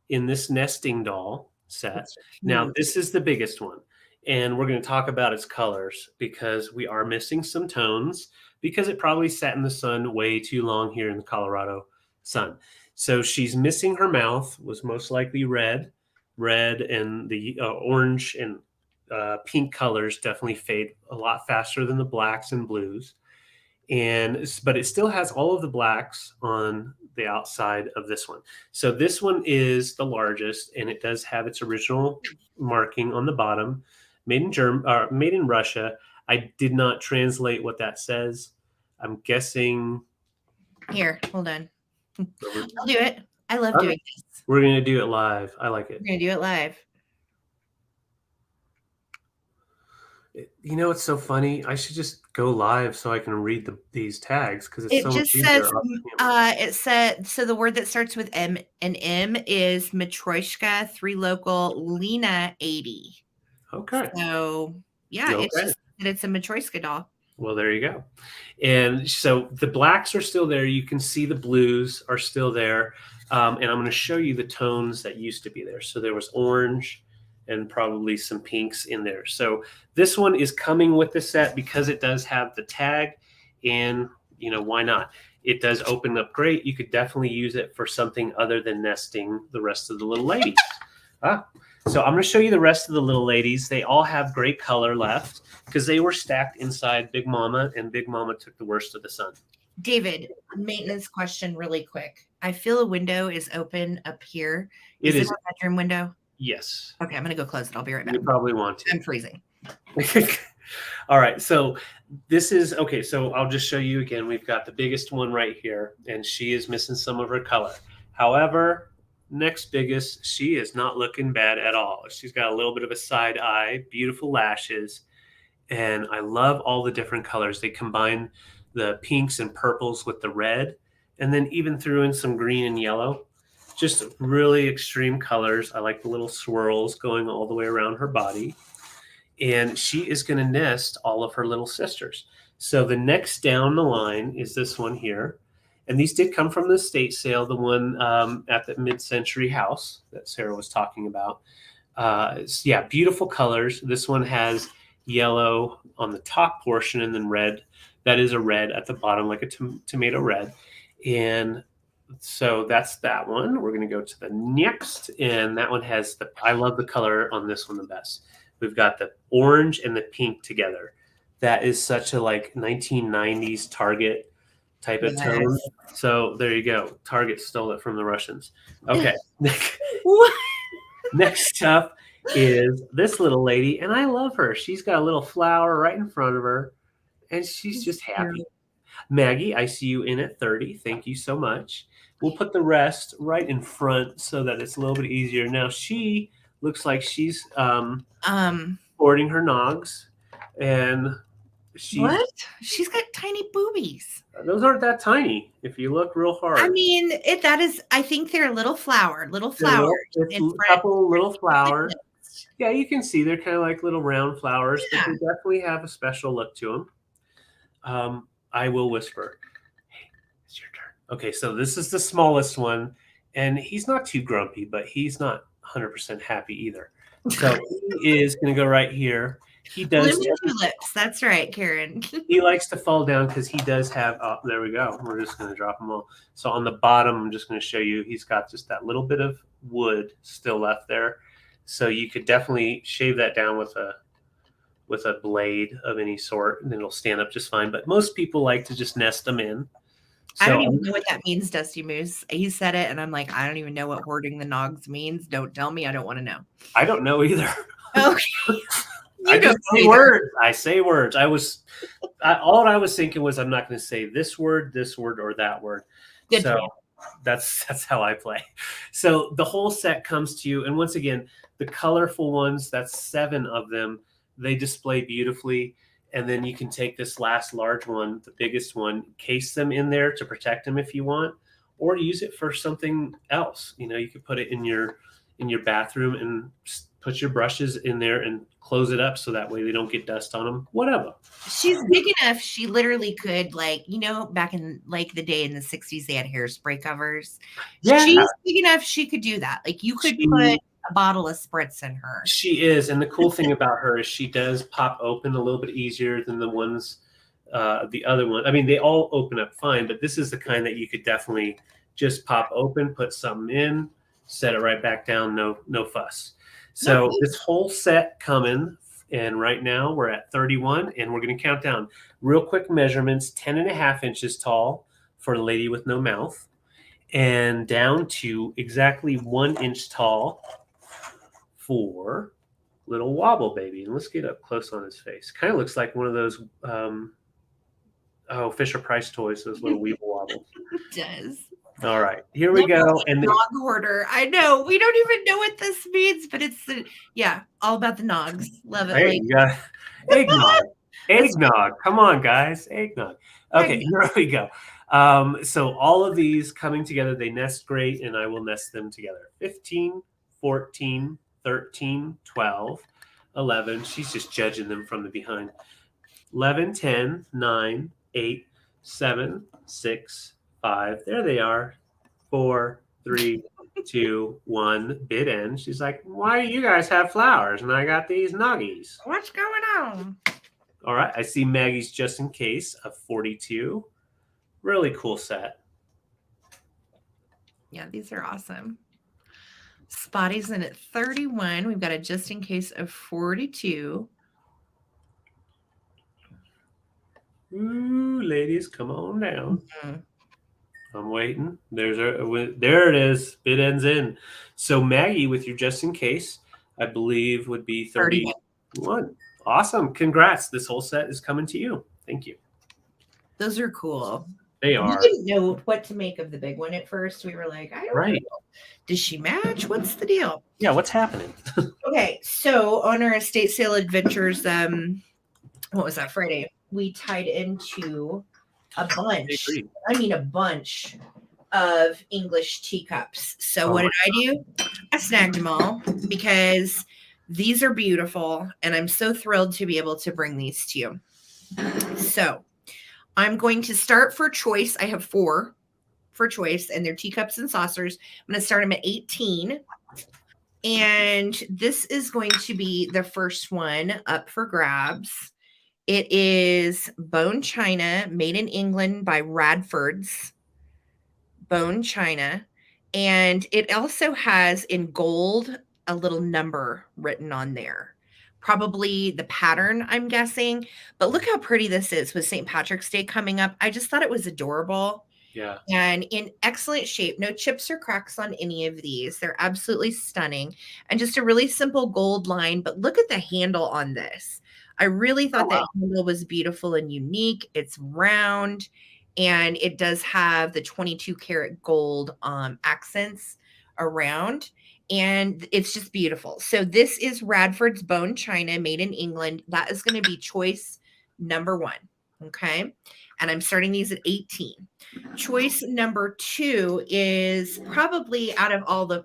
in this nesting doll. set. That's Now, huge. this is the biggest one. And we're going to talk about its colors because we are missing some tones because it probably sat in the sun way too long here in the Colorado sun. So she's missing her mouth, was most likely red, and the orange and pink colors definitely fade a lot faster than the blacks and blues. But it still has all of the blacks on the outside of this one. So this one is the largest, and it does have its original marking on the bottom, made in Russia. I did not translate what that says. I'm guessing. Here, hold on. I'll do it. I love doing this. We're gonna do it live. I like it. We're gonna do it live. You know, it's so funny. I should just go live so I can read these tags because it's It so just much says, easier. it said, so the word that starts with M and M is Matryoshka, 3 local, Lena 80. Okay. So yeah, it's Okay. just that it's a Matryoshka doll. Well, there you go. And so the blacks are still there. You can see the blues are still there. And I'm going to show you the tones that used to be there. So there was orange and probably some pinks in there. So this one is coming with the set because it does have the tag, and why not? It does open up great. You could definitely use it for something other than nesting the rest of the little ladies. So I'm going to show you the rest of the little ladies. They all have great color left because they were stacked inside Big Mama, and Big Mama took the worst of the sun. David, maintenance question really quick. I feel a window is open up here. It is a bedroom window? Yes. Okay, I'm going to go close it. I'll be right back. You probably want to. I'm freezing. All right. So this is okay. So I'll just show you again. We've got the biggest one right here, and she is missing some of her color. However, next biggest, she is not looking bad at all. She's got a little bit of a side eye, beautiful lashes, and I love all the different colors. They combine the pinks and purples with the red, and then even threw in some green and yellow. Just really extreme colors. I like the little swirls going all the way around her body. And she is going to nest all of her little sisters. So the next down the line is this one here. And these did come from the estate sale, the one at the mid-century house that Sarah was talking about. Yeah, beautiful colors. This one has yellow on the top portion and then red. That is a red at the bottom, like a tomato red. And so that's that one. We're going to go to the next. And that one has I love the color on this one the best. We've got the orange and the pink together. That is such a 1990s Target type of tone. So there you go. Target stole it from the Russians. Okay. Next up is this little lady, and I love her. She's got a little flower right in front of her, and she's just happy. Maggie, I see you in at 30. Thank you so much. We'll put the rest right in front so that it's a little bit easier. Now she looks like she's sporting her nogs, and she's got tiny boobies. Those aren't that tiny if you look real hard. I mean, I think they're little flowers a couple little flowers. Yeah, you can see they're kind of like little round flowers, but they definitely have a special look to them. I will whisper, hey, it's your turn. Okay, so this is the smallest one, and he's not too grumpy, but he's not 100% happy either. So he is going to go right here. He does. Tulips. That's right, Karen. He likes to fall down because he does have. There we go. We're just going to drop them all. So on the bottom, I'm just going to show you. He's got just that little bit of wood still left there. So you could definitely shave that down with a blade of any sort, and it'll stand up just fine. But most people like to just nest them in. So, I don't even know what that means, Dusty Moose. He said it, and I'm like, I don't even know what hoarding the nogs means. Don't tell me. I don't want to know. I don't know either. Okay. I just say words. I say words. All I was thinking was I'm not going to say this word, or that word. Good so that's how I play. So the whole set comes to you, and once again, the colorful ones. That's 7 of them. They display beautifully. And then you can take this last large one, the biggest one, case them in there to protect them if you want, or use it for something else. You could put it in your bathroom and put your brushes in there and close it up so that way they don't get dust on them. Whatever. She's big enough. She literally could, back in the day in the 60s, they had hairspray covers. Yeah. She's big enough. She could do that. You could put a a bottle of spritz in her. She is, and the cool thing about her is she does pop open a little bit easier than the ones, the other one. I mean, they all open up fine, but this is the kind that you could definitely just pop open, put something in, set it right back down, no fuss. So this whole set coming, and right now we're at 31, and we're going to count down real quick measurements: 10.5 inches tall for the lady with no mouth, and down to exactly 1 inch tall for little Wobble Baby. And let's get up close on his face. Kind of looks like one of those Fisher Price toys, those little Weeble Wobbles. It does. All right, here we go. And nog hoarder. I know we don't even know what this means, but it's all about the nogs. Love it. Hey, you got eggnog. Eggnog. Come on, guys. Eggnog. Okay, here we go. So all of these coming together, they nest great, and I will nest them together. 15, 14, 13, 12, 11. She's just judging them from the behind. 11, 10, 9, 8, 7, 6, 5. There they are. 4, 3, 2, 1. Bid end. She's like, why do you guys have flowers? And I got these nuggies. What's going on? All right. I see Maggie's just in case of 42. Really cool set. Yeah, these are awesome. Spotty's in at 31. We've got a just in case of 42. Ooh, ladies, come on down. Mm-hmm. I'm waiting. There it is. Bid ends in. So Maggie, with your just in case, I believe would be 31. Awesome. Congrats. This whole set is coming to you. Thank you. Those are cool. They are. We didn't know what to make of the big one at first. We were like, I don't know. Does she match? What's the deal? Yeah, what's happening? Okay, so on our estate sale adventures, what was that, Friday? We tied into a bunch of English teacups. So what did I do? I snagged them all because these are beautiful, and I'm so thrilled to be able to bring these to you. So I'm going to start for choice. I have 4 for choice, and they're teacups and saucers. I'm going to start them at 18. And this is going to be the first one up for grabs. It is bone china, made in England by Radford's Bone China. And it also has in gold a little number written on there. Probably the pattern, I'm guessing. But look how pretty this is with St. Patrick's Day coming up. I just thought it was adorable. Yeah. And in excellent shape. No chips or cracks on any of these. They're absolutely stunning. And just a really simple gold line. But look at the handle on this. I really thought that handle was beautiful and unique. It's round. And it does have the 22 karat gold accents around. And it's just beautiful. So this is Radford's Bone China, made in England. That is going to be choice number 1. Okay. And I'm starting these at 18. Choice number 2 is probably out of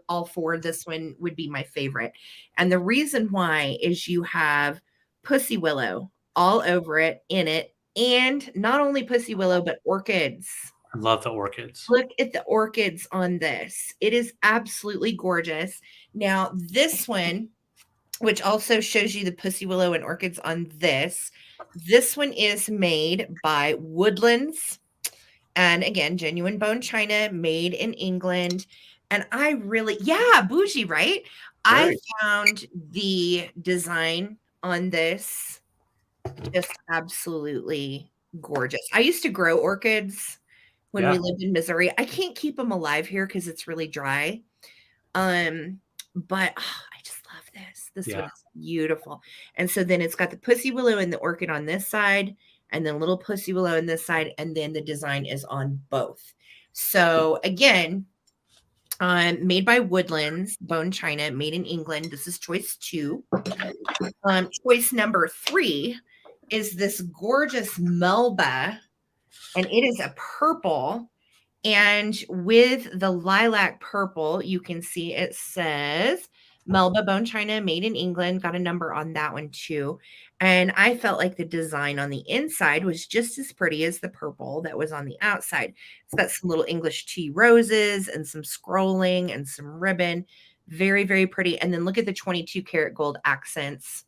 all 4, this one would be my favorite. And the reason why is you have Pussy Willow all over it, in it. And not only Pussy Willow, but orchids. I love the orchids. Look at the orchids on this. It is absolutely gorgeous. Now, this one, which also shows you the Pussy Willow and orchids on this one is made by Woodlands. And again, genuine bone china, made in England. And I really, bougie, right? I found the design on this just absolutely gorgeous. I used to grow orchids when we lived in Missouri. I can't keep them alive here because it's really dry. But I just love this. This one is beautiful. And so then it's got the Pussy Willow and the orchid on this side, and then little Pussy Willow on this side, and then the design is on both. So again, made by Woodlands, bone china, made in England. This is choice 2. Choice number 3 is this gorgeous Melba, and it is a purple. And with the lilac purple, you can see it says Melba Bone China, made in England. Got a number on that one too. And I felt like the design on the inside was just as pretty as the purple that was on the outside. It's got some little English tea roses and some scrolling and some ribbon. Very, very pretty. And then look at the 22 karat gold accents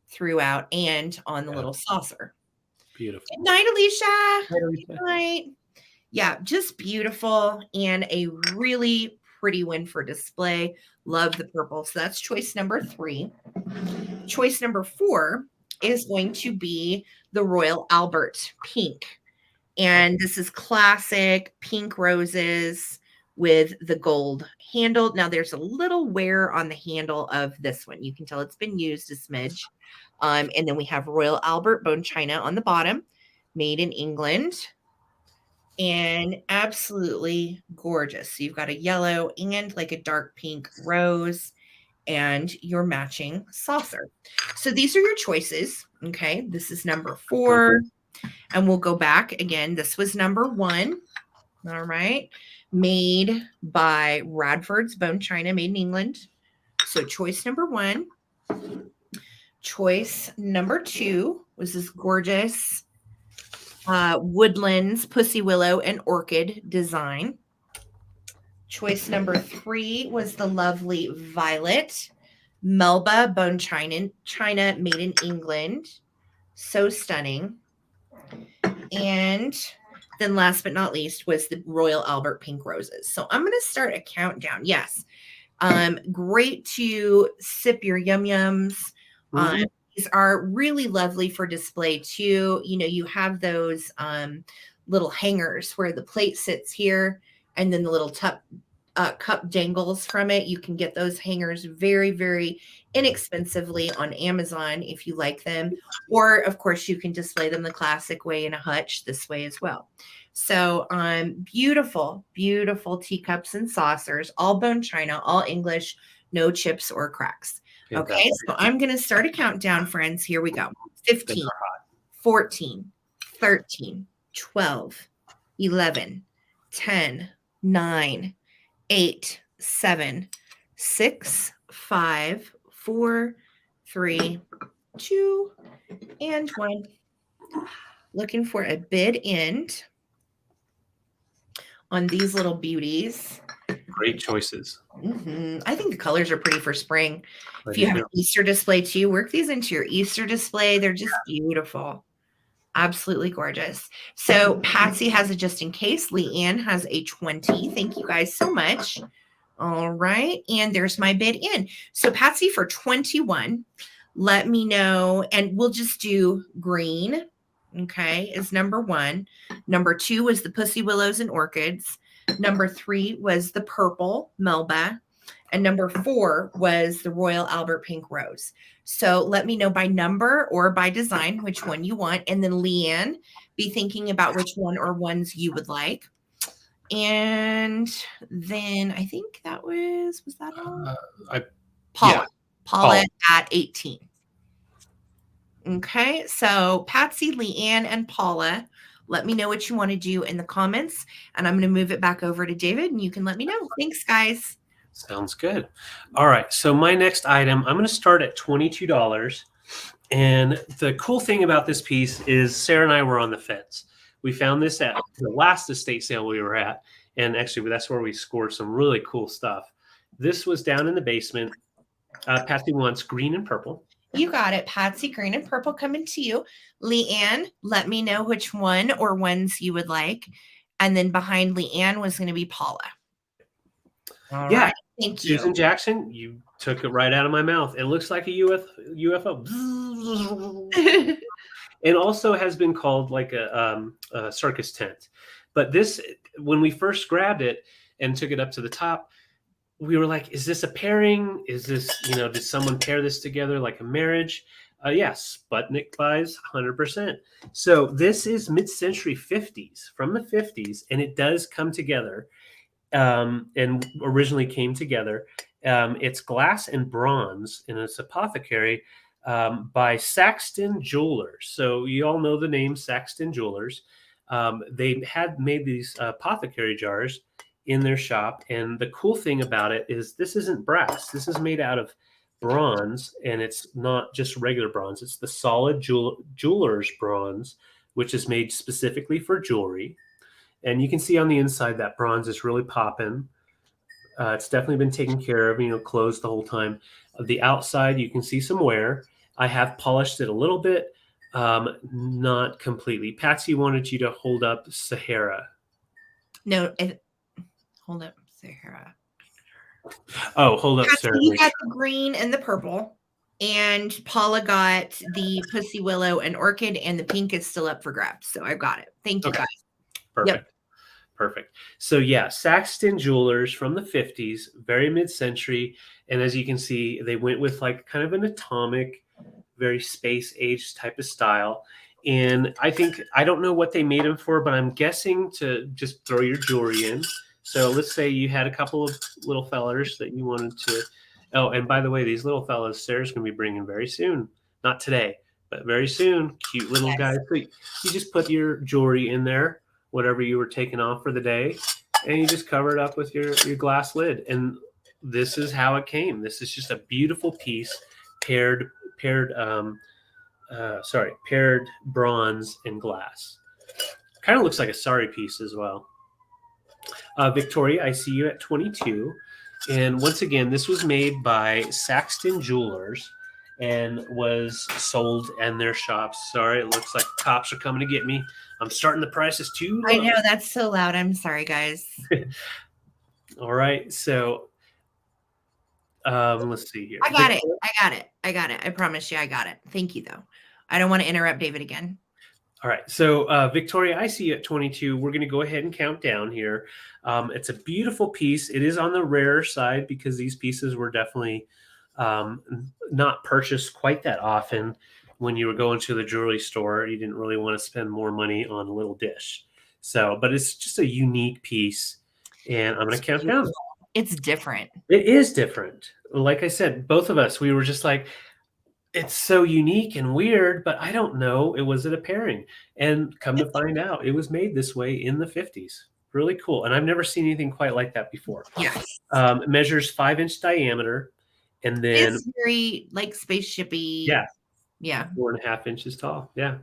throughout and on the little saucer. Beautiful. Good night, Alicia. Good night. Good night. Yeah, just beautiful and a really pretty one for display. Love the purple. So that's choice number 3. Choice number 4 is going to be the Royal Albert pink. And this is classic pink roses with the gold handle. Now there's a little wear on the handle of this one. You can tell it's been used a smidge. And then we have Royal Albert bone china on the bottom, made in England. And absolutely gorgeous. So you've got a yellow and like a dark pink rose and your matching saucer. So these are your choices. Okay. This is number 4. And we'll go back again. This was number 1. All right. Made by Radford's Bone China, made in England. So choice number 1. Choice number 2 was this gorgeous Woodlands Pussy Willow and Orchid design. Choice number 3 was the lovely Violet Melba Bone China made in England. So stunning. And then last but not least was the Royal Albert pink roses. So I'm going to start a countdown. Yes. Great to sip your yum yums. These are really lovely for display too. You know, you have those little hangers where the plate sits here and then the little cup dangles from it. You can get those hangers very, very inexpensively on Amazon if you like them. Or, of course, you can display them the classic way in a hutch this way as well. So beautiful, beautiful teacups and saucers, all bone china, all English, no chips or cracks. Okay, so I'm going to start a countdown, friends. Here we go. 15, 14, 13, 12, 11, 10, 9, 8, 7, 6, 5, 4, 3, 2, and 1. Looking for a bid end on these little beauties. Great choices. I think the colors are pretty for spring. If you have an Easter display too, work these into your Easter display. They're just beautiful. Absolutely gorgeous. So Patsy has a just in case. Leanne has a 20. Thank you guys so much. All right. And there's my bid in. So Patsy for 21, let me know. And we'll just do green. Okay. Is number 1. Number 2 was the Pussy Willows and Orchids. Number 3 was the purple Melba. And number 4 was the Royal Albert Pink Rose. So let me know by number or by design which one you want. And then Leanne, be thinking about which one or ones you would like. And then I think that was that all? Paula at 18. Okay, so Patsy, Leanne, and Paula, let me know what you want to do in the comments. And I'm going to move it back over to David, and you can let me know. Thanks, guys. Sounds good. All right, so my next item, I'm going to start at $22. And the cool thing about this piece is Sarah and I were on the fence. We found this at the last estate sale we were at. And actually, that's where we scored some really cool stuff. This was down in the basement. Patsy wants green and purple. You got it, Patsy. Green and purple coming to you. Leanne, let me know which one or ones you would like. And then behind Leanne was going to be Paula. All right. Thank you. Susan Jackson, you took it right out of my mouth. It looks like a UFO. It also has been called like a circus tent. But this, when we first grabbed it and took it up to the top, we were like, is this a pairing? Is this, did someone pair this together like a marriage? Yes, Sputnik buys 100%. So this is mid-century 50s, from the 50s, and it does come together and originally came together. It's glass and bronze, and it's apothecary by Saxton Jewelers. So you all know the name Saxton Jewelers. They had made these apothecary jars in their shop. And the cool thing about it is this isn't brass. This is made out of bronze, and it's not just regular bronze. It's the solid jeweler's bronze, which is made specifically for jewelry. And you can see on the inside that bronze is really popping. It's definitely been taken care of, closed the whole time. The outside, you can see some wear. I have polished it a little bit, not completely. Patsy wanted you to hold up Sahara. No, hold up, Sahara. Oh, hold up, Patsy, Sarah. you got the green and the purple. And Paula got the Pussy Willow and Orchid, and the pink is still up for grabs. So I've got it. Thank you, Okay. guys. Perfect. Yep. Perfect. So yeah, Saxton Jewelers from the 50s, very mid-century. And as you can see, they went with like kind of an atomic, very space age type of style. And I don't know what they made them for, but I'm guessing to just throw your jewelry in. So let's say you had a couple of little fellers that you wanted to. Oh, and by the way, these little fellas Sarah's going to be bringing very soon. Not today, but very soon. Cute little Yes. guys. So you just put your jewelry in there, whatever you were taking off for the day, and you just cover it up with your glass lid. And this is how it came. This is just a beautiful piece, paired bronze and glass. Kind of looks like a sari piece as well. Victoria, I see you at 22. And once again, this was made by Saxton Jewelers and was sold in their shops. Sorry, it looks like cops are coming to get me. I'm starting the prices too low. I know, that's so loud. I'm sorry, guys. All right, so let's see here. I got it. I promise you I got it. Thank you, though. I don't want to interrupt David again. All right, so Victoria, I see you at 22. We're going to go ahead and count down here. It's a beautiful piece. It is on the rarer side because these pieces were definitely not purchased quite that often. When you were going to the jewelry store, you didn't really want to spend more money on a little dish. So, but it's just a unique piece, and I'm going to count down. It's different. It is different. Like I said, both of us, we were just like, it's so unique and weird, but I don't know. Was it a pairing? And come to find out, it was made this way in the 50s. Really cool. And I've never seen anything quite like that before. Yes. It measures 5-inch diameter. And then it's very like spaceshipy. Yeah. Yeah. 4.5 inches tall. Yeah.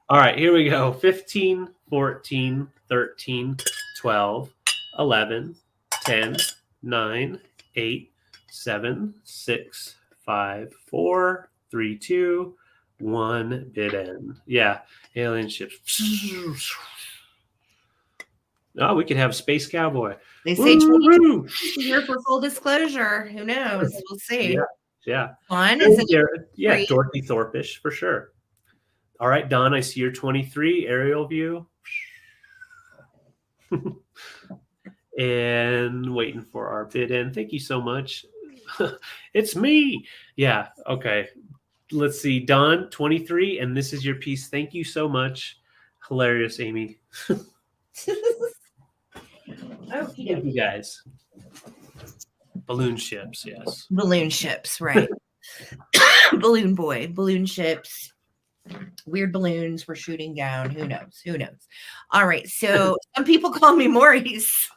All right, here we go. 15, 14, 13, 12, 11, 10, 9, 8, 7, 6, 5, 4, 3, 2, 1, bid end. Yeah, alien ships. Oh, we could have Space Cowboy. They say 22 here for full disclosure. Who knows? We'll see. Yeah. Fun. Is it Dorothy Thorpish for sure. All right, Don, I see your 23 aerial view. And waiting for our bid in. Thank you so much. It's me. Yeah. Okay. Let's see. Don, 23, and this is your piece. Thank you so much. Hilarious, Amy. Thank you guys. Balloon ships, yes. Balloon ships, right. Balloon boy, balloon ships. Weird balloons were shooting down. Who knows? Who knows? All right. So some people call me Maurice.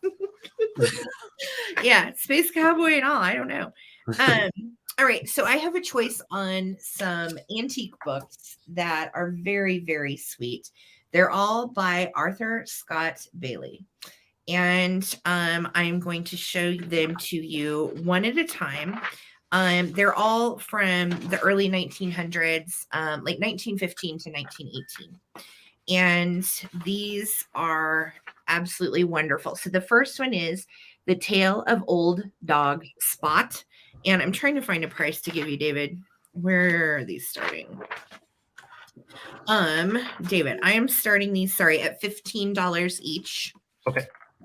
Yeah, Space Cowboy and all. I don't know. All right. So I have a choice on some antique books that are very, very sweet. They're all by Arthur Scott Bailey. And I'm going to show them to you one at a time. They're all from the early 1900s, like 1915 to 1918. And these are absolutely wonderful. So the first one is The Tale of Old Dog Spot. And I'm trying to find a price to give you, David. Where are these starting? David, I am starting these, at $15 each.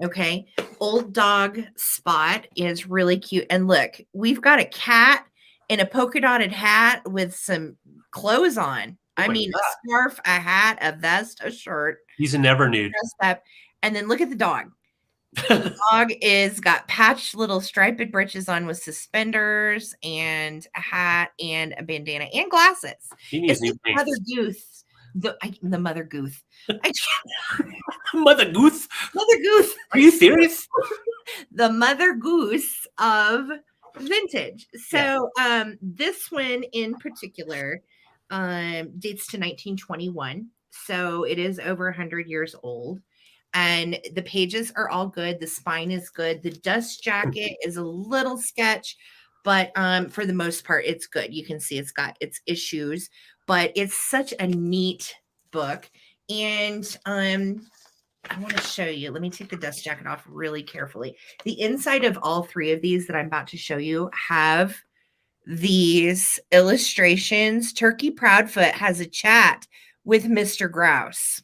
Okay. Old Dog Spot is really cute. And look, we've got a cat in a polka dotted hat with some clothes on. I mean, a scarf, a hat, a vest, a shirt. He's a never nude. And then look at the dog. The dog is got patched little striped breeches on with suspenders and a hat and a bandana and glasses. He needs new pants. Mother Goose. The Mother Goose. Mother Goose? Mother Goose. Are you serious? The Mother Goose of vintage. So this one in particular dates to 1921. So it is over 100 years old. and the pages are all good. The spine is good. The dust jacket is a little sketch, but for the most part, it's good. You can see it's got its issues, but it's such a neat book. And I want to show you. Let me take the dust jacket off really carefully. The inside of all three of these that I'm about to show you have these illustrations. Turkey Proudfoot has a chat with Mr. Grouse.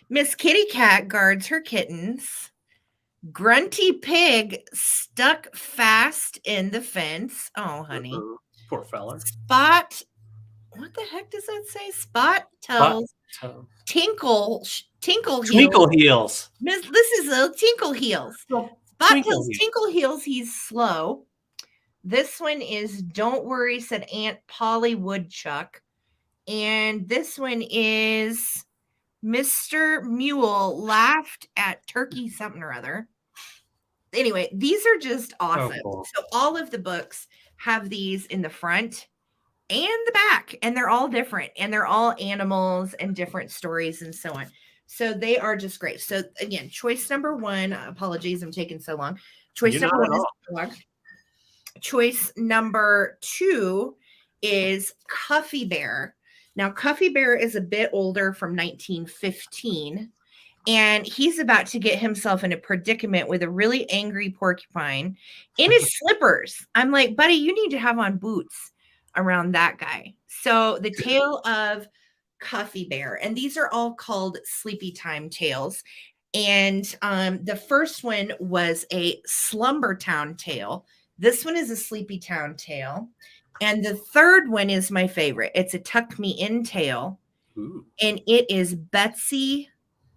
Miss Kitty Cat guards her kittens. Grunty Pig stuck fast in the fence. Oh, honey. Poor fella. Spot. What the heck does that say? Spot tells Tinkle Heels. This is a Tinkle Heels. Spot tells Tinkle Heels he's slow. This one is Don't Worry, said Aunt Polly Woodchuck. And this one is Mr. Mule laughed at Turkey something or other. Anyway, these are just awesome. Cool. So all of the books have these in the front and the back, and they're all different, and they're all animals and different stories and so on. So they are just great. So again, choice number one, apologies, I'm taking so long. Choice number one is dog. Choice number two is Cuffy Bear. Now, Cuffy Bear is a bit older, from 1915, and he's about to get himself in a predicament with a really angry porcupine in his slippers. I'm like, buddy, you need to have on boots around that guy. So the tale of Cuffy Bear, and these are all called Sleepy Time tales. And the first one was a Slumber Town tale. This one is a Sleepy Town tale. And the third one is my favorite. It's a Tuck Me In tale. Ooh. And it is Betsy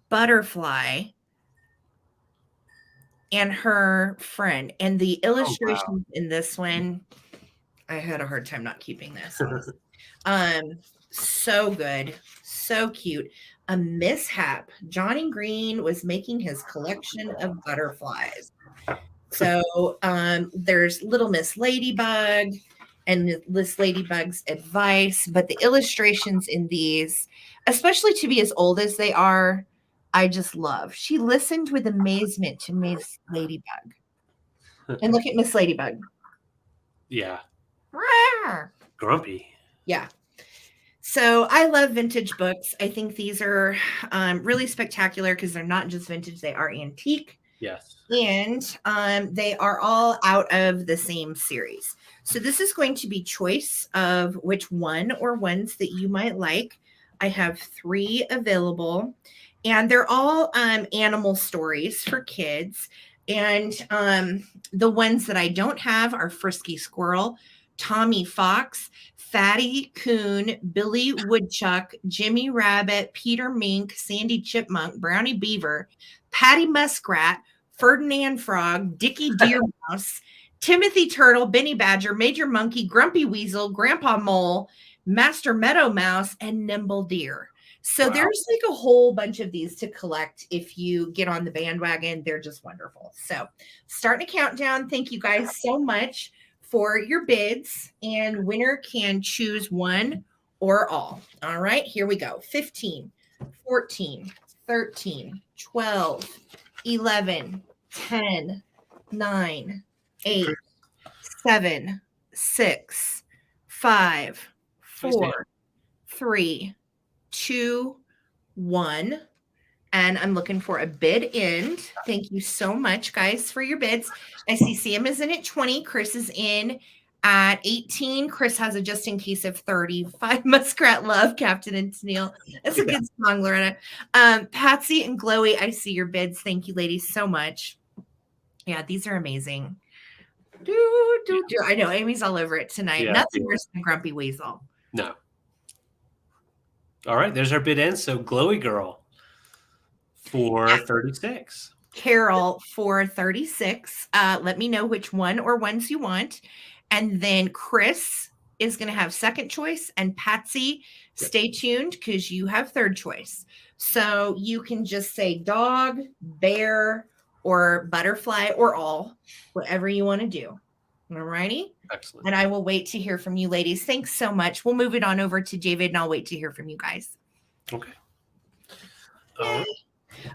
Butterfly and her friend. And the illustrations in this one, I had a hard time not keeping this. So good. So cute. A mishap. Johnny Green was making his collection of butterflies. So there's Little Miss Ladybug and Miss Ladybug's advice, but the illustrations in these, especially to be as old as they are, I just love. She listened with amazement to Miss Ladybug. And look at Miss Ladybug. Yeah. Rawr. Grumpy. Yeah. So I love vintage books. I think these are really spectacular because they're not just vintage, they are antique. Yes. And they are all out of the same series. So this is going to be choice of which one or ones that you might like. I have 3 available, and they're all animal stories for kids. And the ones that I don't have are Frisky Squirrel, Tommy Fox, Fatty Coon, Billy Woodchuck, Jimmy Rabbit, Peter Mink, Sandy Chipmunk, Brownie Beaver, Patty Muskrat, Ferdinand Frog, Dickie Deer Mouse, Timothy Turtle, Benny Badger, Major Monkey, Grumpy Weasel, Grandpa Mole, Master Meadow Mouse, and Nimble Deer. So there's like a whole bunch of these to collect if you get on the bandwagon. They're just wonderful. So starting a countdown. Thank you guys so much for your bids, and winner can choose one or all. All right, here we go. 15, 14, 13, 12, 11, 10, 9, 8, 7, 6, 5, 4, 3, 2, 1. And I'm looking for a bid end. Thank you so much, guys, for your bids. I see Sam is in at 20. Chris is in at 18. Chris has a just in case of 35. Muskrat Love, Captain and Tennille. That's a good song, Loretta. Patsy and Glowy, I see your bids. Thank you, ladies, so much. Yeah, these are amazing. I know Amy's all over it tonight. Yeah, nothing worse than Grumpy Weasel. No. All right, there's our bid end. So Glowy Girl for 36. Carol for 36. Let me know which one or ones you want. And then Chris is going to have second choice. And Patsy, stay tuned because you have third choice. So you can just say dog, bear, or butterfly, or all, whatever you want to do. All righty? Excellent. And I will wait to hear from you, ladies. Thanks so much. We'll move it on over to David, and I'll wait to hear from you guys. Okay.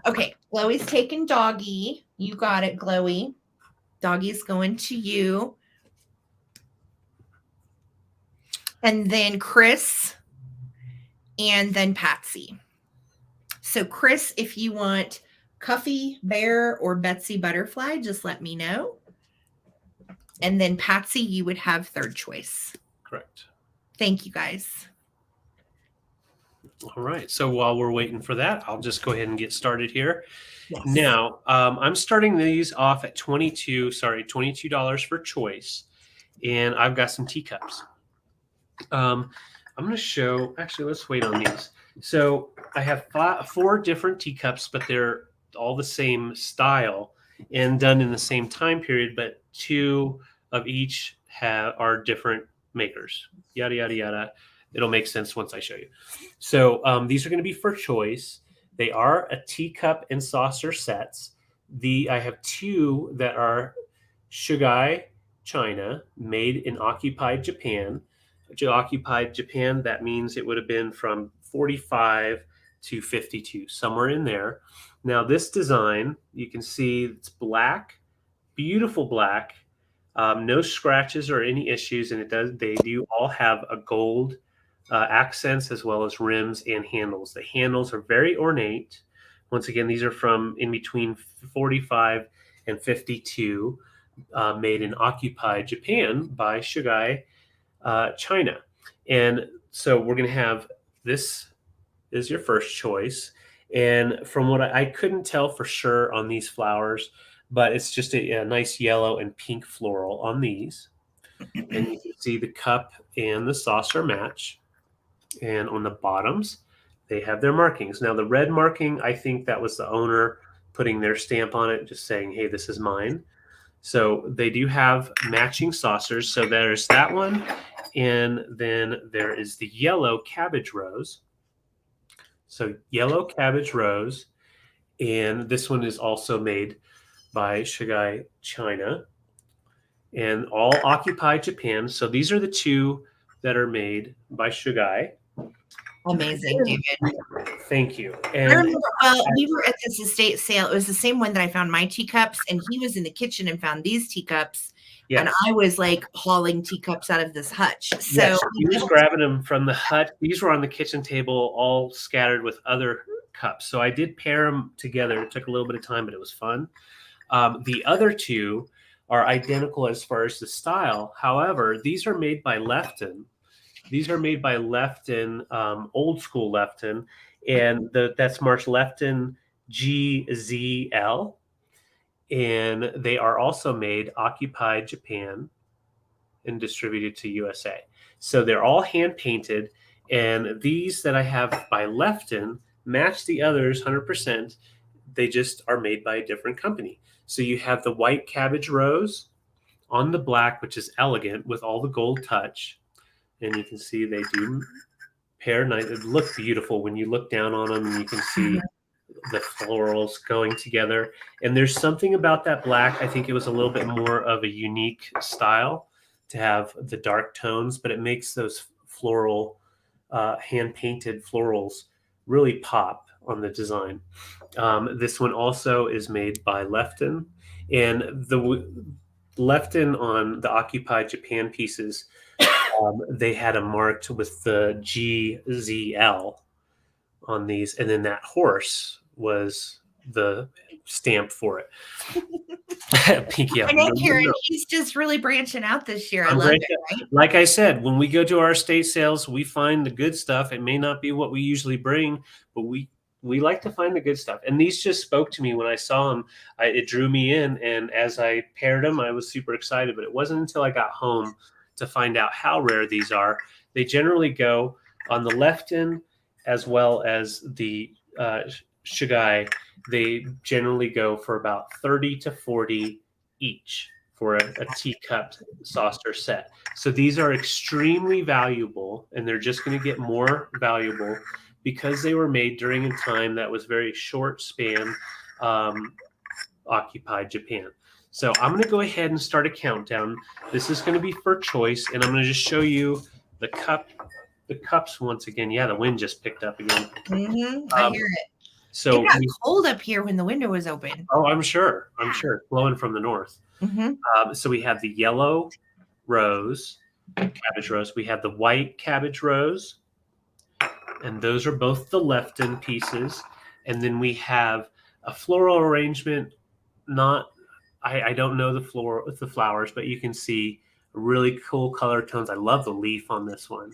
Okay, Glowy's taking Doggy. You got it, Glowy. Doggy's going to you. And then Chris. And then Patsy. So Chris, if you want Cuffy, Bear, or Betsy Butterfly, just let me know. And then Patsy, you would have third choice. Correct. Thank you, guys. All right. So while we're waiting for that, I'll just go ahead and get started here. Yes. Now, I'm starting these off at $22 for choice. And I've got some teacups. I'm going to show, actually, let's wait on these. So I have 4 different teacups, but they're all the same style and done in the same time period, but 2 of each are different makers. Yada, yada, yada. It'll make sense once I show you. So these are going to be for choice. They are a teacup and saucer sets. I have 2 that are Shugai China, made in occupied Japan. Occupied Japan, that means it would have been from 45 to 52, somewhere in there. Now this design, you can see it's black, beautiful black, no scratches or any issues, and they do all have a gold accents as well as rims and handles. The handles are very ornate. Once again, these are from in between 45 and 52, made in occupied Japan by Shugai China. And so we're going to have, this is your first choice. And from what I couldn't tell for sure on these flowers, but it's just a nice yellow and pink floral on these. And you can see the cup and the saucer match. And on the bottoms, they have their markings. Now the red marking, I think that was the owner putting their stamp on it, just saying, hey, this is mine. So they do have matching saucers. So there's that one. And then there is the yellow cabbage rose. So yellow cabbage rose. And this one is also made by Shugai China. And all occupied Japan. So these are the 2 that are made by Shugai. Amazing, David. Thank you. And I remember, we were at this estate sale. It was the same one that I found my teacups, and he was in the kitchen and found these teacups. Yes. And I was like hauling teacups out of this hutch. So yes, he was grabbing them from the hut. These were on the kitchen table, all scattered with other cups. So I did pair them together. It took a little bit of time, but it was fun. The other 2 are identical as far as the style. However, these are made by Lefton. These are made by Lefton, old school Lefton, and that's marked Lefton GZL. And they are also made occupied Japan and distributed to USA. So they're all hand painted. And these that I have by Lefton match the others 100%. They just are made by a different company. So you have the white cabbage rose on the black, which is elegant with all the gold touch. And you can see they do pair nice. It looks beautiful when you look down on them, and you can see the florals going together. And there's something about that black. I think it was a little bit more of a unique style to have the dark tones, but it makes those floral, hand-painted florals really pop on the design. This one also is made by Lefton. And the Lefton on the occupied Japan pieces, they had them marked with the GZL on these, and then that horse was the stamp for it. Pinky up. I know, Karen, he's just really branching out this year. I love it, right? Like I said, when we go to our estate sales, we find the good stuff. It may not be what we usually bring, but we like to find the good stuff. And these just spoke to me when I saw them. It drew me in, and as I paired them, I was super excited. But it wasn't until I got home to find out how rare these are. They generally go on the Lefton as well as the Shugai. They generally go for about 30 to 40 each for a teacup saucer set. So these are extremely valuable, and they're just going to get more valuable because they were made during a time that was very short span, occupied Japan. So I'm going to go ahead and start a countdown. This is going to be for choice, and I'm going to just show you the cups once again. Yeah, the wind just picked up again. I hear it. So It got cold up here when the window was open. oh, I'm sure. Blowing from the north. So we have the yellow rose, cabbage rose. We have the white cabbage rose, and those are both the Lefton pieces. And then we have a floral arrangement. I don't know the flowers, but you can see really cool color tones. I love the leaf on this one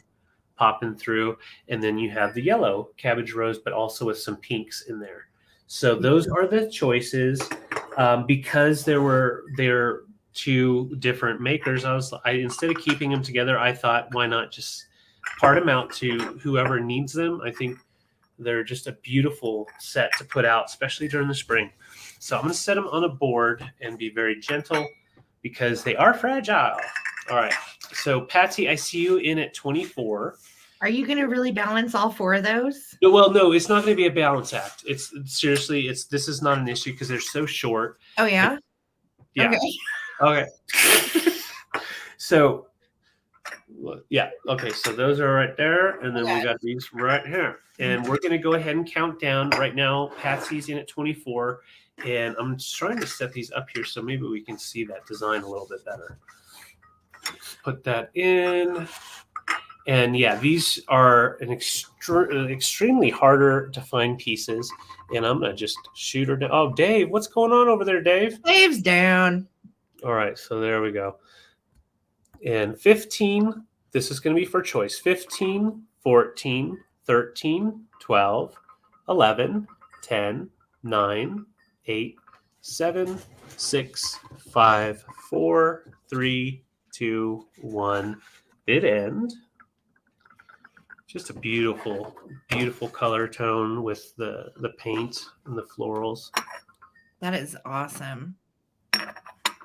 popping through. And then you have the yellow cabbage rose, but also with some pinks in there. So those are the choices. Because they're two different makers, instead of keeping them together, I thought, why not just part them out to whoever needs them? I think they're just a beautiful set to put out, especially during the spring. So I'm going to set them on a board and be very gentle because they are fragile. All right. So Patsy, I see you in at 24. Are you going to really balance all 4 of those? Well, no, it's not going to be a balance act. It's seriously, this is not an issue because they're so short. Oh, yeah? Yeah. Okay. So, yeah. Okay. So those are right there. And then we got these right here. And we're going to go ahead and count down right now. Patsy's in at 24. And I'm just trying to set these up here so maybe we can see that design a little bit better. Put that in. And yeah, these are extremely harder to find pieces. And I'm going to just shoot her down. Oh, Dave, what's going on over there, Dave? Dave's down. All right, so there we go. And 15, this is going to be for choice. 15, 14, 13, 12, 11, 10, 9, 8, 7, 6, 5, 4, 3, 2, 1. Bid end. Just a beautiful, beautiful color tone with the paint and the florals. That is awesome.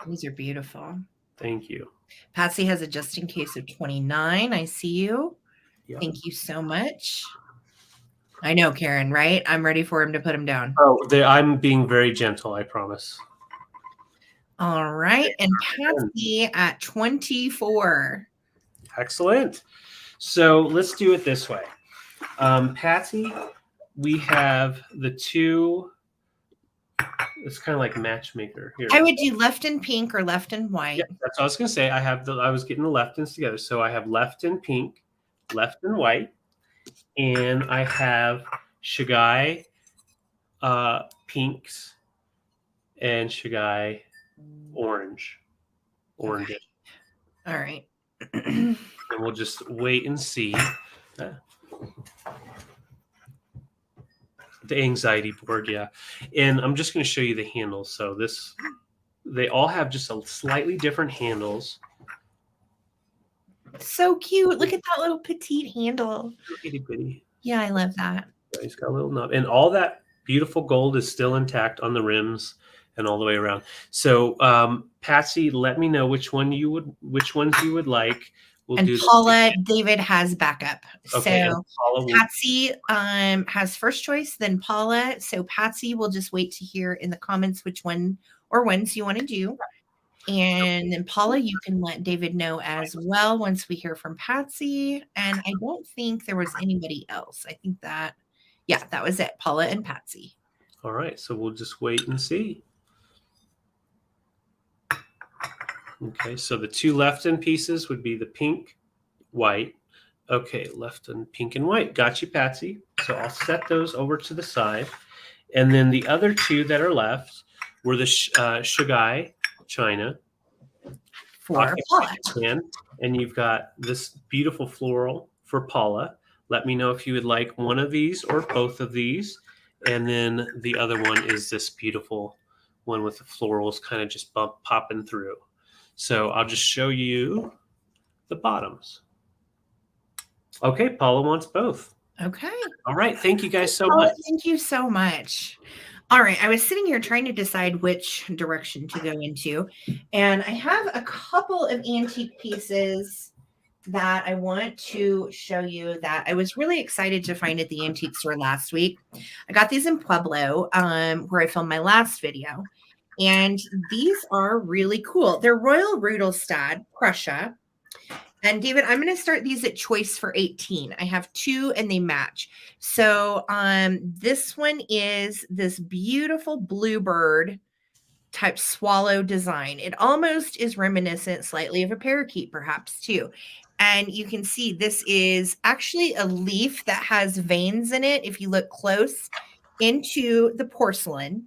These are beautiful. Thank you. Patsy has a just in case of 29. I see you. Yeah. Thank you so much. I know, Karen, right? I'm ready for him to put him down. Oh, I'm being very gentle, I promise. All right. And Patsy at 24. Excellent. So let's do it this way. Patsy, we have the two. It's kind of like matchmaker here. I would do left in pink or left in white. Yeah, that's what I was going to say. I was getting the Leftons together. So I have left in pink, left in white, and I have Shagai pinks and Shagai orange. Okay. All right. And we'll just wait and see. The anxiety board, yeah. And I'm just going to show you the handles. So they all have just a slightly different handles. So cute. Look at that little petite handle. Itty bitty. Yeah, I love that. Yeah, he's got a little knob. And all that beautiful gold is still intact on the rims and all the way around. So Patsy, let me know which ones you would like. We'll and do Paula, David has backup. Okay, so Patsy has first choice, then Paula. So Patsy will just wait to hear in the comments which one or ones you want to do. And then Paula, you can let David know as well once we hear from Patsy. And I don't think there was anybody else. I think that was it. Paula and Patsy. All right. So we'll just wait and see. Okay, so the two Lefton pieces would be the pink, white. Okay, Lefton, pink and white. Got you, Patsy. So I'll set those over to the side. And then the other two that are left were the Shagai China. For Paula. And you've got this beautiful floral for Paula. Let me know if you would like one of these or both of these. And then the other one is this beautiful one with the florals kind of just popping through. So I'll just show you the bottoms. Okay, Paula wants both. Okay. All right. Thank you guys so Paula, much. Thank you so much. All right. I was sitting here trying to decide which direction to go into. And I have a couple of antique pieces that I want to show you that I was really excited to find at the antique store last week. I got these in Pueblo, where I filmed my last video. And these are really cool. They're Royal Rudelstad Prussia. And David, I'm going to start these at choice for 18. I have 2 and they match. So this one is this beautiful bluebird type swallow design. It almost is reminiscent slightly of a parakeet, perhaps too. And you can see this is actually a leaf that has veins in it. If you look close into the porcelain,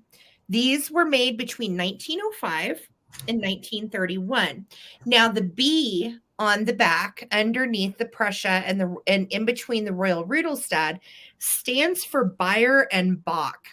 these were made between 1905 and 1931. Now, the bee on the back underneath the Prussia and in between the Royal Rudelstad stands for Beyer and Bach.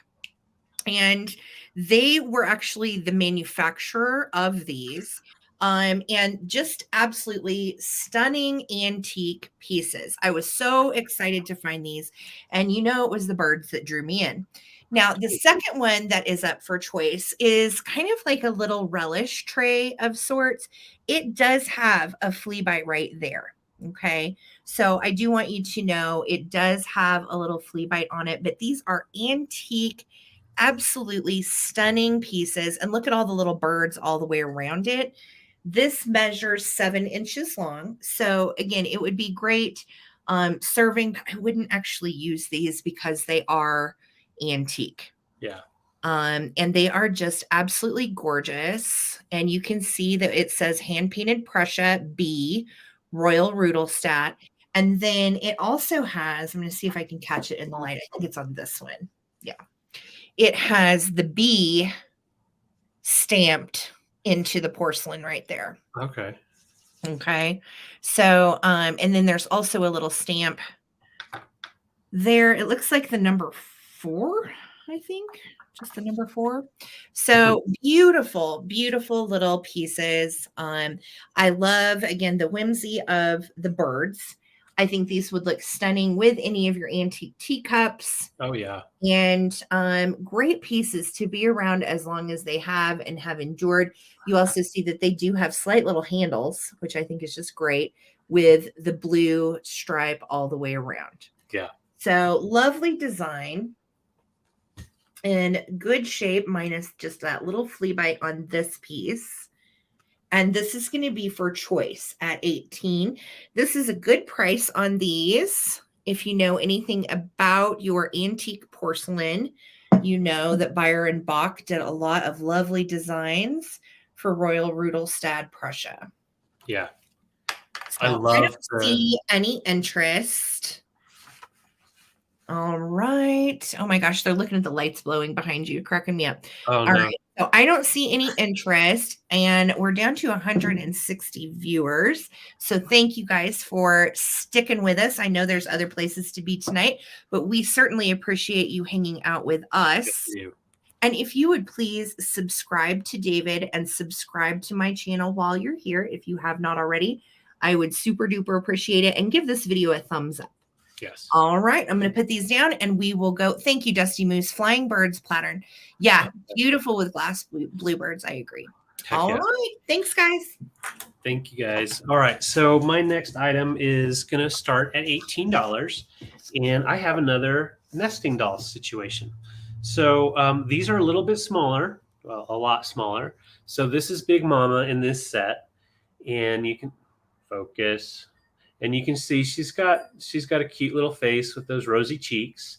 And they were actually the manufacturer of these. And just absolutely stunning antique pieces. I was so excited to find these. And it was the birds that drew me in. Now, the second one that is up for choice is kind of like a little relish tray of sorts. It does have a flea bite right there. Okay. So I do want you to know it does have a little flea bite on it, but these are antique, absolutely stunning pieces. And look at all the little birds all the way around it. This measures 7 inches long. So again, it would be great serving, but I wouldn't actually use these because they are antique. Yeah. And they are just absolutely gorgeous. And you can see that it says hand painted Prussia B, Royal Rudelstadt. And then it also has, I'm going to see if I can catch it in the light. I think it's on this one. Yeah. It has the B stamped into the porcelain right there. Okay. Okay. So, and then there's also a little stamp there. It looks like the number 4, I think, just the number 4. So beautiful, beautiful little pieces. I love, again, the whimsy of the birds. I think these would look stunning with any of your antique teacups. Oh, yeah. And great pieces to be around as long as they have and have endured. You also see that they do have slight little handles, which I think is just great, with the blue stripe all the way around. Yeah. So lovely design in good shape, minus just that little flea bite on this piece. And this is going to be for choice at 18. This is a good price on these. If you know anything about your antique porcelain, you know that Beyer and Bach did a lot of lovely designs for Royal Rudelstad, Prussia. Yeah. So I don't see any interest. All right. Oh my gosh, they're looking at the lights blowing behind you, cracking me up. Oh, All no. right. So I don't see any interest, and we're down to 160 viewers. So thank you guys for sticking with us. I know there's other places to be tonight, but we certainly appreciate you hanging out with us. Good for you. And if you would please subscribe to David and subscribe to my channel while you're here, if you have not already, I would super duper appreciate it, and give this video a thumbs up. Yes. All right. I'm going to put these down and we will go. Thank you, Dusty Moose. Flying birds pattern. Yeah. Beautiful with glass bluebirds. I agree. Heck All yeah. right. Thanks, guys. Thank you, guys. All right. So my next item is going to start at $18. And I have another nesting doll situation. So these are a little bit smaller. Well, a lot smaller. So this is Big Mama in this set. And you can focus. And you can see she's got a cute little face with those rosy cheeks.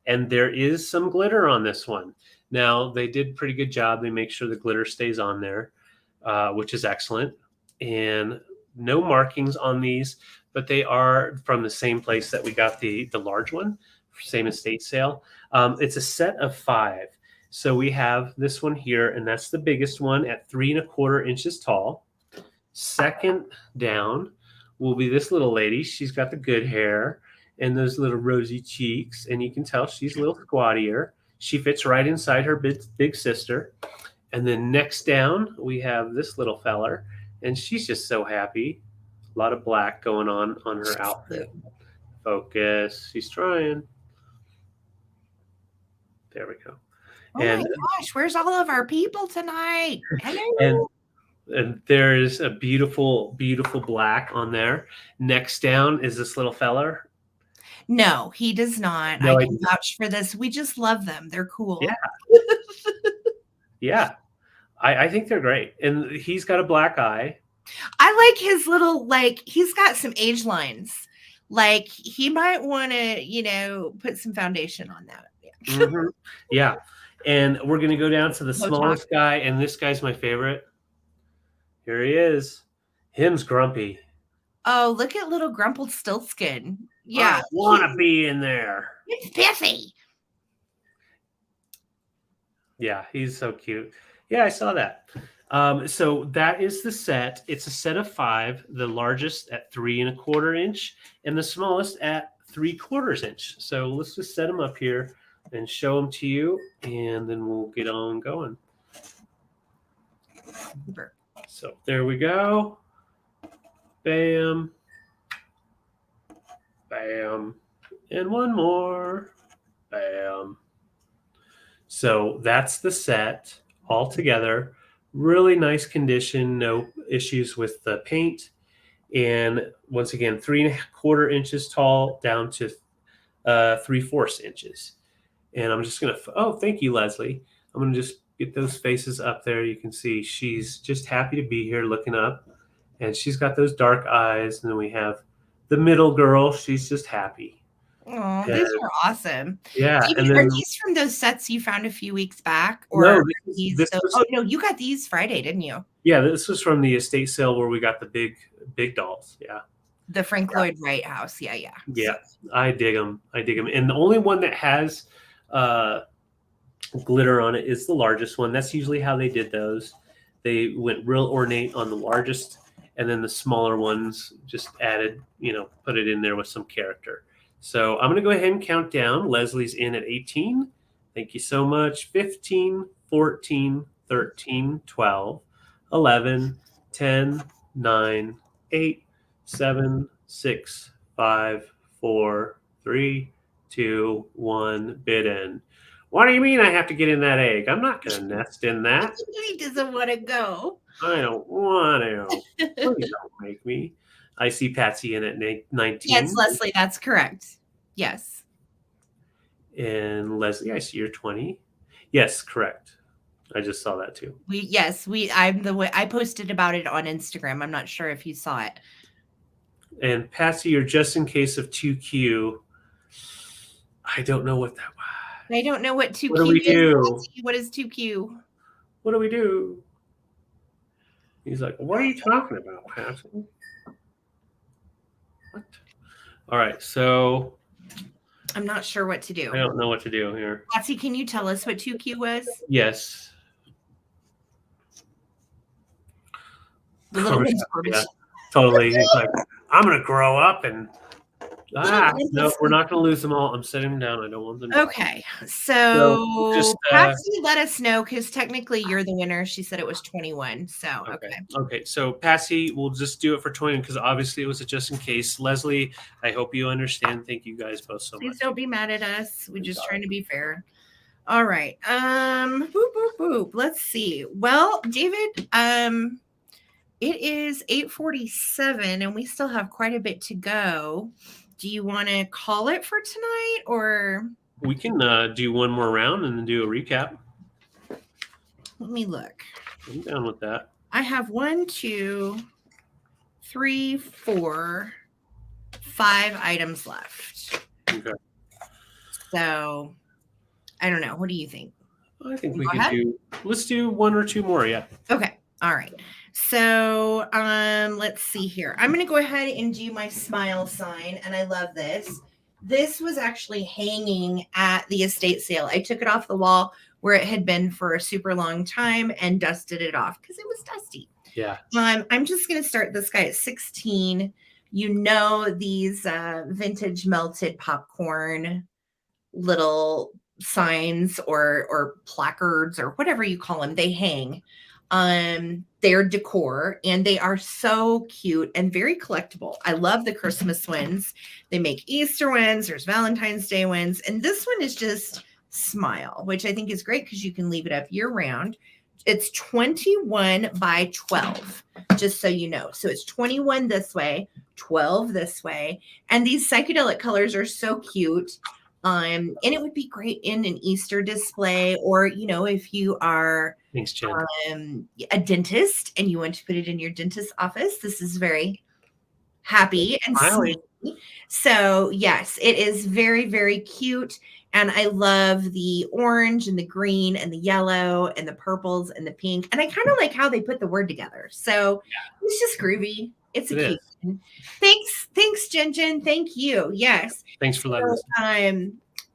And there is some glitter on this one. Now, they did a pretty good job. They make sure the glitter stays on there, which is excellent. And no markings on these, but they are from the same place that we got the large one, same estate sale. It's a set of 5. So we have this one here, and that's the biggest one at 3¼ inches tall. Second down will be this little lady. She's got the good hair and those little rosy cheeks, and you can tell she's a little squattier. She fits right inside her big sister. And then next down, we have this little feller, and she's just so happy. A lot of black going on her outfit. Focus. She's trying. There we go. Oh my gosh, where's all of our people tonight? Hello. And there is a beautiful, beautiful black on there. Next down is this little feller. No, he does not. No, I can vouch for this. We just love them. They're cool. Yeah. Yeah. I think they're great. And he's got a black eye. I like his little, like, he's got some age lines. Like, he might want to, put some foundation on that. Yeah. Mhm. Yeah. And we're going to go down to the Botox. smallest guy, and this guy's my favorite. Here he is. Him's grumpy. Oh, look at little Grumpled Stiltskin. Yeah. I want to be in there. It's Piffy. Yeah, he's so cute. Yeah, I saw that. So that is the set. It's a set of 5, the largest at 3¼ inch and the smallest at 3/4 inch. So let's just set them up here and show them to you, and then we'll get on going. So there we go. Bam. Bam. And one more. Bam. So that's the set all together. Really nice condition, no issues with the paint. And once again, 3¼ inches tall down to 3/4 inches. And I'm just going to, oh, thank you, Leslie. I'm going to just get those faces up there. You can see she's just happy to be here looking up. And she's got those dark eyes. And then we have the middle girl. She's just happy. Oh, these are awesome. Yeah. David, And then, are these from those sets you found a few weeks back? Or no, oh, no, you got these Friday, didn't you? Yeah, this was from the estate sale where we got the big dolls. Yeah. The Frank Lloyd Wright house. Yeah, yeah. Yeah, I dig them. And the only one that has glitter on it is the largest one. That's usually how they did those. They went real ornate on the largest, and then the smaller ones just added, put it in there with some character. So I'm going to go ahead and count down. Leslie's in at 18. Thank you so much. 15, 14, 13, 12, 11, 10, 9, 8, 7, 6, 5, 4, 3, 2, 1, bid end. What do you mean I have to get in that egg? I'm not going to nest in that. He doesn't want to go. I don't want to. Please don't make me. I see Patsy in at 19. Yes, Leslie, that's correct. Yes. And Leslie, I see you're 20. Yes, correct. I just saw that too. I posted about it on Instagram. I'm not sure if you saw it. And Patsy, you're just in case of 2Q. I don't know what that was. I don't know what 2Q What do we do? is. What is 2Q? What do we do? He's like, what are you talking about, Patsy? What? All right, so I'm not sure what to do. I don't know what to do here. Patsy, can you tell us what 2Q was? Yes. The little Yeah, totally. He's like, I'm going to grow up and no, we're not going to lose them all. I'm setting them down. I don't want them. Okay. So just, Patsy let us know, because technically you're the winner. She said it was 21. So, okay. Okay. So Patsy, we'll just do it for 20 because obviously it was a just in case. Leslie, I hope you understand. Thank you guys both so much. Please don't be mad at us. We're just trying to be fair. All right. Boop, boop, boop. Let's see. Well, David, it is 8:47 and we still have quite a bit to go. Do you want to call it for tonight, or we can do one more round and then do a recap? Let me look. I'm down with that. I have 1, 2, 3, 4, 5 items left. Okay. So I don't know. What do you think? I think we can let's do 1 or 2 more. Yeah. Okay. All right. So let's see here. I'm going to go ahead and do my smile sign. And I love this. This was actually hanging at the estate sale. I took it off the wall where it had been for a super long time and dusted it off because it was dusty. Yeah. I'm just going to start this guy at 16. You know, these vintage melted popcorn little signs or placards or whatever you call them, they hang. They're decor and they are so cute and very collectible. I love the Christmas ones. They make Easter ones, there's Valentine's Day ones, and this one is just smile, which I think is great because you can leave it up year round. It's 21 by 12, just so you know. So it's 21 this way, 12 this way, and these psychedelic colors are so cute. And it would be great in an Easter display, or if you are Thanks, Jen. a dentist and you want to put it in your dentist's office. This is very happy and Smiley. sweet. So yes, it is very, very cute. And I love the orange and the green and the yellow and the purples and the pink. And I kind of like how they put the word together. So it's just groovy. It's a cute one. Thanks, Jen. Thank you. Yes. Thanks for letting us.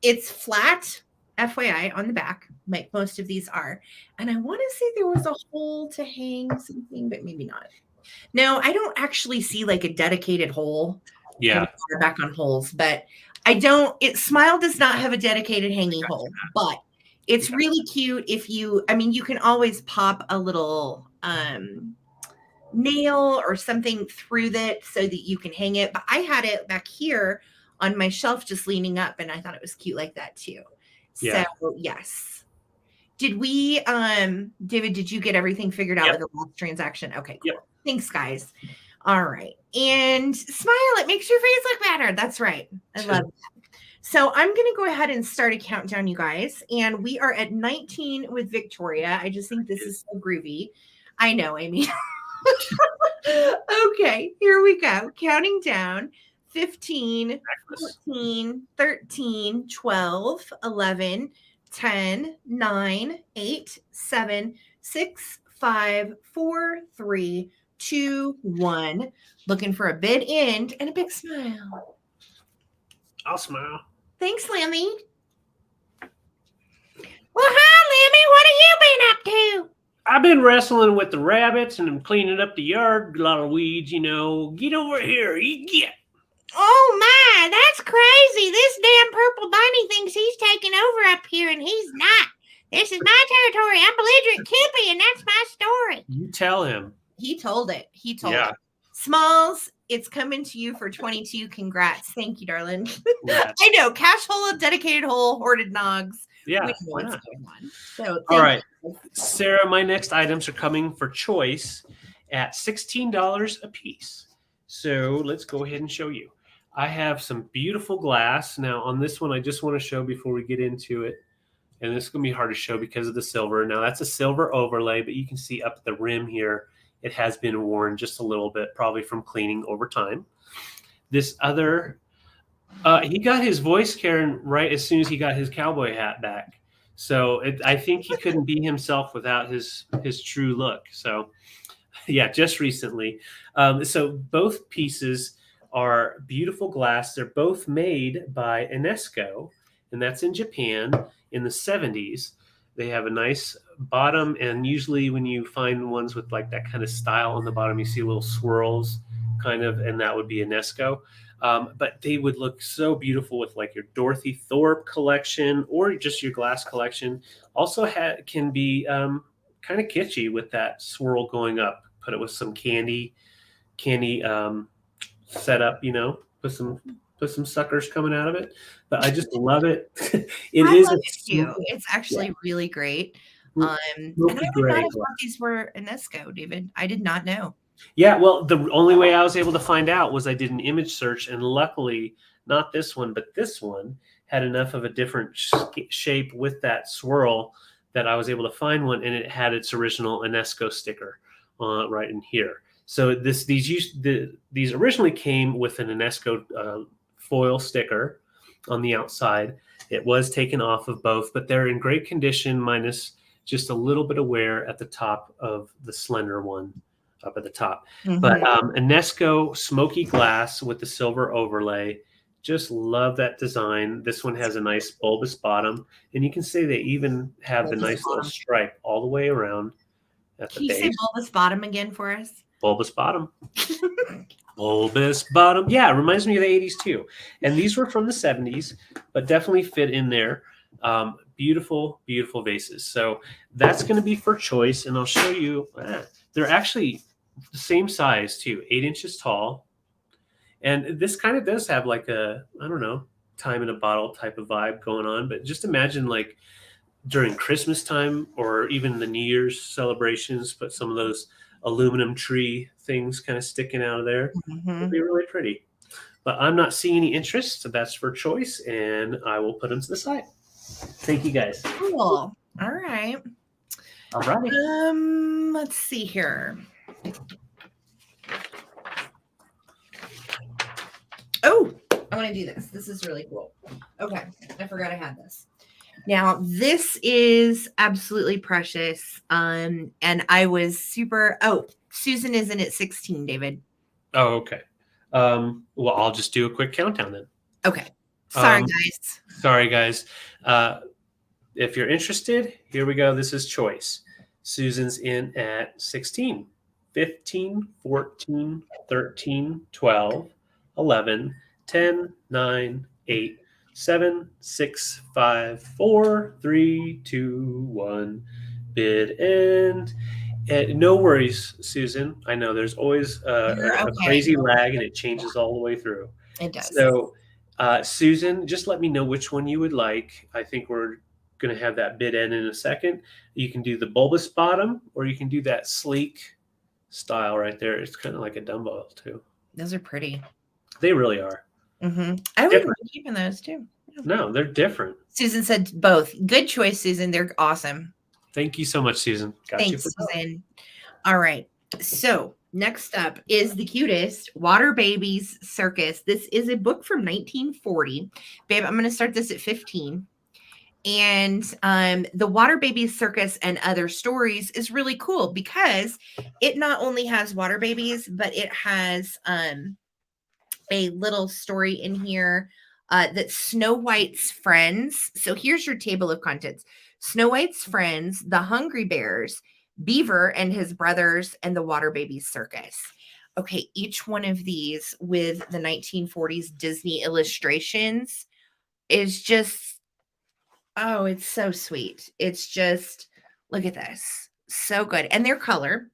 It's flat, FYI, on the back, like most of these are. And I want to say there was a hole to hang something, but maybe not. No, I don't actually see like a dedicated hole. Yeah. We're back on holes, but I don't. Smile does not have a dedicated hanging hole, but it's really cute. You can always pop a little nail or something through that so that you can hang it. But I had it back here on my shelf just leaning up, and I thought it was cute like that too. Yeah. So yes. Did we David, did you get everything figured out with the last transaction? Okay, cool. Yep. Thanks, guys. All right. And smile, it makes your face look better. That's right. I love that. So I'm going to go ahead and start a countdown, you guys. And we are at 19 with Victoria. I just think this is so groovy. I know, Amy. Okay, here we go. Counting down. 15, 14, 13, 12, 11, 10, 9, 8, 7, 6, 5, 4, 3, 2, 1. Looking for a bid end and a big smile. I'll smile. Thanks, Lemmy. Well, hi, Lemmy. What have you been up to? I've been wrestling with the rabbits and I'm cleaning up the yard. A lot of weeds, Get over here. You get. Oh my, that's crazy. This damn purple bunny thinks he's taking over up here, and he's not. This is my territory. I'm belligerent Kippy, and that's my story. You tell him. He told it. It. Smalls, it's coming to you for 22. Congrats. Thank you, darling. Congrats. I know. Cash hole, dedicated hole, hoarded nogs. Yeah. We know what's going on. So, all right. Sarah, my next items are coming for choice at $16 a piece. So let's go ahead and show you. I have some beautiful glass. Now, on this one, I just want to show before we get into it. And this is going to be hard to show because of the silver. Now, that's a silver overlay, but you can see up at the rim here, it has been worn just a little bit, probably from cleaning over time. This other, he got his voice, Karen, right as soon as he got his cowboy hat back. So I think he couldn't be himself without his true look. So, yeah, just recently. So both pieces are beautiful glass. They're both made by Enesco, and that's in Japan in the 70s. They have a nice bottom, and usually when you find ones with like that kind of style on the bottom, you see little swirls kind of, and that would be Enesco. But they would look so beautiful with like your Dorothy Thorpe collection or just your glass collection. Also can be kind of kitschy with that swirl going up. Put it with some candy set up, with some suckers coming out of it. But I just love it. I love it too. It's actually really great. And I would not have thought these were Enesco, David. I did not know. Yeah, well, the only way I was able to find out was I did an image search, and luckily, not this one, but this one had enough of a different shape with that swirl that I was able to find one, and it had its original Enesco sticker right in here. So these originally came with an Enesco foil sticker on the outside. It was taken off of both, but they're in great condition, minus just a little bit of wear at the top of the slender one up at the top. Mm-hmm. But Enesco smoky glass with the silver overlay. Just love that design. This one has a nice bulbous bottom, and you can see they even have the nice little stripe all the way around at the base. Can you say bulbous bottom again for us? Bulbous bottom. Bulbous bottom. Yeah, it reminds me of the 80s too. And these were from the 70s, but definitely fit in there. Beautiful, beautiful vases. So that's going to be for choice, and I'll show you. They're actually the same size too, 8 inches tall. And this kind of does have like a, I don't know, time in a bottle type of vibe going on. But just imagine like during Christmas time or even the New Year's celebrations, put some of those aluminum tree things kind of sticking out of there. Mm-hmm. It'd be really pretty. but I'm not seeing any interest, so that's for choice, and I will put them to the side. Thank you, guys. Cool. All right. All right. Let's see here. Oh, I want to do this. This is really cool. Okay, I forgot I had this. Now, this is absolutely precious. And I was super. Oh, Susan isn't at 16, David. Oh, okay. Well, I'll just do a quick countdown then. Okay. Sorry, Um, guys. Sorry, guys. If you're interested, here we go. This is choice. Susan's in at 16, 15, 14, 13, 12, 11, 10, 9, 8, 7, 6, 5, 4, 3, 2, 1. Bid end. And no worries, Susan. I know there's always a crazy lag and it changes all the way through. It does. So, Susan, just let me know which one you would like. I think we're going to have that bid end in a second. You can do the bulbous bottom, or you can do that sleek style right there. It's kind of like a dumbbell too. Those are pretty. They really are. Mm-hmm. I would like keeping those too. No, they're different. Susan said both. Good choice, Susan. They're awesome. Thank you so much, Susan. Thanks, Susan. All right. So next up is the cutest Water Babies Circus. This is a book from 1940. Babe, I'm going to start this at 15. And the Water Babies Circus and Other Stories is really cool because it not only has water babies, but it has a little story in here that's Snow White's friends. So here's your table of contents. Snow White's friends, the Hungry Bears, Beaver and his brothers, and the Water Babies Circus. Okay, each one of these with the 1940s Disney illustrations is just, oh, it's so sweet. It's just, look at this. So good. And their color.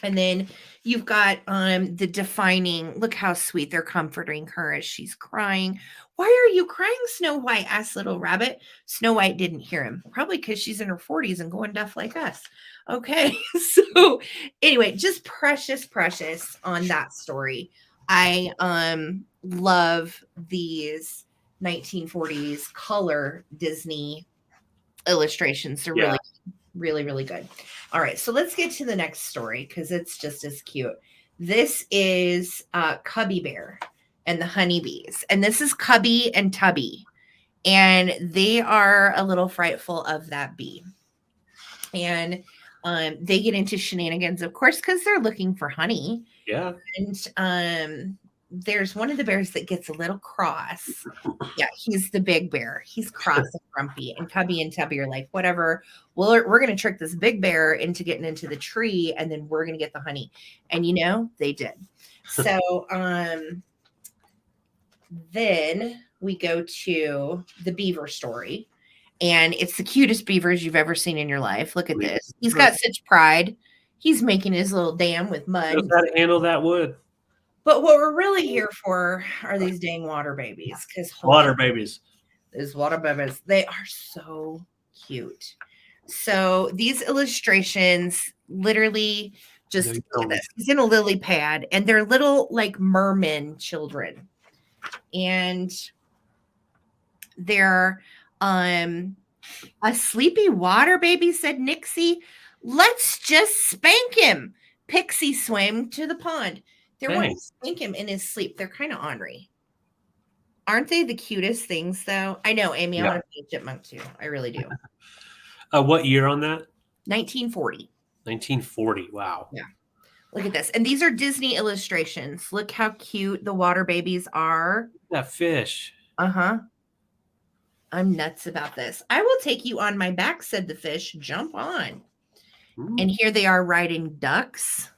And then you've got the defining, look how sweet they're comforting her as she's crying. Why are you crying, Snow White? Asked Little Rabbit. Snow White didn't hear him, probably because she's in her 40s and going deaf like us. Okay. So anyway, just precious on that story. I love these 1940s color Disney illustrations. They're really good. All right, so let's get to the next story because it's just as cute. This is Cubby Bear and the Honeybees, and this is Cubby and Tubby, and they are a little frightful of that bee, and they get into shenanigans, of course, because they're looking for honey. Yeah, and there's one of the bears that gets a little cross. Yeah, he's the big bear. He's cross and grumpy. And Cubby and Tubby are like, whatever. Well, we're going to trick this big bear into getting into the tree, and then we're going to get the honey. And you know, they did. So then we go to the beaver story. And it's the cutest beavers you've ever seen in your life. Look at this. He's got such pride. He's making his little dam with mud. Knows how to handle that wood. But what we're really here for are these dang water babies. Water babies. These water babies, they are so cute. So these illustrations literally just look at this. He's in a lily pad, and they're little like merman children. And they're a sleepy water baby, said Nixie. Let's just spank him. Pixie swam to the pond. They want to spank him in his sleep. They're kind of ornery. Aren't they the cutest things, though? I know, Amy. I want to be a chipmunk, too. I really do. What year on that? 1940. 1940. Wow. Yeah. Look at this. And these are Disney illustrations. Look how cute the water babies are. That fish. Uh-huh. I'm nuts about this. I will take you on my back, said the fish. Jump on. And here they are riding ducks.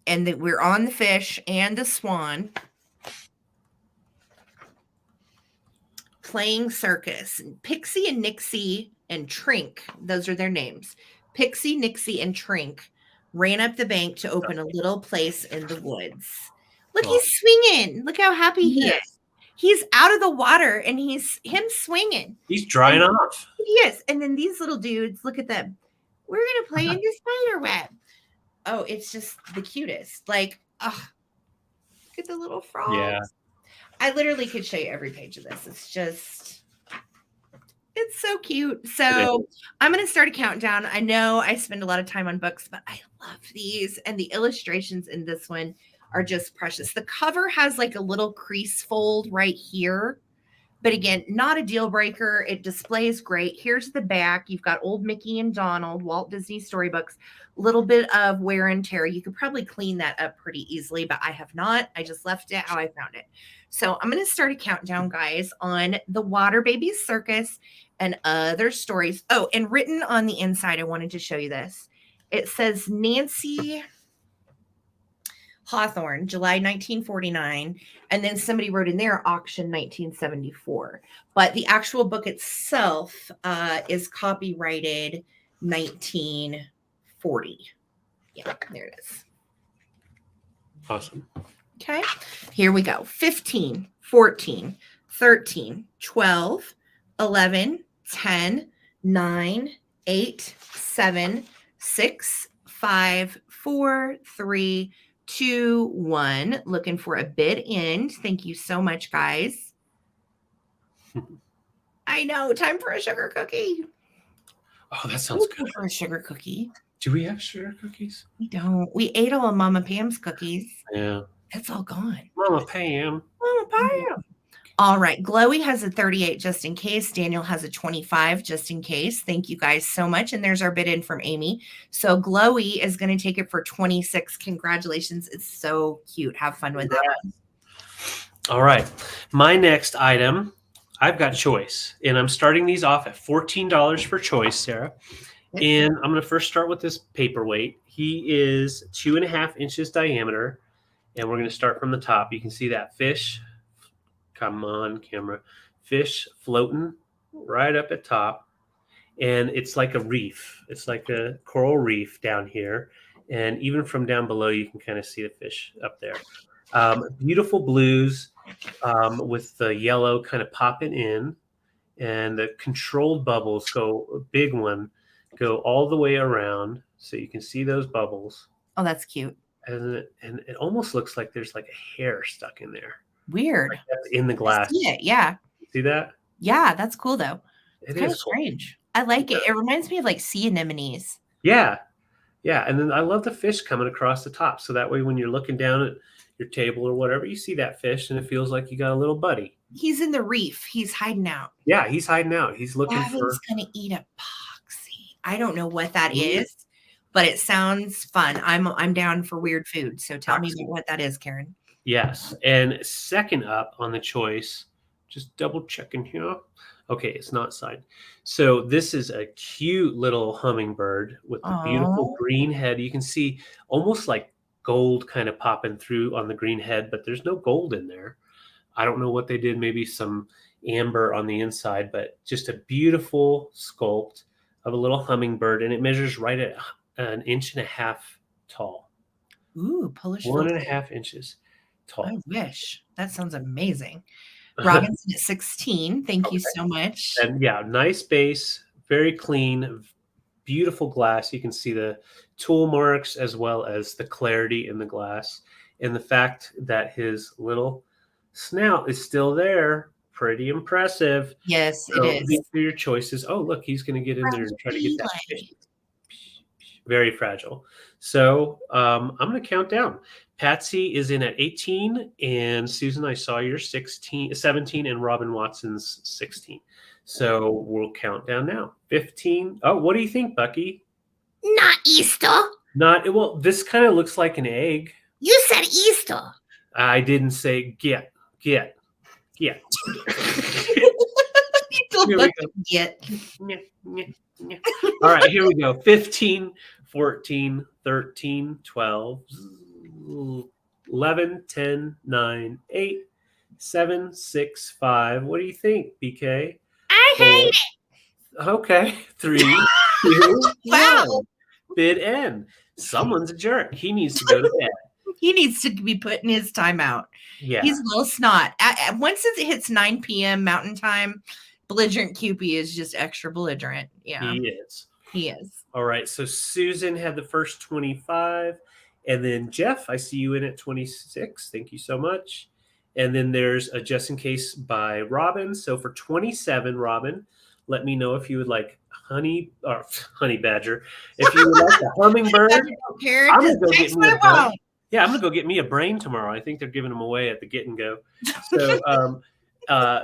And that we're on the fish and the swan playing circus. Pixie and Nixie and Trink, those are their names. Pixie, Nixie, and Trink ran up the bank to open a little place in the woods. Look, he's swinging. Look how happy he is. He's out of the water and he's swinging. He's drying off. He is. And then these little dudes, look at them. We're going to play in the spider web. Oh, it's just the cutest. Like, at the little frogs. Yeah. I literally could show you every page of this. It's so cute. So I'm going to start a countdown. I know I spend a lot of time on books, but I love these. And the illustrations in this one are just precious. The cover has like a little crease fold right here. But again, not a deal breaker. It displays great. Here's the back. You've got old Mickey and Donald, Walt Disney storybooks, a little bit of wear and tear. You could probably clean that up pretty easily, but I have not. I just left it how I found it. So I'm going to start a countdown, guys, on the Water Babies Circus and other stories. Oh, and written on the inside, I wanted to show you this. It says Nancy Hawthorne, July 1949. And then somebody wrote in there, auction 1974. But the actual book itself is copyrighted 1940. Yeah, there it is. Awesome. Okay, here we go. 15, 14, 13, 12, 11, 10, 9, 8, 7, 6, 5, 4, 3, 2, 1. Looking for a bid end. Thank you so much, guys. I know. Time for a sugar cookie. Oh, that sounds good. For a sugar cookie. Do we have sugar cookies? We don't. We ate all of Mama Pam's cookies. Yeah. It's all gone. Mama Pam. Mama Pam. All right. Glowy has a 38 just in case. Daniel has a 25 just in case. Thank you guys so much. And there's our bid in from Amy. So Glowy is going to take it for 26. Congratulations. It's so cute. Have fun with that. All right. My next item, I've got choice. And I'm starting these off at $14 for choice, Sarah. And I'm going to first start with this paperweight. He is 2.5 inches diameter. And we're going to start from the top. You can see that fish. Come on, camera. Fish floating right up at top. And it's like a reef. It's like a coral reef down here. And even from down below, you can kind of see the fish up there. Beautiful blues with the yellow kind of popping in. And the controlled bubbles go, a big one, go all the way around. So you can see those bubbles. Oh, that's cute. And it almost looks like there's like a hair stuck in there. Weird. Like that's in the glass. I see it, yeah. See that? Yeah, that's cool though. It Kind is of cool. strange. I like it. It reminds me of like sea anemones. Yeah. Yeah. And then I love the fish coming across the top. So that way when you're looking down at your table or whatever, you see that fish and it feels like you got a little buddy. He's in the reef. He's hiding out. Yeah, he's hiding out. He's looking Gavin's gonna eat a poxy. I don't know what that is, but it sounds fun. I'm down for weird food. So tell me what that is, Karen. Yes. And second up on the choice, just double checking here. Okay, it's not signed. So this is a cute little hummingbird with the beautiful green head. You can see almost like gold kind of popping through on the green head, but there's no gold in there. I don't know what they did, maybe some amber on the inside, but just a beautiful sculpt of a little hummingbird. And it measures right at 1.5 inches tall. Ooh, Polish 1.5 inches tall. I wish. That sounds amazing. Robinson at 16. Thank you so much. And yeah, nice base, very clean, beautiful glass. You can see the tool marks as well as the clarity in the glass. And the fact that his little snout is still there, pretty impressive. Yes, So it is. these are your choices. Oh, look, he's going to get in there and try to get that fish. Very fragile. So I'm going to count down. Patsy is in at 18, and Susan, I saw you're 17, and Robin Watson's 16. So we'll count down now. 15. Oh, what do you think, Bucky? Not Easter. Not well. This kind of looks like an egg. You said Easter. I didn't say get. Here we go. All right, here we go. 15, 14, 13, 12, 11, 10, 9, 8, 7, 6, 5. What do you think, BK? I hate it. Okay. 3, 2, Wow. 1. Bid end. Someone's a jerk. He needs to go to bed. He needs to be put in his timeout. Yeah. He's a little snot. Once it hits 9 p.m. Mountain Time, belligerent Cupid is just extra belligerent. Yeah, He is. he is. All right. So Susan had the first 25, And then Jeff, I see you in at 26. Thank you so much. And then there's a Just in Case by Robin. So for 27, Robin, let me know if you would like honey badger. If you would like a hummingbird, I'm gonna go get me a brain. Yeah, I'm gonna go get me a brain tomorrow. I think they're giving them away at the Get and Go. So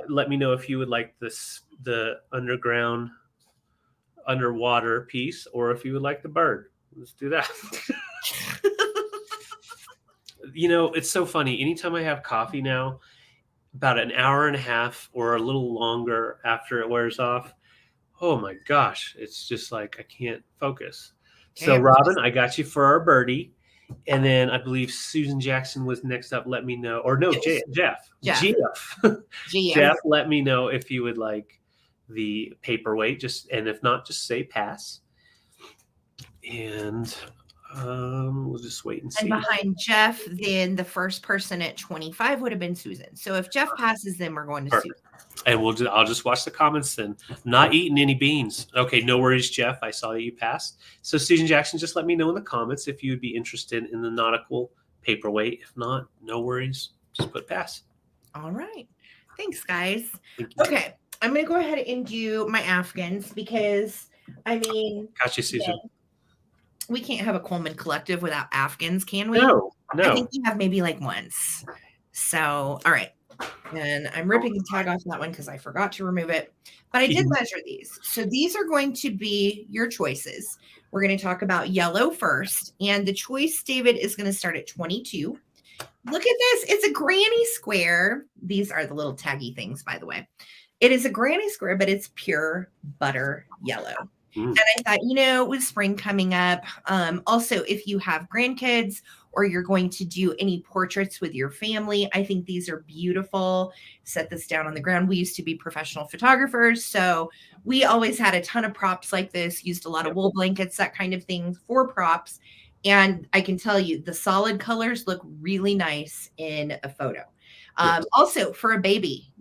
let me know if you would like the underwater piece, or if you would like the bird. Let's do that. It's so funny. Anytime I have coffee now, about an hour and a half or a little longer after it wears off, oh my gosh, it's just like I can't focus. So Robin, I got you for our birdie. And then I believe Susan Jackson was next up. Let me know. Or no, Jeff. Jeff, let me know if you would like the paperweight. And if not, just say pass. And we'll just wait and see. And behind Jeff, then the first person at 25 would have been Susan. So if Jeff passes, then we're going to Susan. And I'll just watch the comments then. Not eating any beans. Okay, no worries, Jeff. I saw that you passed. So Susan Jackson, just let me know in the comments if you would be interested in the nautical paperweight. If not, no worries. Just put pass. All right. Thanks, guys. Thank you. Okay, I'm going to go ahead and do my Afghans because, Got you, Susan. We can't have a Coleman Collective without Afghans, can we? No. I think we have maybe like once. So, all right. And I'm ripping the tag off that one because I forgot to remove it. But I did measure these. So these are going to be your choices. We're going to talk about yellow first. And the choice, David, is going to start at 22. Look at this. It's a granny square. These are the little taggy things, by the way. It is a granny square, but it's pure butter yellow. And I thought, with spring coming up, also, if you have grandkids or you're going to do any portraits with your family, I think these are beautiful. Set this down on the ground. We used to be professional photographers, so we always had a ton of props like this, used a lot of wool blankets, that kind of thing for props. And I can tell you, the solid colors look really nice in a photo. Also for a baby,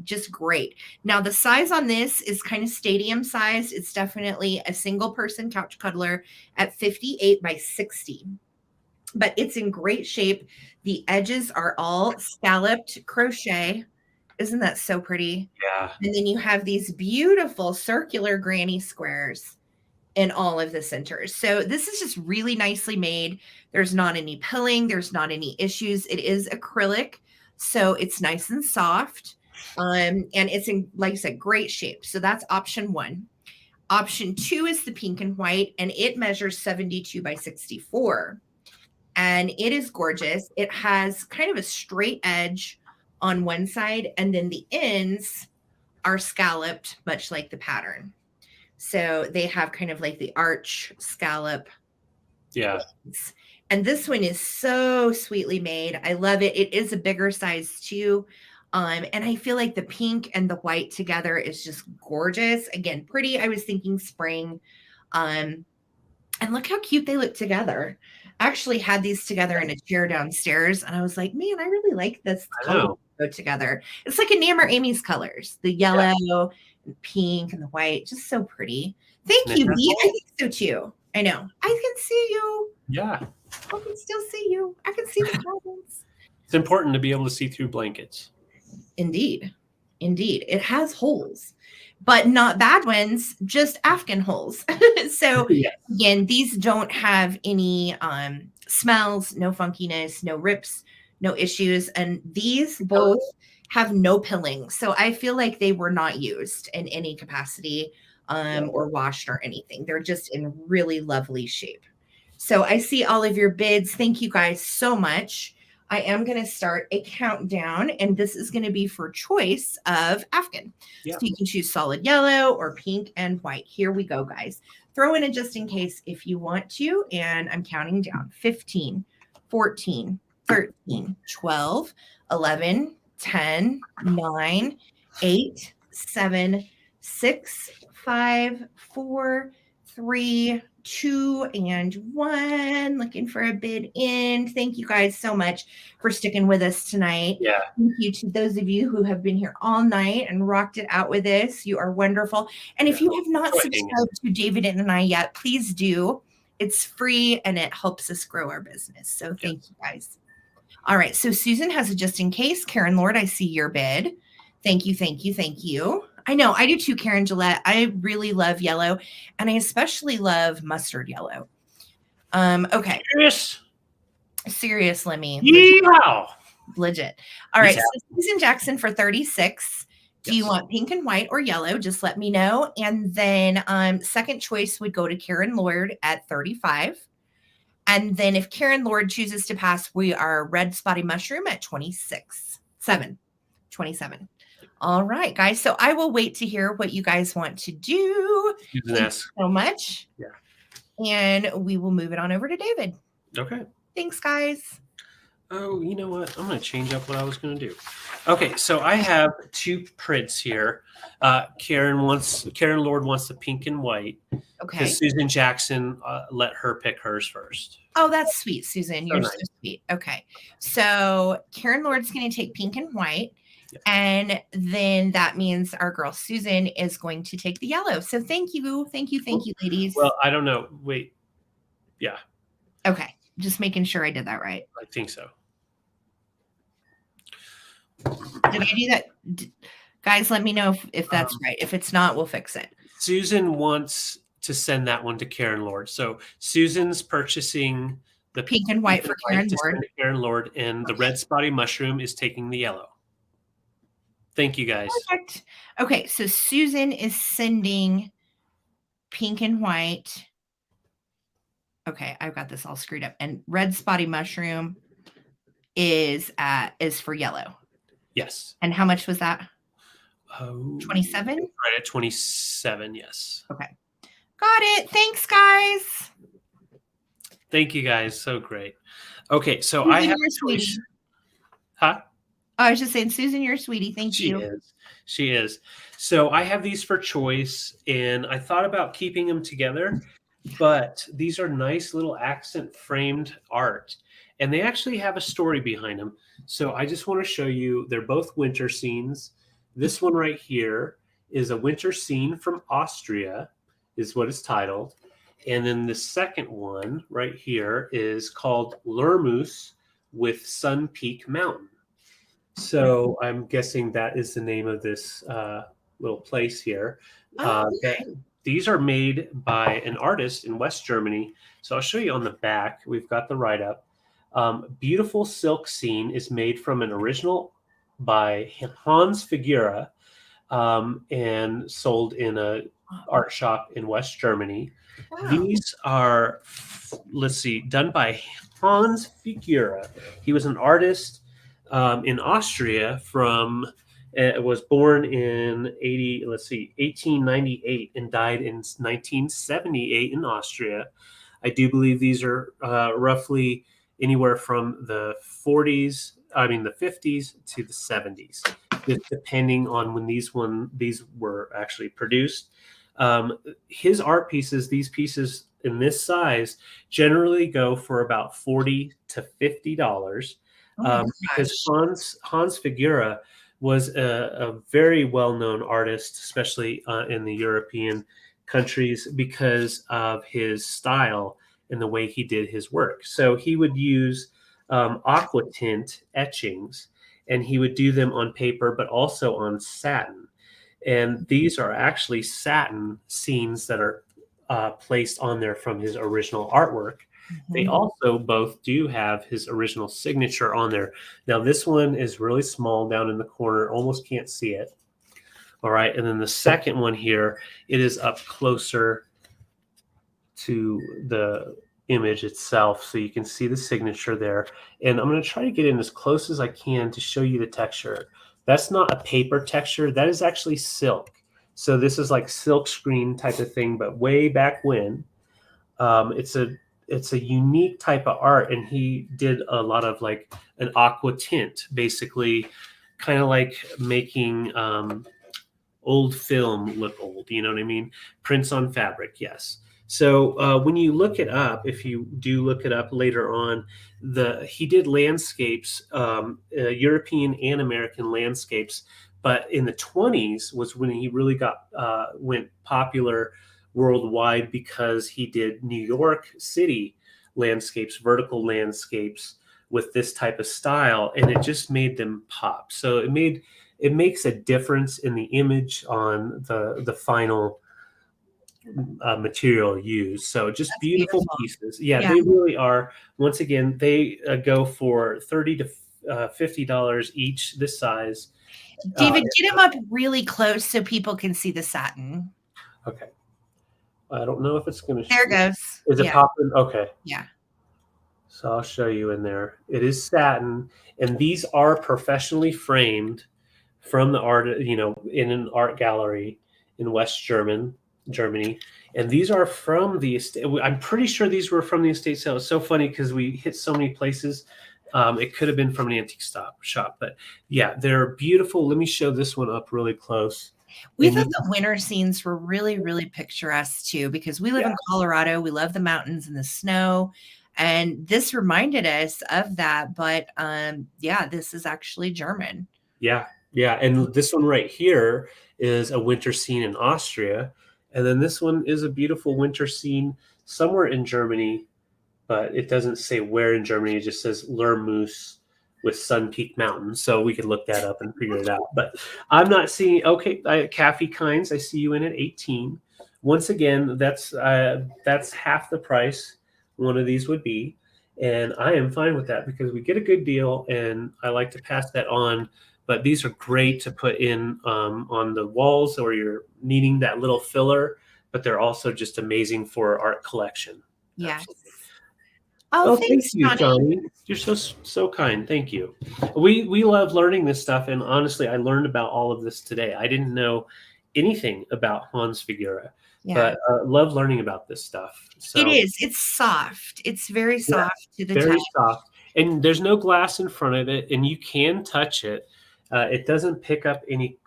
just great. Now the size on this is kind of stadium sized. It's definitely a single person couch cuddler at 58 by 60, but it's in great shape. The edges are all scalloped crochet. Isn't that so pretty? Yeah. And then you have these beautiful circular granny squares in all of the centers. So this is just really nicely made. There's not any pilling. There's not any issues. It is acrylic. So it's nice and soft, and it's in, like I said, great shape. So that's option 1. Option 2 is the pink and white, and it measures 72 by 64. And it is gorgeous. It has kind of a straight edge on one side, and then the ends are scalloped, much like the pattern. So they have kind of like the arch scallop. Yeah. Ends. And this one is so sweetly made. I love it. It is a bigger size too. And I feel like the pink and the white together is just gorgeous. Again, pretty. I was thinking spring. And look how cute they look together. I actually had these together in a chair downstairs. And I was like, man, I really like this color go together. It's like Enamor Amy's colors. The yellow, and pink, and the white. Just so pretty. Thank you, Bee. I think so too. I know. I can see you. Yeah. I can still see you. I can see the comments. It's important to be able to see through blankets. Indeed. It has holes, but not bad ones, just Afghan holes. So again, these don't have any smells, no funkiness, no rips, no issues. And these both have no pilling. So I feel like they were not used in any capacity or washed or anything. They're just in really lovely shape. So I see all of your bids. Thank you guys so much. I am going to start a countdown, and this is going to be for choice of Afghan. Yeah. So you can choose solid yellow or pink and white. Here we go, guys. Throw in a just in case if you want to, and I'm counting down. 15, 14, 13, 12, 11, 10, 9, 8, 7, 6, 5, 4, 3, 2, and 1. Looking for a bid in. Thank you guys so much for sticking with us tonight. Yeah. Thank you to those of you who have been here all night and rocked it out with us. You are wonderful. And if you have not subscribed to David and I yet, please do. It's free and it helps us grow our business. So thank you guys. All right. So Susan has a just in case. Karen Lord, I see your bid. Thank you. Thank you. Thank you. I know I do too, Karen Gillette. I really love yellow and I especially love mustard yellow. Okay. Serious, Lemmy. Legit. All right. So Susan Jackson for 36. Do you want pink and white or yellow? Just let me know. And then second choice would go to Karen Lord at 35. And then if Karen Lord chooses to pass, we are red spotty mushroom at 27. All right, guys. So I will wait to hear what you guys want to do. Thank you so much. Yeah. And we will move it on over to David. Okay. Thanks, guys. Oh, you know what? I'm going to change up what I was going to do. Okay, so I have two prints here. Karen Lord wants the pink and white. Okay. Because Susan Jackson let her pick hers first. Oh, that's sweet, Susan. You're so sweet. Okay. So Karen Lord's going to take pink and white. Yes. And then that means our girl Susan is going to take the yellow. So thank you. Thank you, ladies. Well, I don't know. Wait. Yeah. Okay. Just making sure I did that right. I think so. Did I do that? Guys, let me know if that's right. If it's not, we'll fix it. Susan wants to send that one to Karen Lord. So Susan's purchasing the pink and white for Karen Lord, and the red spotty mushroom is taking the yellow. Thank you, guys. Perfect. Okay, so Susan is sending pink and white. Okay, I've got this all screwed up. And red spotty mushroom is for yellow. Yes. And how much was that? 27? Right at 27, yes. Okay. Got it. Thanks, guys. Thank you, guys. So great. Okay, so Susan, I have a choice. Huh? I was just saying, Susan, you're a sweetie. Thank you. She is. So I have these for choice, and I thought about keeping them together, but these are nice little accent framed art, and they actually have a story behind them. So I just want to show you, they're both winter scenes. This one right here is a winter scene from Austria, is what it's titled. And then the second one right here is called Lermoos with Sun Peak Mountain. So I'm guessing that is the name of this little place here. These are made by an artist in West Germany. So I'll show you on the back. We've got the write-up. Beautiful silk scene is made from an original by Hans Figura and sold in a art shop in West Germany. Wow. These are, let's see, done by Hans Figura. He was an artist in Austria from, was born in 1898 and died in 1978 in Austria. I do believe these are roughly anywhere from the 50s to the 70s, depending on when these were actually produced. His art pieces, these pieces in this size, generally go for about $40 to $50. Because Hans Figura was a very well-known artist, especially in the European countries, because of his style and the way he did his work. So he would use aqua tint etchings, and he would do them on paper, but also on satin. And these are actually satin scenes that are placed on there from his original artwork. Mm-hmm. They also both do have his original signature on there. Now, this one is really small down in the corner, almost can't see it. All right. And then the second one here, it is up closer to the image itself, so you can see the signature there. And I'm going to try to get in as close as I can to show you the texture. That's not a paper texture. That is actually silk. So this is like silk screen type of thing, but way back when. It's a unique type of art, and he did a lot of like an aqua tint, basically kind of like making old film look old. You know what I mean? Prints on fabric, yes. So when you look it up, if you do look it up later on, he did landscapes, European and American landscapes. But in the 20s was when he really went popular worldwide because he did New York City landscapes, vertical landscapes with this type of style, and it just made them pop. So it makes a difference in the image on the final material used. So just beautiful pieces. Yeah, they really are. Once again, they go for $30 to $50 each, this size. David, get them up really close so people can see the satin. Okay. I don't know if it's going to. There it goes. Is it popping? Okay. Yeah. So I'll show you in there. It is satin, and these are professionally framed from the art, in an art gallery in West Germany. And these are from the estate. I'm pretty sure these were from the estate sale. It's so funny because we hit so many places. It could have been from an antique shop, but yeah, they're beautiful. Let me show this one up really close. We thought the winter scenes were really, really picturesque too, because we live in Colorado. We love the mountains and the snow. And this reminded us of that. But this is actually German. Yeah. Yeah. And this one right here is a winter scene in Austria. And then this one is a beautiful winter scene somewhere in Germany, but it doesn't say where in Germany. It just says Lermoos with Sun Peak Mountains. So we could look that up and figure it out. But I'm not seeing, Kathy Kynes, I see you in at 18. Once again, that's half the price one of these would be. And I am fine with that because we get a good deal and I like to pass that on. But these are great to put in on the walls or you're needing that little filler, but they're also just amazing for art collection. Yeah. Absolutely. Oh, thanks, you, Johnny. You're so kind. Thank you. We love learning this stuff, and honestly, I learned about all of this today. I didn't know anything about Hans Figura, but love learning about this stuff. So, it is. It's soft. It's very soft to the touch. Very soft, and there's no glass in front of it, and you can touch it. It doesn't pick up any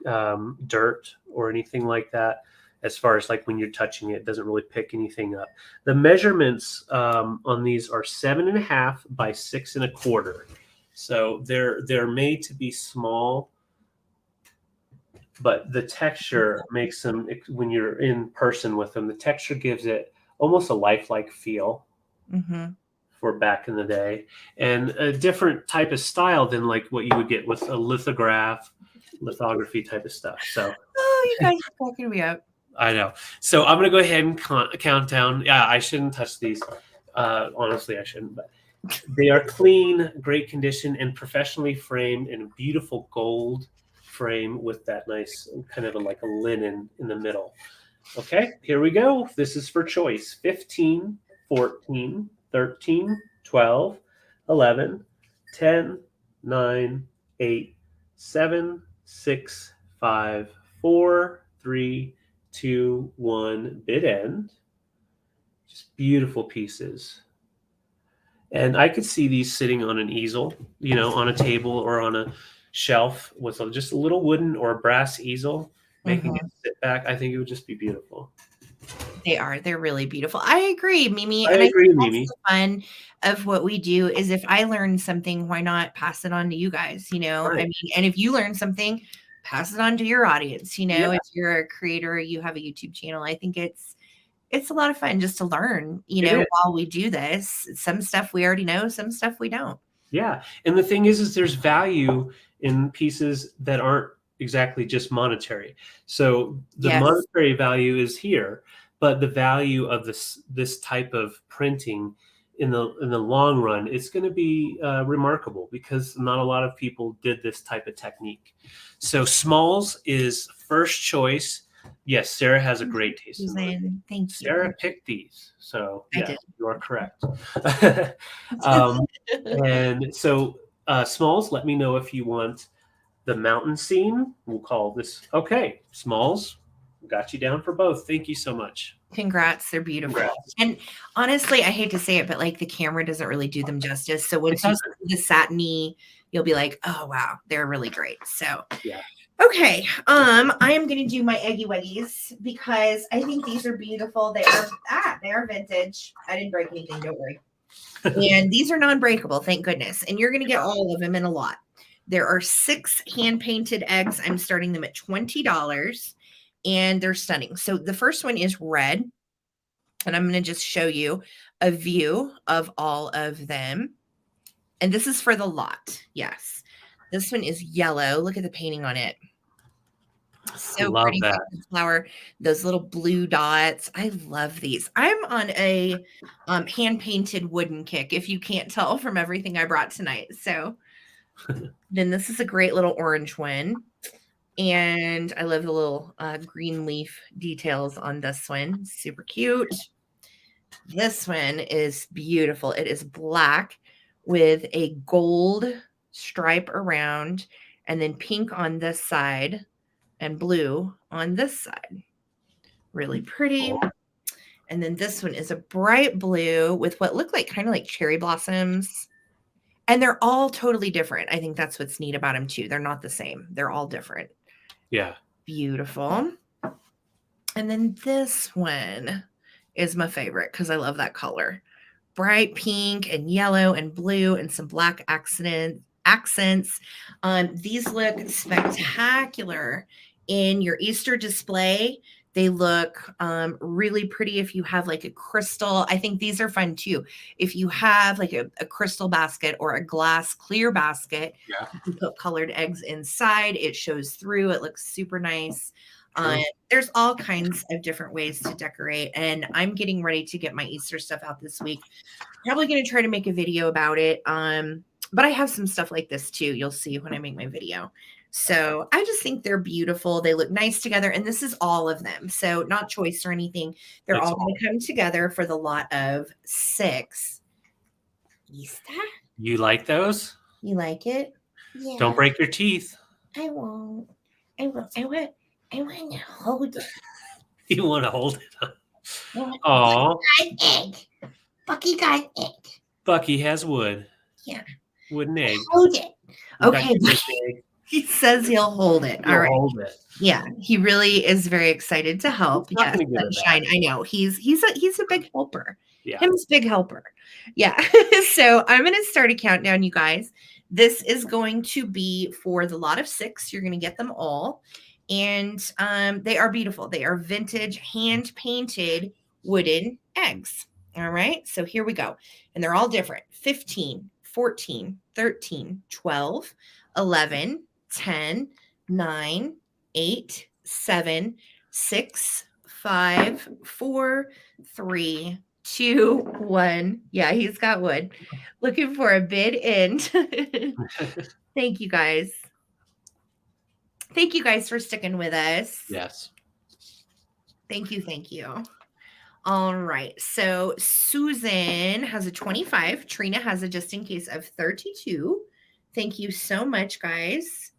dirt or anything like that. As far as like when you're touching it, it doesn't really pick anything up. The measurements on these are 7.5 by 6.25. So they're made to be small, but the texture makes them, when you're in person with them, the texture gives it almost a lifelike feel for back in the day, and a different type of style than like what you would get with a lithography type of stuff. So, you guys are cracking me up. I know. So I'm going to go ahead and count down. Yeah, I shouldn't touch these. Honestly, I shouldn't. But they are clean, great condition, and professionally framed in a beautiful gold frame with that nice kind of like a linen in the middle. Okay, here we go. This is for choice. 15, 14, 13, 12, 11, 10, 9, 8, 7, 6, 5, 4, 3, 2, 1, bid end. Just beautiful pieces. And I could see these sitting on an easel, on a table or on a shelf with just a little wooden or brass easel, making it sit back. I think it would just be beautiful. They are. They're really beautiful. I agree, Mimi. I agree, Mimi. The fun of what we do is if I learn something, why not pass it on to you guys? Right. I mean, and if you learn something, pass it on to your audience. If you're a creator, you have a YouTube channel. I think it's a lot of fun just to learn, while we do this. Some stuff we already know, some stuff we don't. Yeah. And the thing is there's value in pieces that aren't exactly just monetary. So the monetary value is here, but the value of this type of printing in the long run, it's going to be remarkable because not a lot of people did this type of technique. So smalls is first choice. Yes, Sarah has a great taste in them. Thank you. Sarah picked these, so yeah, you are correct. And so smalls, let me know if you want the mountain scene. We'll call this smalls. Got you down for both. Thank you so much. Congrats. They're beautiful. Congrats. And honestly, I hate to say it, but like the camera doesn't really do them justice. So once you see the satiny, you'll be like, oh wow, they're really great. So yeah. Okay. I am going to do my Eggy Weggies because I think these are beautiful. They are vintage. I didn't break anything. Don't worry. And these are non-breakable. Thank goodness. And you're going to get all of them in a lot. There are 6 hand-painted eggs. I'm starting them at $20. and they're stunning. So the first one is red, and I'm going to just show you a view of all of them. And this is for the lot. Yes. This one is yellow. Look at the painting on it. So Love pretty. that. Flower, those little blue dots. I love these. I'm on a hand painted wooden kick, if you can't tell from everything I brought tonight. So then this is a great little orange one. And I love the little green leaf details on this one. Super cute. This one is beautiful. It is black with a gold stripe around, and then pink on this side and blue on this side. Really pretty. And then this one is a bright blue with what look like kind of like cherry blossoms. And they're all totally different. I think that's what's neat about them too. They're not the same. They're all different. Yeah. Beautiful. And then this one is my favorite because I love that color. Bright pink and yellow and blue and some black accents. These look spectacular in your Easter display. They look really pretty if you have like a crystal. I think these are fun too. If you have like a crystal basket or a glass clear basket, Yeah. you can put colored eggs inside. It shows through. It looks super nice. There's all kinds of different ways to decorate, and I'm getting ready to get my Easter stuff out this week. Probably going to try to make a video about it. But I have some stuff like this too. You'll see when I make my video. So I just think they're beautiful. They look nice together. And this is all of them. So not choice or anything. They're all going to come together for the lot of 6. Easter? You like those? You like it? Yeah. Don't break your teeth. I won't. I want to hold it. You want to hold it? Oh. An egg. Bucky got an egg. Bucky has wood. Yeah. Wooden egg. Hold it. Okay. He says he'll hold it. All right. Hold it. Yeah, he really is very excited to help. Yes, Sunshine. I know he's a big helper. Yeah. Him's big helper. Yeah. So I'm going to start a countdown, you guys. This is going to be for the lot of 6. You're going to get them all, and they are beautiful. They are vintage, hand painted wooden eggs. All right. So here we go, and they're all different: 15, 14, 13, 12, 11, 10, 9, 8, 7, 6, 5, 4, 3, 2, 1. Yeah, he's got wood. Looking for a bid in. Thank you guys. Thank you guys for sticking with us. Yes. Thank you. Thank you. All right. So Susan has a 25. Trina has a just in case of 32. Thank you so much, guys.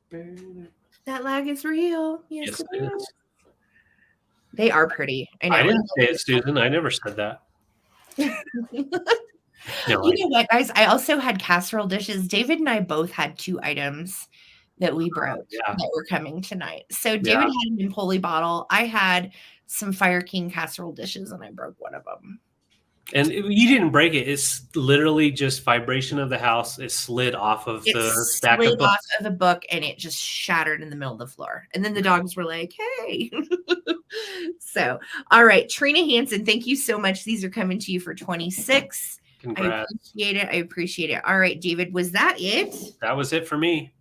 That lag is real. Yes, it is. They are pretty. I know. I didn't say it, Susan. I never said that. No, you know what, guys? I also had casserole dishes. David and I both had 2 items that we broke that were coming tonight. So David had an Empoli bottle. I had some Fire King casserole dishes, and I broke one of them. And you didn't break it. It's literally just vibration of the house. It slid off of the stack of books. Off of the book, and it just shattered in the middle of the floor. And then the dogs were like, hey. So, all right. Trina Hansen, thank you so much. These are coming to you for 26. Congrats. I appreciate it. All right, David, was that it? That was it for me.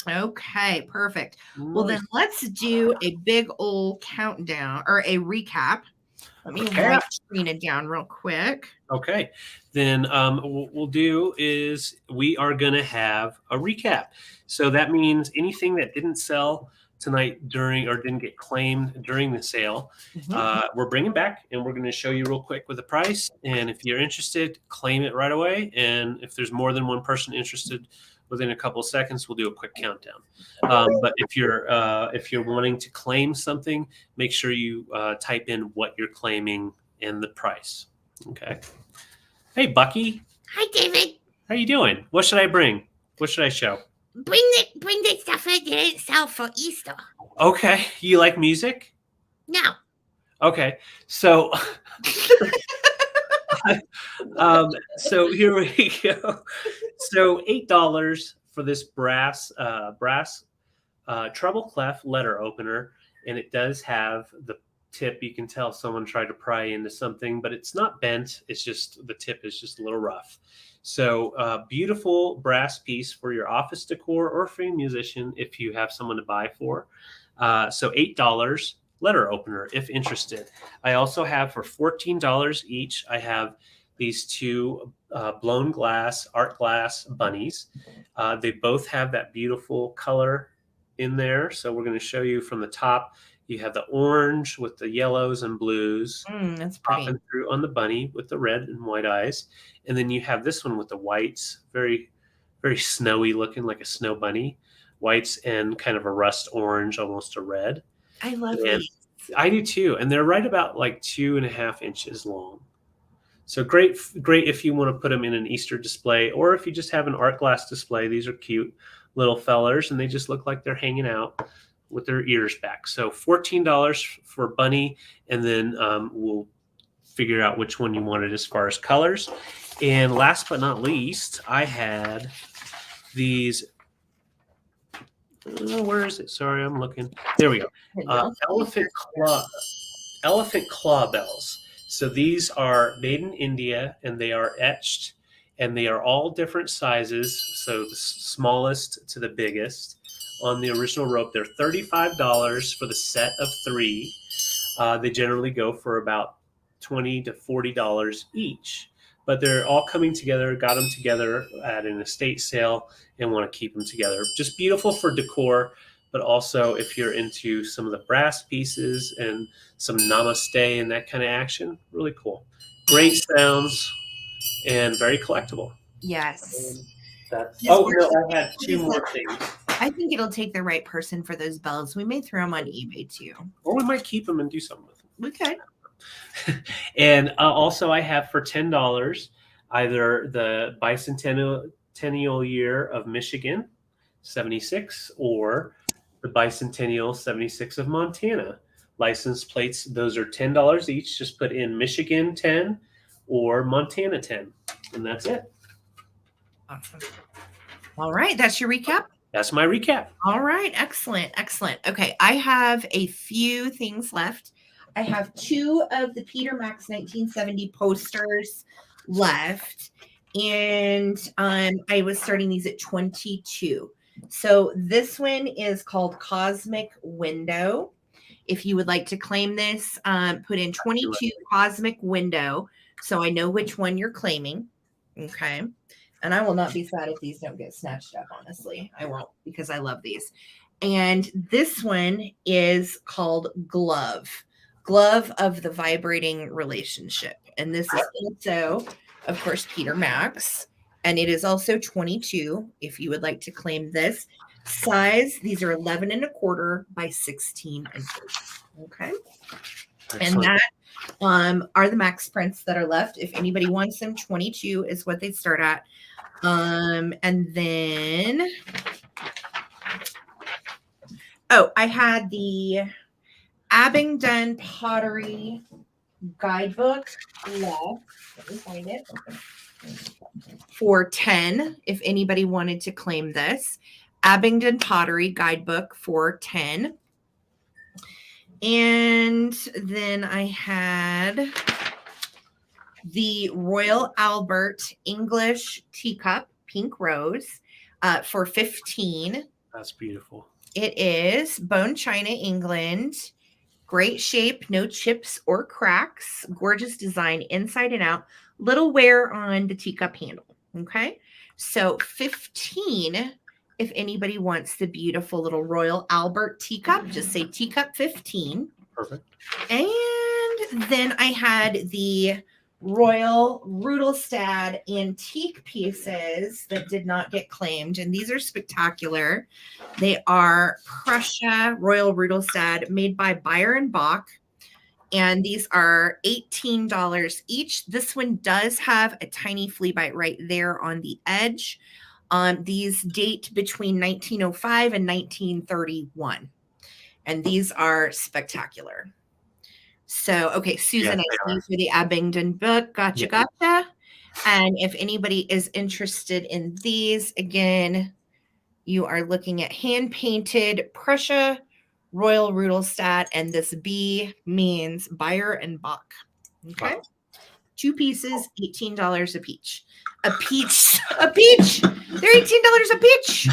Okay, perfect. Well, then let's do a big old countdown or a recap. Let me write Trina down real quick. Okay. Then what we'll do is we are going to have a recap. So that means anything that didn't sell tonight during or didn't get claimed during the sale, we're bringing back, and we're going to show you real quick with the price. And if you're interested, claim it right away. And if there's more than one person interested, within a couple of seconds, we'll do a quick countdown. But if you're wanting to claim something, make sure you type in what you're claiming and the price. Okay. Hey, Bucky. Hi, David. How you doing? What should I bring? What should I show? Bring the stuff that didn't sell for Easter. Okay. You like music? No. Okay. So so here we go. So $8 for this brass treble clef letter opener, and it does have the tip. You can tell someone tried to pry into something, but it's not bent. It's just the tip is just a little rough. So beautiful brass piece for your office decor or for your musician if you have someone to buy for. So $8 letter opener if interested. I also have for $14 each, I have these two blown glass, art glass bunnies. They both have that beautiful color in there. So we're going to show you from the top. You have the orange with the yellows and blues That's pretty. popping through on the bunny with the red and white eyes. And then you have this one with the whites, very, very snowy looking, like a snow bunny. Whites and kind of a rust orange, almost a red. I love And these. I do too. And they're right about like 2.5 inches long. So great if you want to put them in an Easter display, or if you just have an art glass display. These are cute little fellers, and they just look like they're hanging out with their ears back. So $14 for bunny, and then we'll figure out which one you wanted as far as colors. And last but not least, I had these. Where is it? Sorry, I'm looking. There we go. Elephant claw bells. So these are made in India, and they are etched, and they are all different sizes. So the smallest to the biggest on the original rope. They're $35 for the set of 3. They generally go for about $20 to $40 each. But they're all coming together, got them together at an estate sale and want to keep them together. Just beautiful for decor, but also if you're into some of the brass pieces and some namaste and that kind of action, really cool. Great sounds and very collectible. Yes. No, I had 2 more things. I think it'll take the right person for those bells. We may throw them on eBay too. Or we might keep them and do something with them. We could. And also I have for $10 either the bicentennial year of Michigan, 76, or the bicentennial 76 of Montana. License plates, those are $10 each. Just put in Michigan 10 or Montana 10, and that's it. Awesome. All right, that's your recap? That's my recap. All right, excellent. Okay, I have a few things left. I have 2 of the Peter Max 1970 posters left, and I was starting these at 22. So this one is called Cosmic Window. If you would like to claim this, put in 22 Cosmic Window so I know which one you're claiming. Okay. And I will not be sad if these don't get snatched up, honestly. I won't, because I love these. And this one is called Glove of the Vibrating Relationship. And this is also, of course, Peter Max. And it is also 22 if you would like to claim this. Size, these are 11 1/4 by 16 inches. Okay. Excellent. And that are the Max prints that are left. If anybody wants them, 22 is what they start at. And then, I had the Abingdon Pottery Guidebook left. Let me find it. For 10, if anybody wanted to claim this. Abingdon Pottery Guidebook for 10. And then I had the Royal Albert English Teacup Pink Rose for 15. That's beautiful. It is bone china, England. Great shape, no chips or cracks. Gorgeous design inside and out. Little wear on the teacup handle. Okay. So 15, if anybody wants the beautiful little Royal Albert teacup, just say teacup 15. Perfect. And then I had the Royal Rudelstad antique pieces that did not get claimed. And these are spectacular. They are Prussia Royal Rudelstad made by Beyer & Bach. And these are $18 each. This one does have a tiny flea bite right there on the edge. These date between 1905 and 1931. And these are spectacular. So, okay, Susan, I see you for the Abingdon book. Gotcha. And if anybody is interested in these, again, you are looking at hand-painted Prussia Royal Rudolstadt, and this B means Bayer and Bach. Okay. Wow. 2 pieces, $18 a peach. A peach. They're $18 a peach.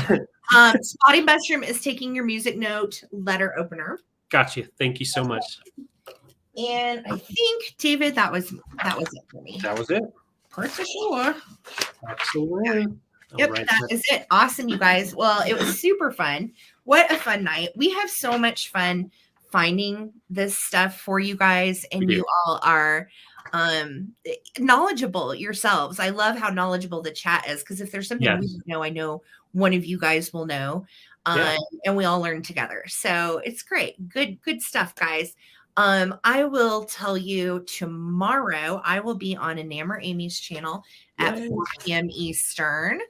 Spotting Mushroom is taking your music note letter opener. Gotcha. Thank you so much. And I think, David, that was it for me. That was it. Pretty sure. Absolutely. Yep, that is it. Awesome, you guys. Well, it was super fun. What a fun night. We have so much fun finding this stuff for you guys, and you all are knowledgeable yourselves. I love how knowledgeable the chat is, because if there's something we don't know, I know one of you guys will know, and we all learn together. So it's great. Good stuff, guys. I will tell you tomorrow I will be on Enamor Amy's channel at 4 p.m. Eastern.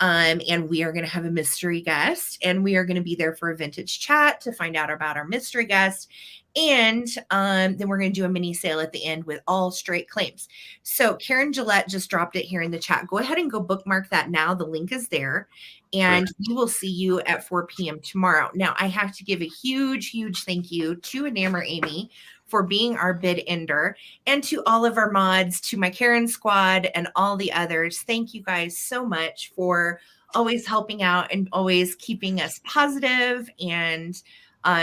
And we are going to have a mystery guest, and we are going to be there for a vintage chat to find out about our mystery guest. And then we're going to do a mini sale at the end with all straight claims. So Karen Gillette just dropped it here in the chat. Go ahead and go bookmark that now. The link is there. And we will see you at 4 p.m. tomorrow. Now, I have to give a huge thank you to Enamor Amy for being our bid ender, and to all of our mods, to my Karen squad and all the others. Thank you guys so much for always helping out and always keeping us positive. And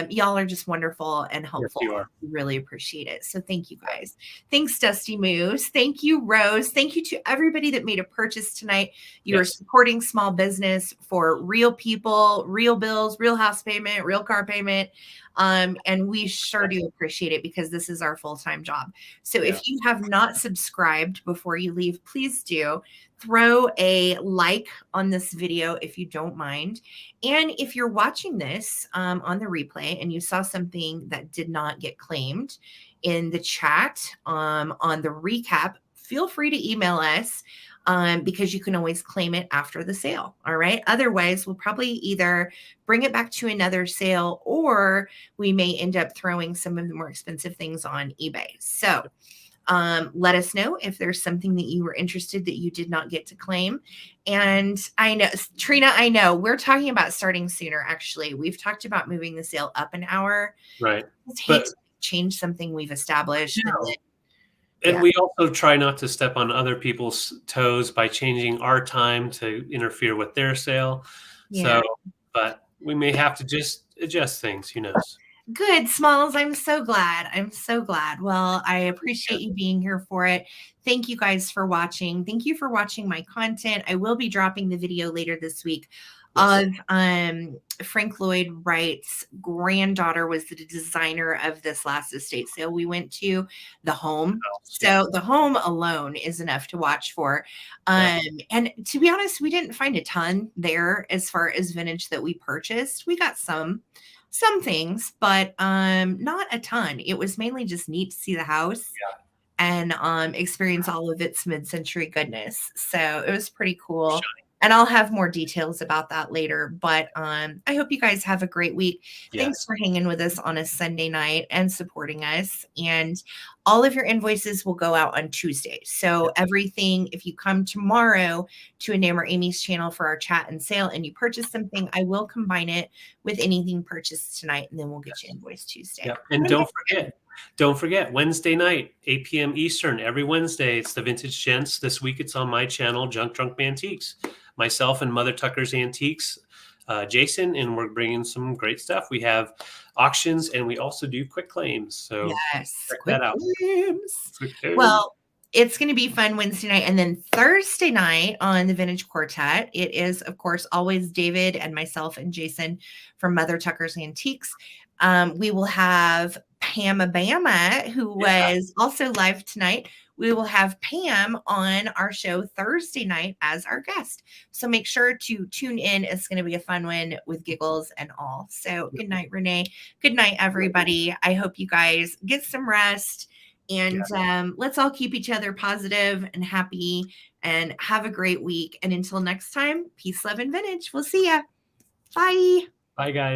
y'all are just wonderful and helpful. Yes, you are. We really appreciate it. So thank you guys. Thanks, Dusty Moose. Thank you, Rose. Thank you to everybody that made a purchase tonight. You're supporting small business for real people, real bills, real house payment, real car payment. And we sure do appreciate it, because this is our full-time job. So if you have not subscribed before you leave, please do. Throw a like on this video if you don't mind. And if you're watching this on the replay and you saw something that did not get claimed in the chat on the recap, feel free to email us, because you can always claim it after the sale. All right. Otherwise, we'll probably either bring it back to another sale, or we may end up throwing some of the more expensive things on eBay. So let us know if there's something that you were interested that you did not get to claim. And I know, Trina, I know we're talking about starting sooner. Actually, we've talked about moving the sale up an hour. Right. Let's hate to change something we've established. And we also try not to step on other people's toes by changing our time to interfere with their sale. So, but we may have to just adjust things, who knows. Good, Smalls. I'm so glad. Well, I appreciate you being here for it. Thank you guys for watching. Thank you for watching my content. I will be dropping the video later this week of Frank Lloyd Wright's granddaughter was the designer of this last estate sale we went to, the home. So the home alone is enough to watch for. And to be honest, we didn't find a ton there as far as vintage that we purchased. We got some things, but not a ton. It was mainly just neat to see the house and experience all of its mid-century goodness. So it was pretty cool. And I'll have more details about that later. But I hope you guys have a great week. Thanks for hanging with us on a Sunday night and supporting us. And all of your invoices will go out on Tuesday. So everything, if you come tomorrow to Enamor Amy's channel for our chat and sale and you purchase something, I will combine it with anything purchased tonight, and then we'll get you invoice Tuesday. And don't forget, Wednesday night, 8 p.m. Eastern, every Wednesday, it's the Vintage Gents. This week it's on my channel, Junk Drunk Mantiques. Myself and Mother Tucker's Antiques, Jason, and we're bringing some great stuff. We have auctions, and we also do quick claims. So check that out. Well, it's going to be fun Wednesday night. And then Thursday night on the Vintage Quartet, it is, of course, always David and myself and Jason from Mother Tucker's Antiques. We will have Pam Abama, who was also live tonight. We will have Pam on our show Thursday night as our guest. So make sure to tune in. It's going to be a fun one with giggles and all. So good night, Renee. Good night, everybody. I hope you guys get some rest. And let's all keep each other positive and happy, and have a great week. And until next time, peace, love, and vintage. We'll see ya. Bye. Bye, guys.